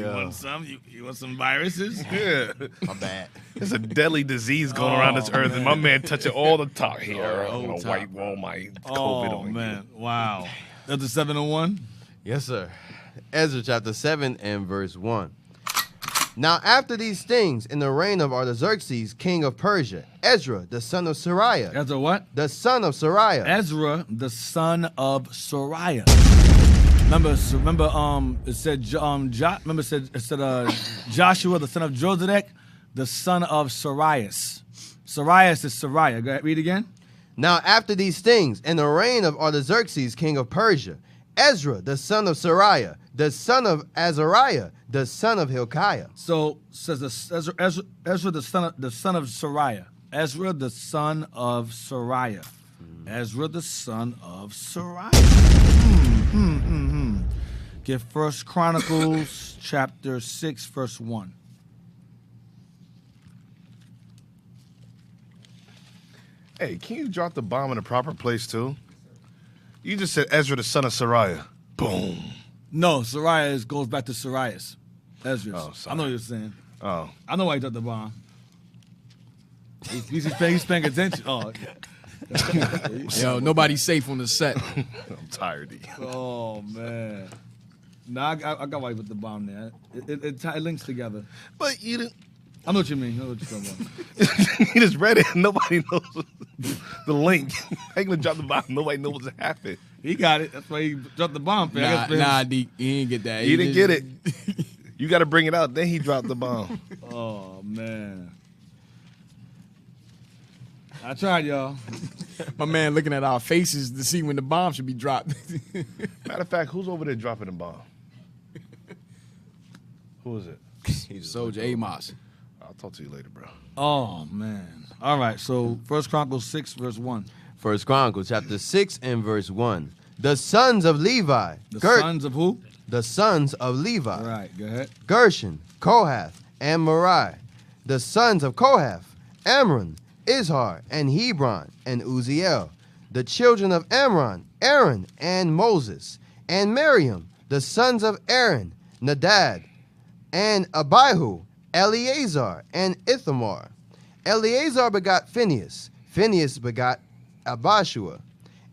want some? You want some viruses? Yeah. My bad. There's a deadly disease going around this earth, and my man touching all the top here. I'm going to wipe all my COVID on man. Wow. Ezra 7 and 1? Yes, sir. Ezra chapter 7 and verse 1. Now after these things, in the reign of Artaxerxes, king of Persia, Ezra, the son of Sariah. Ezra what? The son of Sariah. Ezra, the son of Sariah. Remember, it said, Joshua, the son of Josedek, the son of Sarias. Sarias is Sariah. Go ahead, read again. Now after these things, in the reign of Artaxerxes, king of Persia, Ezra, the son of Sariah, the son of Azariah, the son of Hilkiah. So says Ezra, the son of Sariah. Ezra, the son of Sariah. Ezra, the son of Sariah. Get 1 Chronicles chapter 6, verse 1. Hey, can you drop the bomb in the proper place, too? You just said Ezra, the son of Sariah. Boom. No, Sariah goes back to Sarius. Ezra. Oh, I sorry. know what you're saying. Oh. I know why he dropped the bomb. He's paying attention. Oh. Yo, nobody's safe on the set. I'm tired of you. Oh, man. Nah, I got why he put the bomb there. It links together. But you didn't. I know what you mean. I know what you're talking about. You just read it. Nobody knows the link. How you gonna drop the bomb? Nobody knows what happened. He got it. That's why he dropped the bomb. Nah, he didn't get that. He didn't get it. You got to bring it out. Then he dropped the bomb. Oh, man. I tried, y'all. My man looking at our faces to see when the bomb should be dropped. Matter of fact, who's over there dropping the bomb? Who is it? Soldier Amos. I'll talk to you later, bro. Oh, man. All right, so 1 Chronicles 6, verse 1. 1 Chronicles chapter 6 and verse 1. The sons of Levi. The sons of who? The sons of Levi. Right, go ahead. Gershon, Kohath, and Merari. The sons of Kohath, Amram, Izhar, and Hebron, and Uzziel. The children of Amram, Aaron, and Moses. And Miriam, the sons of Aaron, Nadab, and Abihu, Eleazar, and Ithamar. Eleazar begot Phinehas. Phinehas begot Abishua.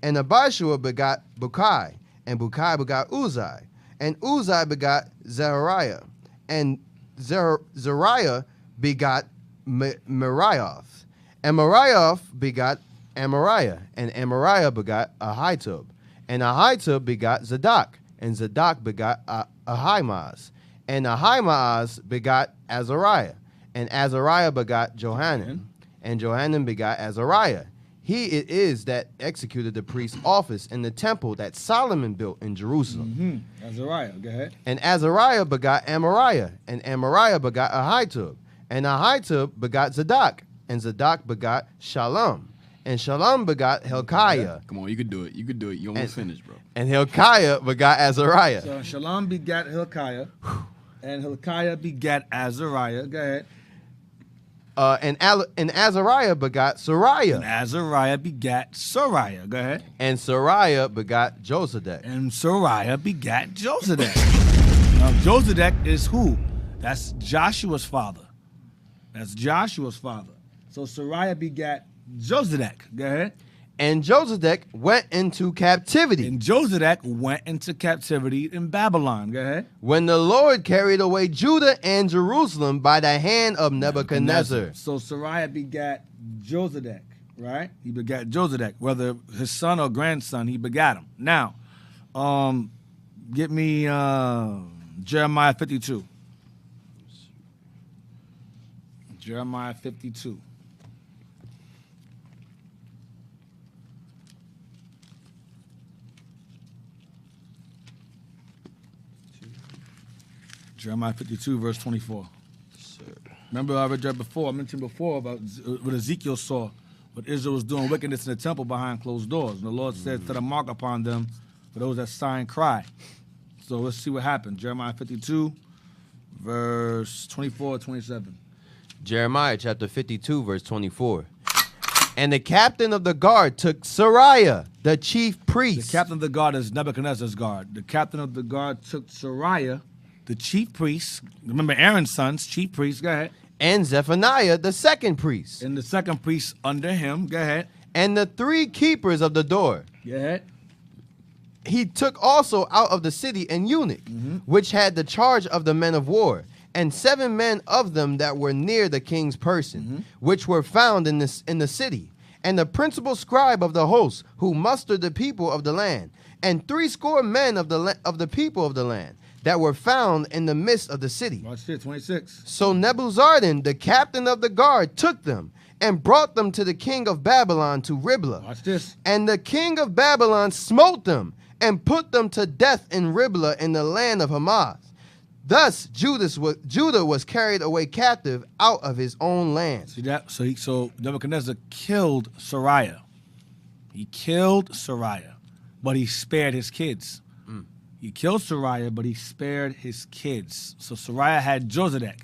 And Abishua begot Bukai. And Bukai begot Uzai. And Uzai begot Zechariah. And Zechariah begot Merioth. And Merioth begot Amariah. And Amariah begot Ahitub. And Ahitub begot Zadok. And Zadok begot Ahimaaz. And Ahimaaz begot Azariah. And Azariah begot Johanan. And Johanan begot Azariah. He it is that executed the priest's office in the temple that Solomon built in Jerusalem. Azariah, go ahead. And Azariah begot Amariah. And Amariah begot Ahitub. And Ahitub begot Zadok. And Zadok begot Shalom. And Shalom begot Hilkiah. Come on, you could do it. You could do it. You almost finished, bro. And Hilkiah begot Azariah. So Shalom begat Hilkiah. And Hilkiah begat Azariah. Go ahead. And Azariah begot Sariah. And Azariah begat Sariah. Go ahead. And Sariah begot Josedek. And Sariah begat Josedek. Now, Josedek is who? That's Joshua's father. That's Joshua's father. So Sariah begat Josedek. Go ahead. And Josedek went into captivity. And Josedek went into captivity in Babylon. Go ahead. When the Lord carried away Judah and Jerusalem by the hand of Nebuchadnezzar. So Sariah begat Josedek, right? He begat Josedek. Whether his son or grandson, he begat him. Now, get me Jeremiah 52. Jeremiah 52. Jeremiah 52, verse 24. Remember, I read that before. I mentioned before about what Ezekiel saw, what Israel was doing wickedness in the temple behind closed doors. And the Lord said, set a mark upon them for those that sigh and cry. So let's see what happened. Jeremiah 52, verse 24, 27. Jeremiah chapter 52, verse 24. And the captain of the guard took Sariah, the chief priest. The captain of the guard is Nebuchadnezzar's guard. The captain of the guard took Sariah, the chief priest. Remember Aaron's sons, chief priest. Go ahead. And Zephaniah, the second priest. And the second priest under him. Go ahead. And the three keepers of the door. Go ahead. He took also out of the city an eunuch, which had the charge of the men of war, and 7 men of them that were near the king's person, which were found in the city, and the principal scribe of the host, who mustered the people of the land, and 80 men of the people of the land, that were found in the midst of the city. Watch this, 26. So Nebuzaradan, the captain of the guard, took them and brought them to the king of Babylon to Riblah. Watch this. And the king of Babylon smote them and put them to death in Riblah in the land of Hamath. Thus Judah was carried away captive out of his own land. See that? So Nebuchadnezzar killed Sariah. He killed Sariah, but he spared his kids. He killed Sariah, but he spared his kids. So Sariah had Josedek.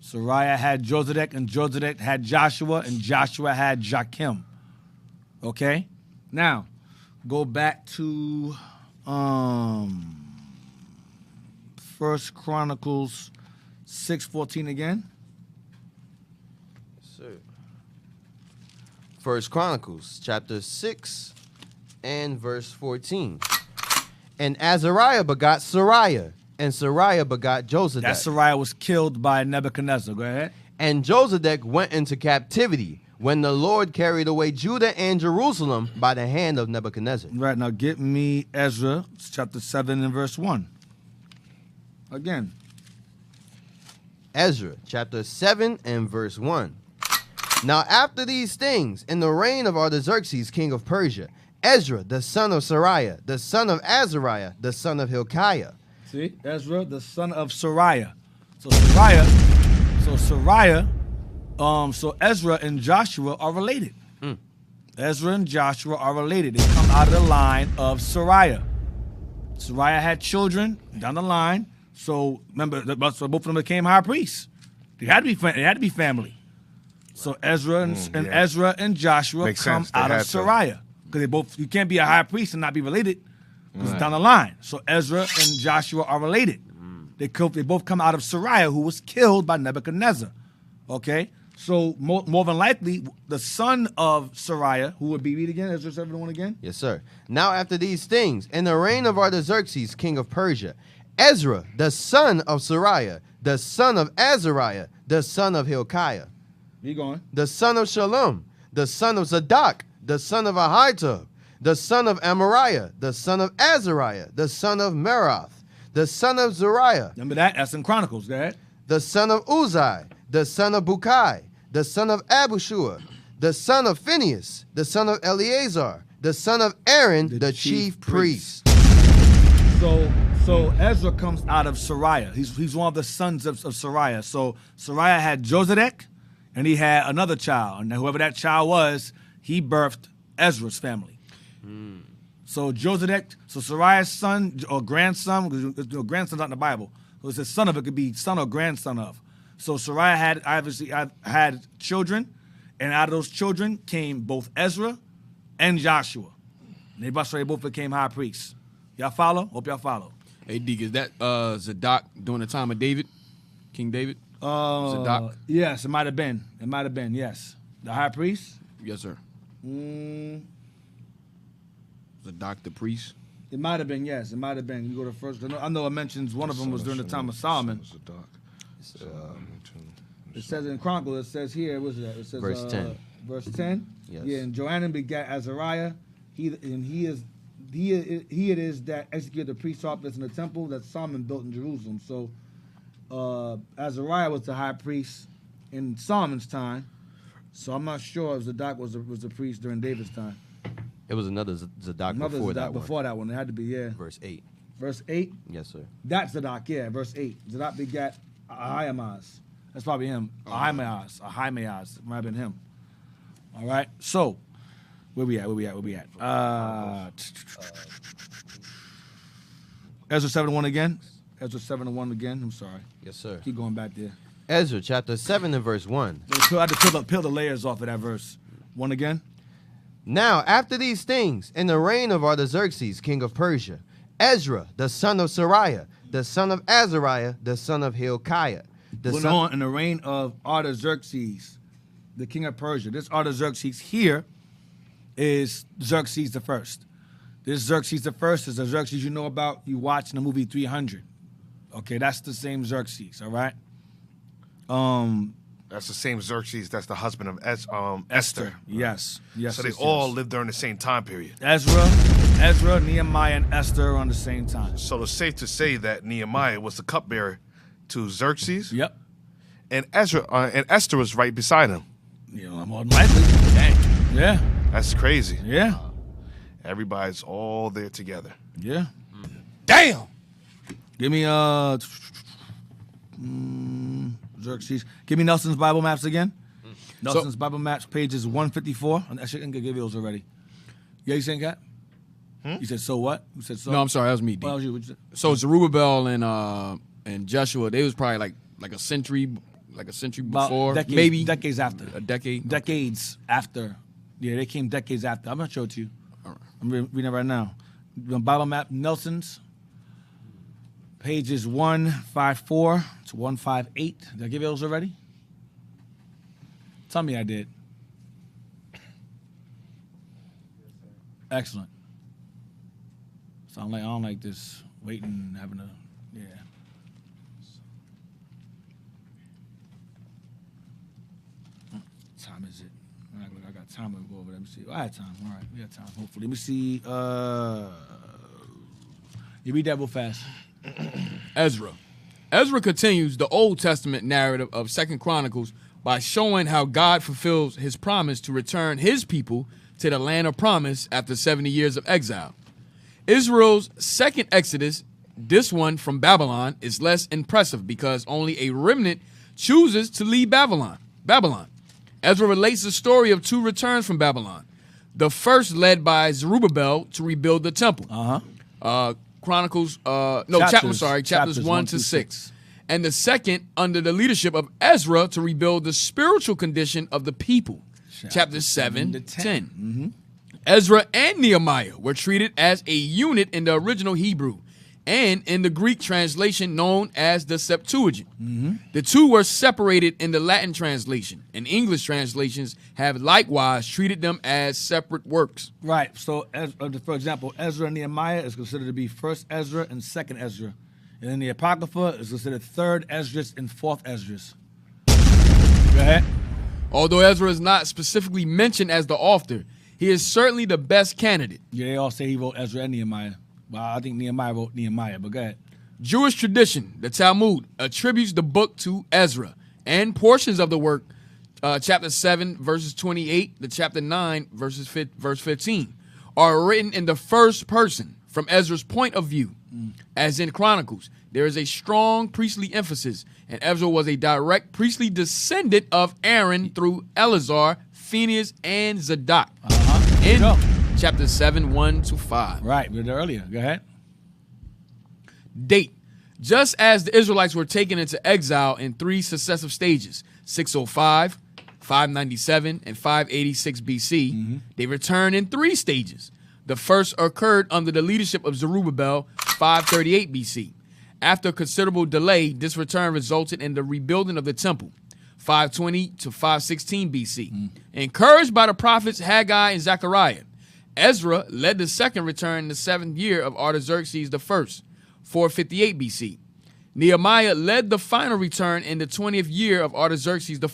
Sariah had Josedek, and Josedek had Joshua, and Joshua had Joachim. Okay? Now, go back to First Chronicles 6:14 again. Sir. First Chronicles chapter 6 and verse 14. And Azariah begot Sariah, and Sariah begot Josedek. That Sariah was killed by Nebuchadnezzar. Go ahead. And Josedek went into captivity when the Lord carried away Judah and Jerusalem by the hand of Nebuchadnezzar. Right, now get me Ezra chapter 7 and verse 1. Again. Ezra chapter 7 and verse 1. Now after these things, in the reign of Artaxerxes, king of Persia, Ezra, the son of Sariah, the son of Azariah, the son of Hilkiah. See, Ezra, the son of Sariah. So Ezra and Joshua are related. Ezra and Joshua are related. They come out of the line of Sariah. Sariah had children down the line. So remember, so both of them became high priests. They had to be family. So Ezra and Joshua Makes come sense. They out of had to. Sariah. Because you can't be a high priest and not be related. Because it's down the line. So Ezra and Joshua are related. They both come out of Sariah, who was killed by Nebuchadnezzar. Okay? So more than likely, the son of Sariah, who would be, read again, Ezra 7:1 again? Yes, sir. Now after these things, in the reign of Artaxerxes, king of Persia, Ezra, the son of Sariah, the son of Azariah, the son of Hilkiah. Keep going. The son of Shalom, the son of Zadok, the son of Ahitub, the son of Amariah, the son of Azariah, the son of Merath, the son of Zariah. Remember that? That's in Chronicles. Go ahead. The son of Uzai, the son of Bukai, the son of Abushua, the son of Phinehas, the son of Eleazar, the son of Aaron, the chief priest. So Ezra comes out of Sariah. He's one of the sons of Sariah. So Sariah had Josedek, and he had another child. And whoever that child was, he birthed Ezra's family. So Josedek, so Sariah's son or grandson, because grandson's not in the Bible. So it's a son of, it could be son or grandson of. So Sariah had children, and out of those children came both Ezra and Joshua. And they both became high priests. Y'all follow? Hope y'all follow. Hey, Deke, is that Zadok during the time of David? King David? Zadok? Yes, it might have been. Yes. The high priest? Yes, sir. Zadok the priest? It might have been, yes. It might have been. You go to first. I know it mentions one of them was during the time of Solomon. It says in Chronicles, it says here, what's that? It says Verse 10. Verse 10? Yes. Yeah, and Johanan begat Azariah. He it is that executed the priest's office in the temple that Solomon built in Jerusalem. So Azariah was the high priest in Solomon's time. So I'm not sure if Zadok was the priest during David's time. It was another Zadok before that one. Before that one. It had to be, yeah. Verse 8. Verse 8? Yes, sir. That's Zadok, yeah, verse 8. Zadok begat Ahimaaz. That's probably him. Ahimaaz. Might have been him. All right, so where we at? Ezra 7:1 again. Ezra 7:1 again. I'm sorry. Yes, sir. Keep going back there. Ezra chapter 7 and verse 1. I had to peel the layers off of that verse. One again. Now, after these things, in the reign of Artaxerxes, king of Persia, Ezra, the son of Sariah, the son of Azariah, the son of Hilkiah. In the reign of Artaxerxes, the king of Persia. This Artaxerxes here is Xerxes the First. This Xerxes the First is the Xerxes you know about. You watch in the movie 300. Okay, that's the same Xerxes. All right. That's the same Xerxes. That's the husband of Esther. Yes. So they all lived during the same time period. Ezra, Nehemiah, and Esther are on the same time. So it's safe to say that Nehemiah was the cupbearer to Xerxes. Yep. And Esther was right beside him. You know, more than likely. Dang. Yeah. That's crazy. Yeah. Everybody's all there together. Yeah. Damn. Give me Xerxes. Give me Nelson's Bible maps again. Nelson's Bible maps, pages 154. I shouldn't give you those already. Yeah, you saying, Kat? You said so what? You said so. No, I'm sorry, that was me. What was you? What'd you say? So Zerubbabel and Joshua, they was probably like a century before, maybe decades after. A decade. Decades after. Yeah, they came decades after. I'm gonna show it to you. All right. I'm reading it right now. The Bible map, Nelson's. Pages 154 to 158. Did I give you those already? Tell me I did. Excellent. So I don't like this waiting, having a, yeah. What time is it? I got time to go over there. Let me see. I had time. All right, we got time. Hopefully. Let me see. You read that real fast. Ezra. Ezra continues the Old Testament narrative of 2 Chronicles by showing how God fulfills his promise to return his people to the land of promise after 70 years of exile. Israel's second exodus, this one from Babylon, is less impressive because only a remnant chooses to leave Babylon. Ezra relates the story of two returns from Babylon. The first led by Zerubbabel to rebuild the temple. Chapters 1 to 6. And the second under the leadership of Ezra to rebuild the spiritual condition of the people. Chapters 7 to 10. Ezra and Nehemiah were treated as a unit in the original Hebrew and in the Greek translation known as the Septuagint. The two were separated in the Latin translation, and English translations have likewise treated them as separate works. Right. So, for example, Ezra and Nehemiah is considered to be first Ezra and second Ezra. And then the Apocrypha is considered third Esdras and fourth Esdras. Go ahead. Although Ezra is not specifically mentioned as the author, he is certainly the best candidate. Yeah, they all say he wrote Ezra and Nehemiah. Well, I think Nehemiah wrote Nehemiah, but go ahead. Jewish tradition, the Talmud, attributes the book to Ezra, and portions of the work, chapter 7, verses 28 to chapter 9, verse 15, are written in the first person from Ezra's point of view. As in Chronicles, there is a strong priestly emphasis, and Ezra was a direct priestly descendant of Aaron through Eleazar, Phinehas, and Zadok. In chapter 7, 1 to 5. Right, we did that earlier. Go ahead. Date. Just as the Israelites were taken into exile in 3 successive stages, 605, 597, and 586 BC, they returned in 3 stages. The first occurred under the leadership of Zerubbabel, 538 BC. After a considerable delay, this return resulted in the rebuilding of the temple, 520 to 516 BC. Encouraged by the prophets Haggai and Zechariah, Ezra led the second return in the 7th year of Artaxerxes I, 458 BC. Nehemiah led the final return in the 20th year of Artaxerxes I.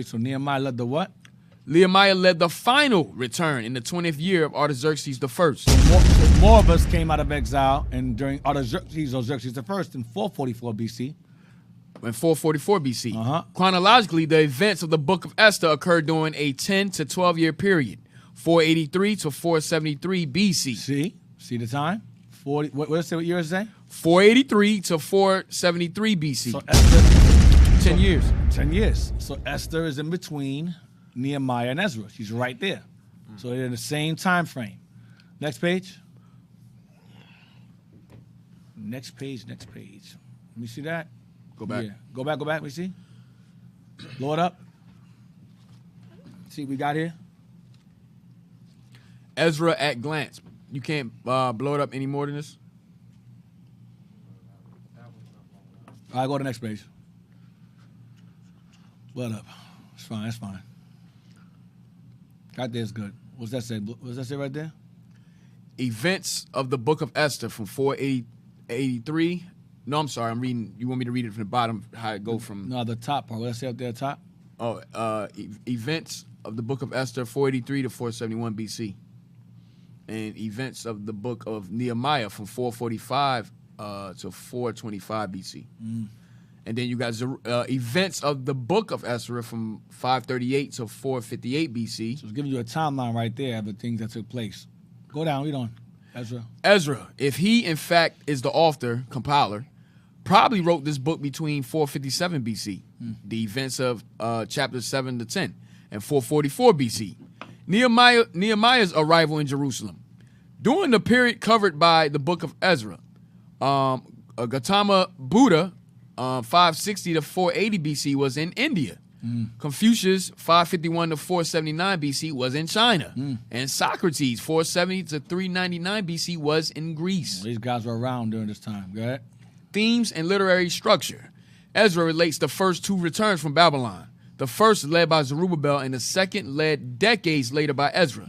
So Nehemiah led the what? Nehemiah led the final return in the 20th year of Artaxerxes I. So more of us came out of exile and during Artaxerxes I in 444 BC. In 444 BC. Chronologically, the events of the book of Esther occurred during a 10 to 12 year period, 483 to 473 BC. See the time? 40. What year is that? 483 to 473 BC. So Esther, 10 years. 10 years. So Esther is in between Nehemiah and Ezra. She's right there. So they're in the same time frame. Next page. Next page. Let me see that. Go back. Yeah. Go back. Let me see. Blow it up. See what we got here. Ezra at glance. You can't blow it up any more than this? All right, go to the next page. Blow it up. It's fine. That's fine. Right there's good. What's that say? What's that say right there? Events of the book of Esther from 483. No, I'm sorry. I'm reading. You want me to read it from the bottom? How it go from? No, the top part. What does that say up there? Top. Oh, events of the book of Esther 483 to 471 BC, and events of the book of Nehemiah from 445 to 425 BC. And then you got events of the book of Ezra from 538 to 458 BC. So it's giving you a timeline right there of the things that took place. Go down. Read on. Ezra, if he in fact is the author, compiler, probably wrote this book between 457 BC, the events of chapters 7 to 10, and 444 BC. Nehemiah's arrival in Jerusalem. During the period covered by the book of Ezra, Gautama Buddha, 560 to 480 BC, was in India. Confucius, 551 to 479 BC, was in China. And Socrates, 470 to 399 BC, was in Greece. These guys were around during this time. Go ahead. themes, and literary structure. Ezra relates the first two returns from Babylon. The first led by Zerubbabel and the second led decades later by Ezra.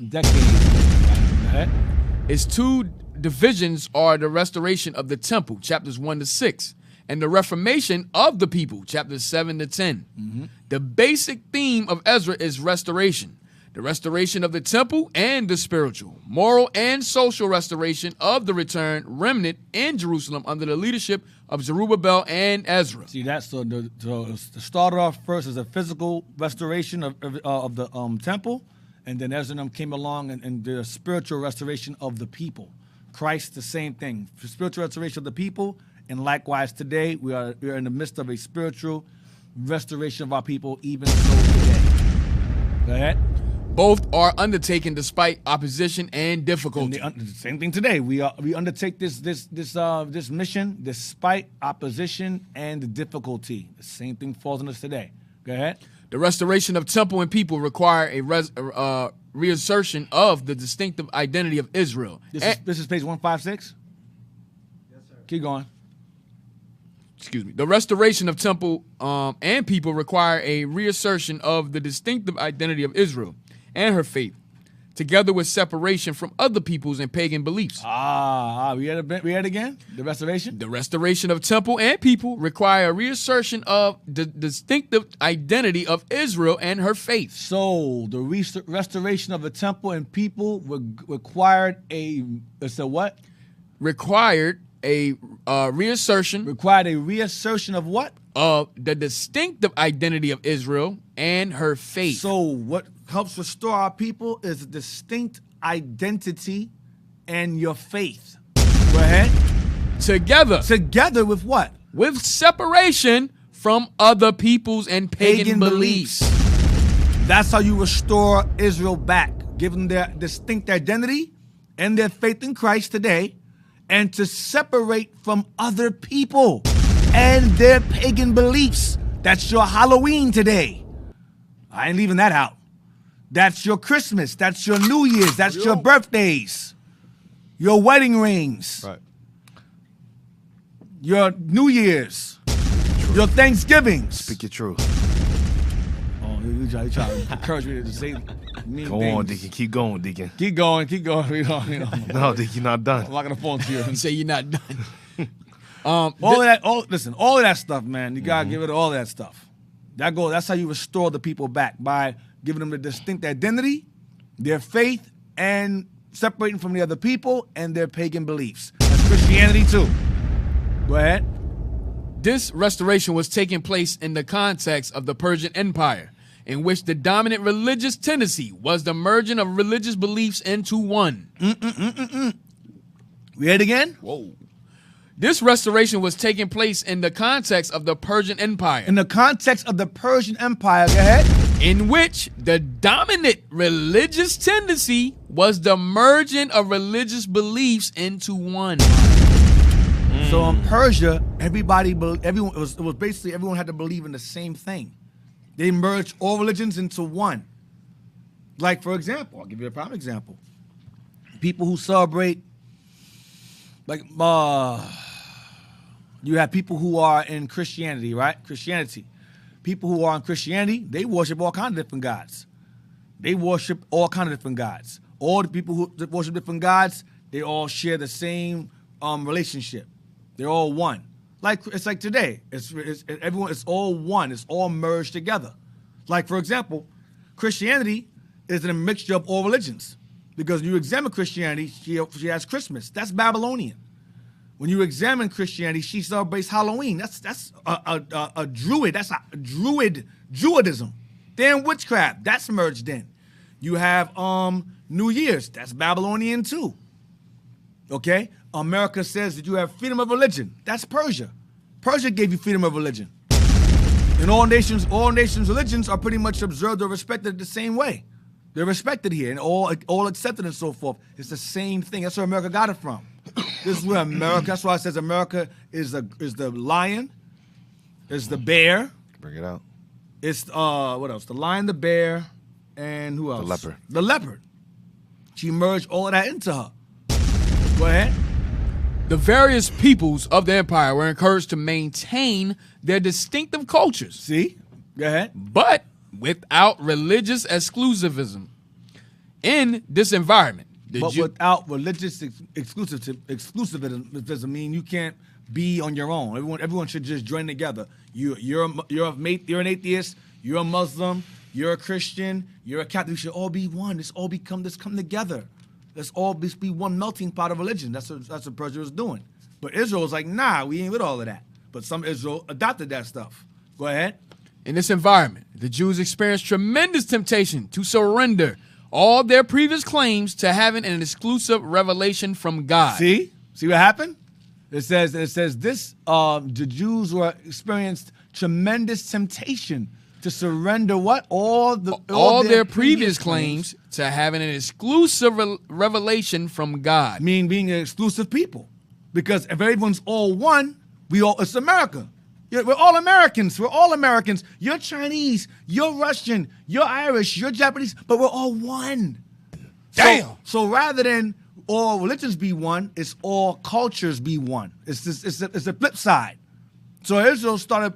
Its two divisions are the restoration of the temple, chapters 1 to 6, and the reformation of the people, chapters 7 to 10. The basic theme of Ezra is restoration. The restoration of the temple and the spiritual, moral, and social restoration of the returned remnant in Jerusalem under the leadership of Zerubbabel and Ezra. See that? So to start off first is a physical restoration of the temple, and then Ezra and them came along and did a spiritual restoration of the people. Christ, the same thing. Spiritual restoration of the people, and likewise today we are in the midst of a spiritual restoration of our people, even so today. Go ahead. Both are undertaken despite opposition and difficulty. Same thing today. We undertake this mission despite opposition and difficulty. The same thing falls on us today. Go ahead. The restoration of temple and people require a reassertion of the distinctive identity of Israel. This is page 156? Yes, sir. Keep going. Excuse me. The restoration of temple and people require a reassertion of the distinctive identity of Israel and her faith, together with separation from other peoples and pagan beliefs. We had it again? The restoration? The restoration of temple and people require a reassertion of the distinctive identity of Israel and her faith. So the restoration of the temple and people required a what? Required a reassertion. Required a reassertion of what? Of the distinctive identity of Israel and her faith. So what helps restore our people is a distinct identity and your faith. Go ahead. Together. Together with what? With separation from other peoples and pagan beliefs. That's how you restore Israel back. Give them their distinct identity and their faith in Christ today, and to separate from other people and their pagan beliefs. That's your Halloween today. I ain't leaving that out. That's your Christmas. That's your New Year's. That's your birthdays. Your wedding rings. Right. Your New Year's. Your Thanksgivings. Speak your truth. Oh, you try to encourage me to say mean Go things. on, Deacon. Keep going, Deacon. Keep going. We don't. No, Deacon, you're not done. I'm not gonna phone to you. You say you're not done. All of that stuff, man. You gotta give it all that stuff. That's how you restore the people back, by giving them the distinct identity, their faith, and separating from the other people and their pagan beliefs. That's Christianity too. Go ahead. This restoration was taking place in the context of the Persian Empire, in which the dominant religious tendency was the merging of religious beliefs into one. Read it again? Whoa. This restoration was taking place in the context of the Persian Empire. In the context of the Persian Empire, go ahead. In which the dominant religious tendency was the merging of religious beliefs into one. So in Persia, everyone had to believe in the same thing. They merged all religions into one. Like, for example, I'll give you a prime example. People who celebrate, like, you have people who are in Christianity, right? Christianity. People who are in Christianity, they worship all kinds of different gods. All the people who worship different gods, they all share the same relationship. They're all one. It's like today. It's all one. It's all merged together. Like, for example, Christianity is a mixture of all religions. Because when you examine Christianity, she has Christmas. That's Babylonian. When you examine Christianity, she celebrates Halloween. That's a druid. That's a Druidism. Then witchcraft. That's merged in. You have New Year's. That's Babylonian too. Okay? America says that you have freedom of religion. That's Persia. Persia gave you freedom of religion. And all nations' religions are pretty much observed or respected the same way. They're respected here and all accepted and so forth. It's the same thing. That's where America got it from. This is where America. That's why it says America is the lion, is the bear. Bring it out. It's what else? The lion, the bear, and who else? The leopard. The leopard. She merged all of that into her. Go ahead. The various peoples of the empire were encouraged to maintain their distinctive cultures. See? Go ahead. But without religious exclusivism. In this environment, without religious exclusivism, mean you can't be on your own. Everyone should just join together. You're an atheist. You're a Muslim. You're a Christian. You're a Catholic. We should all be one. Let's come together. Let's all be one melting pot of religion. That's what Persia was doing. But Israel was like, nah, we ain't with all of that. But some Israel adopted that stuff. Go ahead. In this environment, the Jews experienced tremendous temptation to surrender all their previous claims to having an exclusive revelation from God. See what happened? It says this. The Jews were experienced tremendous temptation to surrender what all their previous claims to having an exclusive revelation from God. Mean being an exclusive people, because if everyone's all one, it's America. We're all Americans. We're all Americans. You're Chinese. You're Russian. You're Irish. You're Japanese. But we're all one. Damn. So rather than all religions be one, it's all cultures be one. It's a flip side. So Israel started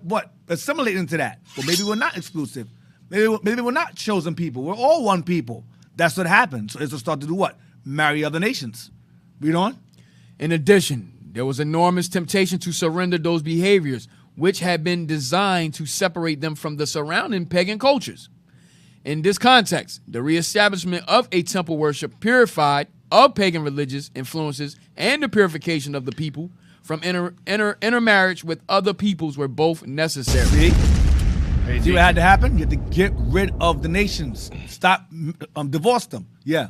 assimilating to that. Well, maybe we're not exclusive. Maybe we're not chosen people. We're all one people. That's what happened. So Israel started to do what? Marry other nations. Read on. In addition, there was enormous temptation to surrender those behaviors which had been designed to separate them from the surrounding pagan cultures. In this context, the reestablishment of a temple worship purified of pagan religious influences and the purification of the people from intermarriage with other peoples were both necessary. See what had to happen? You had to get rid of the nations. Stop, divorce them. Yeah.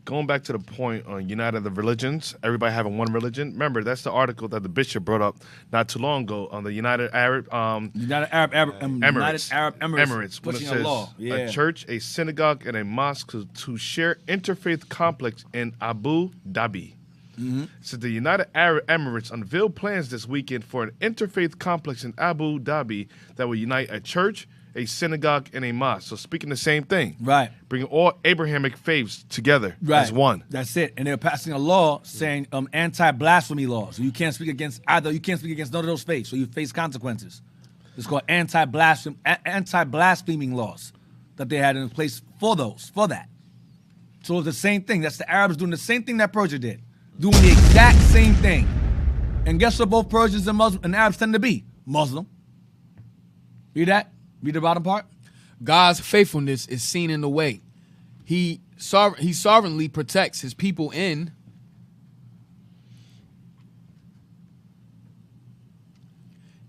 Going back to the point on United the Religions, everybody having one religion. Remember, that's the article that the bishop brought up not too long ago on the United Arab Emirates, pushing when it says a law. Yeah. A church, a synagogue, and a mosque to share interfaith complex in Abu Dhabi. So the United Arab Emirates unveiled plans this weekend for an interfaith complex in Abu Dhabi that will unite a church, a synagogue, and a mosque. So speaking the same thing. Right. Bringing all Abrahamic faiths together as one. That's it. And they're passing a law saying anti-blasphemy laws. So you can't speak against none of those faiths, so you face consequences. It's called anti-blaspheming laws that they had in place for that. So it's the same thing. That's the Arabs doing the same thing that Persia did. Doing the exact same thing. And guess what both Persians and Muslims and Arabs tend to be? Muslim. Read that? Read the bottom part. God's faithfulness is seen in the way he sovereignly protects his people in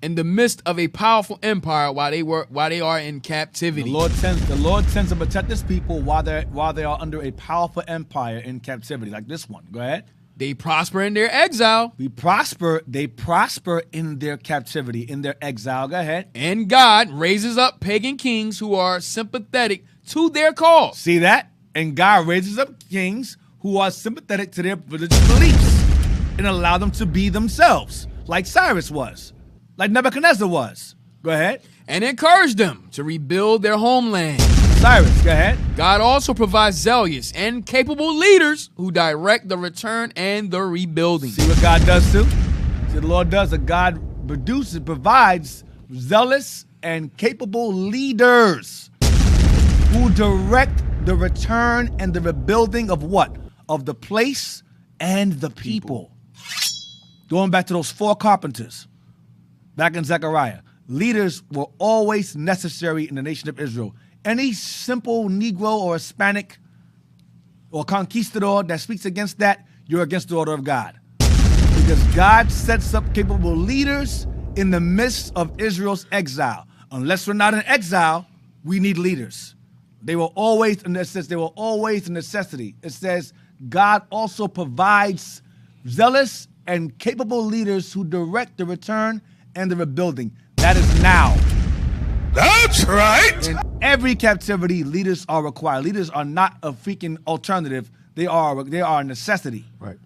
the midst of a powerful empire while they are in captivity. The Lord tends to protect his people while they are under a powerful empire in captivity, like this one. Go ahead. They prosper in their exile. They prosper in their captivity, in their exile. Go ahead. And God raises up pagan kings who are sympathetic to their cause. See that? And God raises up kings who are sympathetic to their religious beliefs and allow them to be themselves, like Cyrus was, like Nebuchadnezzar was. Go ahead. And encourage them to rebuild their homeland. Cyrus, go ahead. God also provides zealous and capable leaders who direct the return and the rebuilding. See what God does too? See what the Lord does? That God provides zealous and capable leaders who direct the return and the rebuilding of what? Of the place and the people. Going back to those 4 carpenters, back in Zechariah, leaders were always necessary in the nation of Israel. Any simple Negro or Hispanic or conquistador that speaks against that, you're against the order of God. Because God sets up capable leaders in the midst of Israel's exile. Unless we're not in exile, we need leaders. They were always a necessity. It says God also provides zealous and capable leaders who direct the return and the rebuilding. That is now. That's right. In every captivity, leaders are required. Leaders are not a freaking alternative. They are a necessity. Right.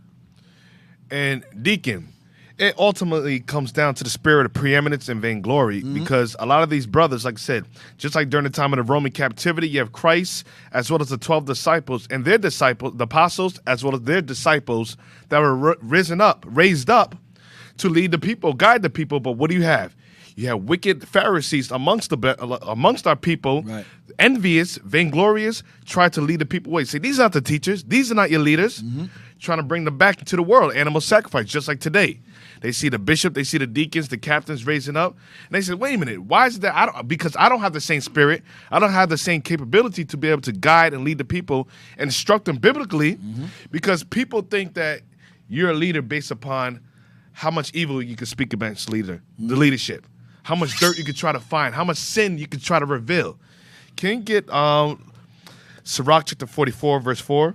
And Deacon, It ultimately comes down to the spirit of preeminence and vainglory because a lot of these brothers, like I said, just like during the time of the Roman captivity, you have Christ as well as the 12 disciples and their disciples, the apostles, as well as their disciples that were raised up to lead the people, guide the people. But what do you have? You have wicked Pharisees amongst our people, right. Envious, vainglorious, try to lead the people away. Say, these are not the teachers. These are not your leaders. Trying to bring them back into the world, animal sacrifice, just like today. They see the bishop, they see the deacons, the captains raising up, and they say, wait a minute, why is it that because I don't have the same spirit, I don't have the same capability to be able to guide and lead the people and instruct them biblically, because people think that you're a leader based upon how much evil you can speak against the leadership, how much dirt you could try to find, how much sin you could try to reveal. Can you get Sirach chapter 44, verse 4?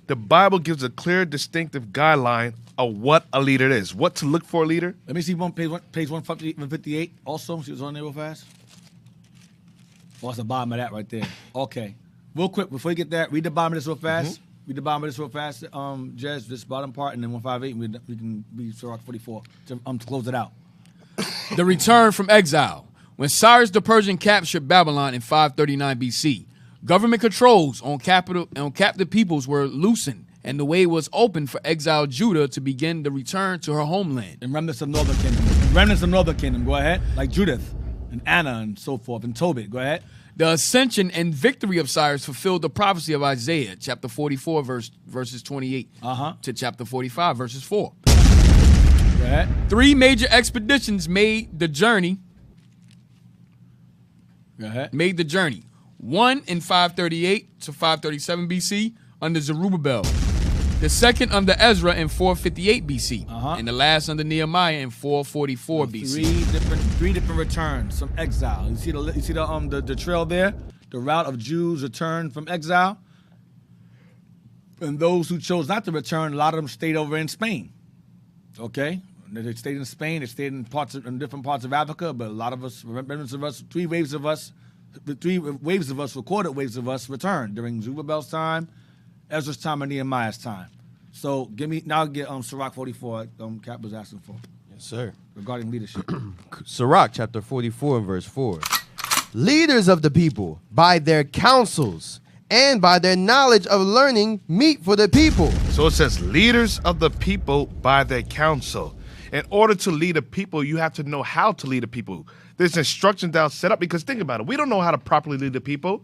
The Bible gives a clear, distinctive guideline of what a leader is, what to look for a leader. Let me see page 158 also. She was on there real fast. Oh, it's the bottom of that right there. Okay. Real quick, before you get that, read the bottom of this real fast. Read the bottom of this real fast, Jez, this bottom part, and then 158, and we can read Sirach 44 to close it out. The return from exile. When Cyrus the Persian captured Babylon in 539 BC, government controls on captive peoples were loosened, and the way was open for exiled Judah to begin the return to her homeland. And remnants of Northern Kingdom. Remnants of Northern Kingdom, go ahead. Like Judith and Anna and so forth, and Tobit, go ahead. The ascension and victory of Cyrus fulfilled the prophecy of Isaiah, chapter 44, verses 28 to chapter 45, verses 4. Go ahead. 3 major expeditions made the journey. Go ahead. Made the journey. One in 538 to 537 BC under Zerubbabel. The second under Ezra in 458 BC. And the last under Nehemiah in 444 BC. Three different returns from exile. You see the trail there? The route of Jews returned from exile. And those who chose not to return, a lot of them stayed over in Spain. Okay? They stayed in Spain, they stayed in different parts of Africa, but a lot of us, remembrance of us, 3 waves of us, recorded waves of us returned during Zerubbabel's time, Ezra's time, and Nehemiah's time. So get Sirach 44, Cap was asking for. Yes, sir. Regarding leadership. Sirach chapter 44 and verse 4. Leaders of the people, by their counsels and by their knowledge of learning, meet for the people. So it says, leaders of the people by their counsel. In order to lead a people, you have to know how to lead a people. There's instructions that are set up, because think about it. We don't know how to properly lead the people.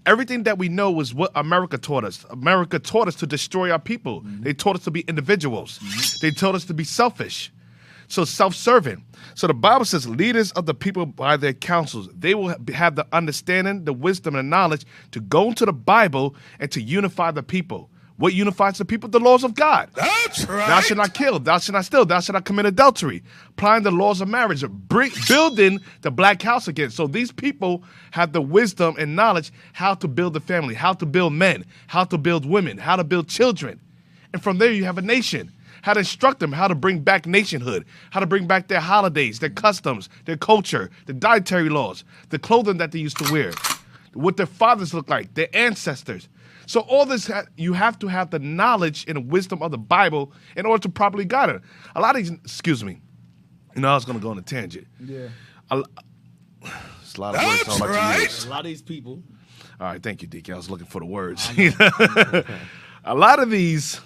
Everything that we know is what America taught us. America taught us to destroy our people. They taught us to be individuals. They taught us to be selfish. So self-serving. So the Bible says leaders of the people by their counsels. They will have the understanding, the wisdom, and the knowledge to go into the Bible and to unify the people. What unifies the people? The laws of God. That's right. Thou shalt not kill. Thou shalt not steal. Thou shalt not commit adultery. Applying the laws of marriage. Building the black house again. So these people have the wisdom and knowledge how to build a family, how to build men, how to build women, how to build children. And from there you have a nation. How to instruct them, how to bring back nationhood, how to bring back their holidays, their customs, their culture, the dietary laws, the clothing that they used to wear, what their fathers look like, their ancestors. So all this, you have to have the knowledge and wisdom of the Bible in order to properly guide it. A lot of these, excuse me, I was going to go on a tangent. Yeah. It's a lot of words I don't like to use. A lot of these people. All right, thank you, Deacon. I was looking for the words. A lot of these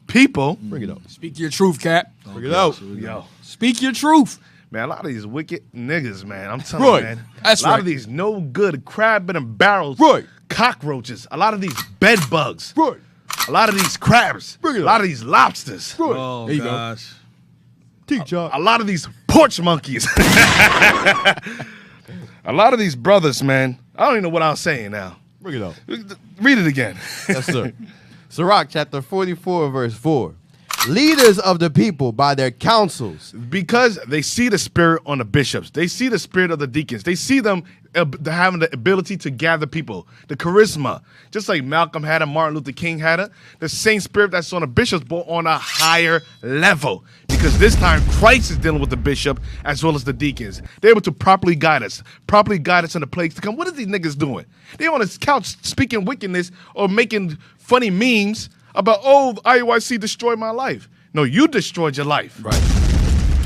people. Bring it up. Speak your truth, Cap. Bring it out. Yo. Speak your truth. Man, a lot of these wicked niggas, man. I'm telling you, man. That's a lot of these no good crab in the barrels. Right. Cockroaches. A lot of these bed bugs. Right. A lot of these crabs. Bring it a up. lot of these lobsters. Right. Oh, there you gosh. go. A lot of these porch monkeys. A lot of these brothers, man. I don't even know what I was saying now. Bring it up. Read it again. Yes, sir. Sirach chapter 44 verse 4. Leaders of the people by their counsels. Because they see the spirit on the bishops. They see the spirit of the deacons. They see them having the ability to gather people. The charisma. Just like Malcolm had it, Martin Luther King had it. The same spirit that's on the bishops, but on a higher level. Because this time, Christ is dealing with the bishop as well as the deacons. They're able to properly guide us in the plagues to come. What are these niggas doing? They on this couch speaking wickedness or making funny memes about, oh, IUIC destroyed my life. No, you destroyed your life. Right.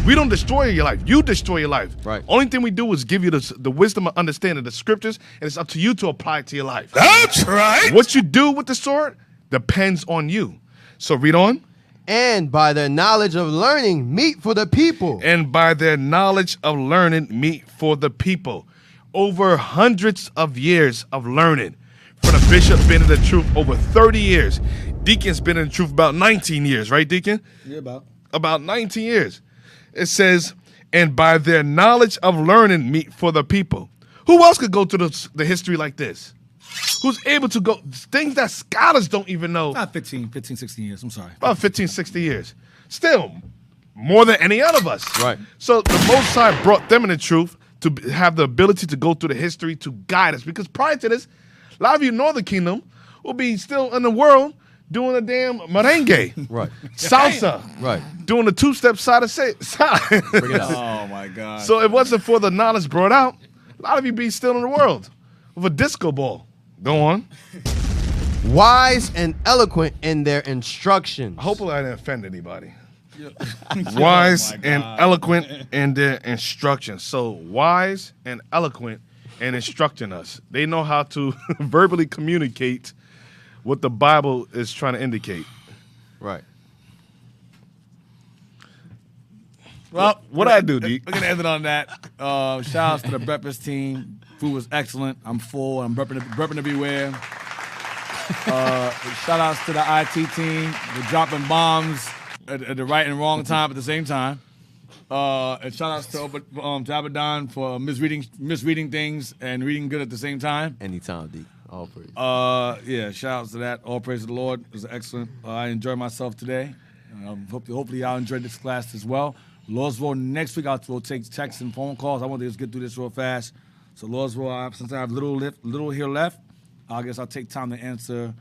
We don't destroy your life. You destroy your life. Right. Only thing we do is give you the wisdom of understanding the scriptures, and it's up to you to apply it to your life. That's right. What you do with the sword depends on you. So read on. And by their knowledge of learning, meat for the people. And by their knowledge of learning, meat for the people. Over hundreds of years of learning. For the bishop been in the truth over 30 years. Deacon's been in the truth about 19 years, right, Deacon? Yeah, About 19 years. It says, and by their knowledge of learning, meat for the people. Who else could go through the history like this? Who's able to go, things that scholars don't even know. Not 15, 16 years. I'm sorry. About 15, 60 years. Still, more than any other of us. Right. So the Most High brought them in the truth to have the ability to go through the history to guide us. Because prior to this, a lot of you in Northern Kingdom will be still in the world doing a damn merengue. Right. Salsa. Right. Doing the two-step side of side. Bring it out. Oh, my God. So if it wasn't for the knowledge brought out, a lot of you be still in the world with a disco ball. Go on. Wise and eloquent in their instructions. Hopefully I didn't offend anybody. Wise and eloquent in their instructions. So wise and eloquent in instructing us. They know how to verbally communicate what the Bible is trying to indicate. Right. Well, what I do, Deke? We're going to end it on that. Shout outs to the breakfast team. Food was excellent. I'm full. I'm burping everywhere. Shout outs to the IT team. They're dropping bombs at the right and wrong time at the same time. And shout outs to Abaddon for misreading things and reading good at the same time. Anytime, D. All praise. Yeah, shout outs to that. All praise to the Lord. It was excellent. I enjoyed myself today. Hopefully y'all enjoyed this class as well. Lord's will next week we'll take texts and phone calls. I want to just get through this real fast. So Lord's will, since I have little here left, I guess I'll take time to answer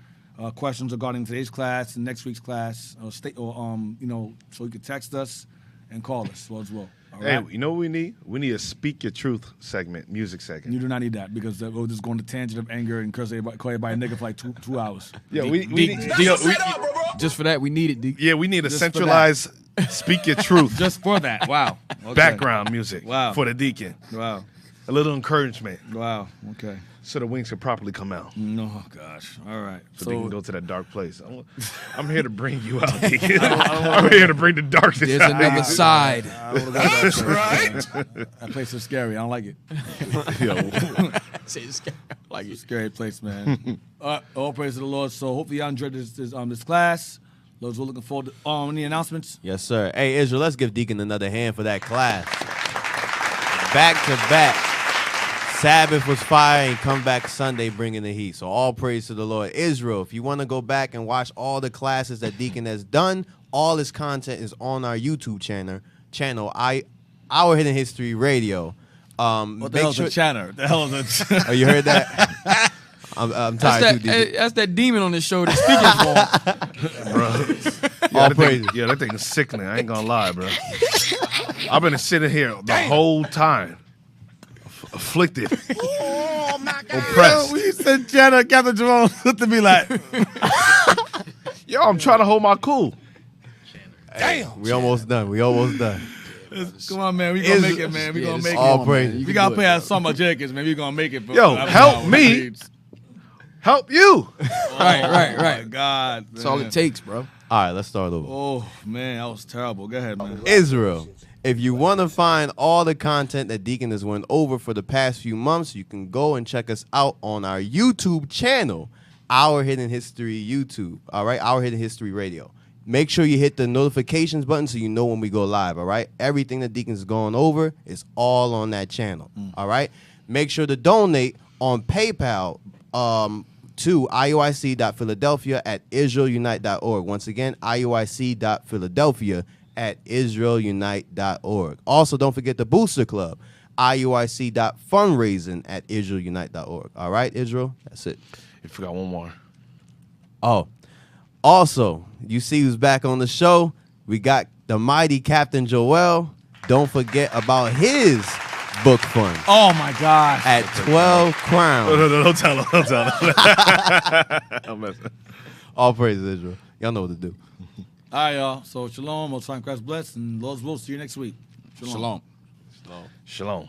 questions regarding today's class and next week's class, so you can text us and call us. Lord's will. All right? Hey, you know what we need? We need a Speak Your Truth segment, music segment. You do not need that because we'll just go on the tangent of anger and curse everybody, call everybody nigga for like two hours. Yeah, we just for that, we need it, D. Yeah, we need a Just centralized Speak Your Truth. Just for that. Wow. Okay. Background music. Wow. For the deacon. Wow. A little encouragement. Wow. Okay. So the wings can properly come out. No, gosh. All right. So they can go to that dark place. I'm here to bring you out, deacon. I'm here to bring the darkness There's out. another side. That's right. That place is scary. I don't like it. Say it's scary. Like it's a scary place, man. All praise to the Lord. So hopefully y'all enjoyed this class. Lord's, we're looking forward to any announcements. Yes, sir. Hey, Israel, let's give Deacon another hand for that class. Back to back. Sabbath was fire and come back Sunday bringing the heat. So all praise to the Lord. Israel, if you want to go back and watch all the classes that Deacon has done, all his content is on our YouTube channel, Our Hidden History Radio. What the hell's a channel? The hell is a Oh, you heard that? I'm tired too, Deacon. That's that demon on this show that's speaking for him. Bro. All praise. Yeah, that thing is sickening. I ain't gonna lie, bro. I've been sitting here the whole time. Afflicted. Oh, my God. Oppressed. We said channel, Captain Jerome looked at me like. Yo, I'm trying to hold my cool. Damn. We almost done. Come on, man. We gonna make it, man. We gonna make it. All praise. We gotta play our summer jackets, man. We gonna make it. Yo, help me. Help you. Right. Oh, my God. That's all it takes, bro. All right, let's start over. Oh, man. That was terrible. Go ahead, man. Israel, if you want to find all the content that Deacon has went over for the past few months, you can go and check us out on our YouTube channel, Our Hidden History YouTube. All right, Our Hidden History Radio. Make sure you hit the notifications button so you know when we go live. All right, everything that Deacon's going over is all on that channel. All right, make sure to donate on PayPal to IUIC.Philadelphia@IsraelUnite.org. Once again, IUIC.Philadelphia@IsraelUnite.org. Also, don't forget the Booster Club, IUIC.fundraising@IsraelUnite.org. All right, Israel? That's it. You forgot one more. Oh, also, you see who's back on the show? We got the mighty Captain Joel. Don't forget about his book fund. Oh, my gosh. At 12 crowns. No, don't tell him. Don't tell him. I'm messing. All praises, Israel. Y'all know what to do. All right, y'all. So shalom, most time Christ bless, and Lord's will. See you next week. Shalom. Shalom.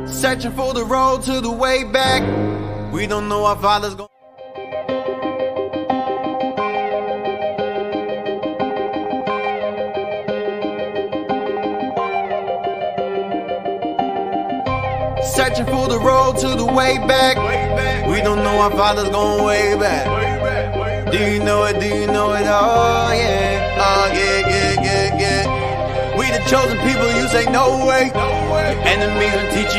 Searching for the road to the way back. We don't know our Father's going. Searching for the road to the way back. We don't know our Father's going way back. Do you know it? Do you know it? Oh yeah. Oh yeah, yeah, yeah, yeah. We the chosen people, you say no way. Your enemies been teaching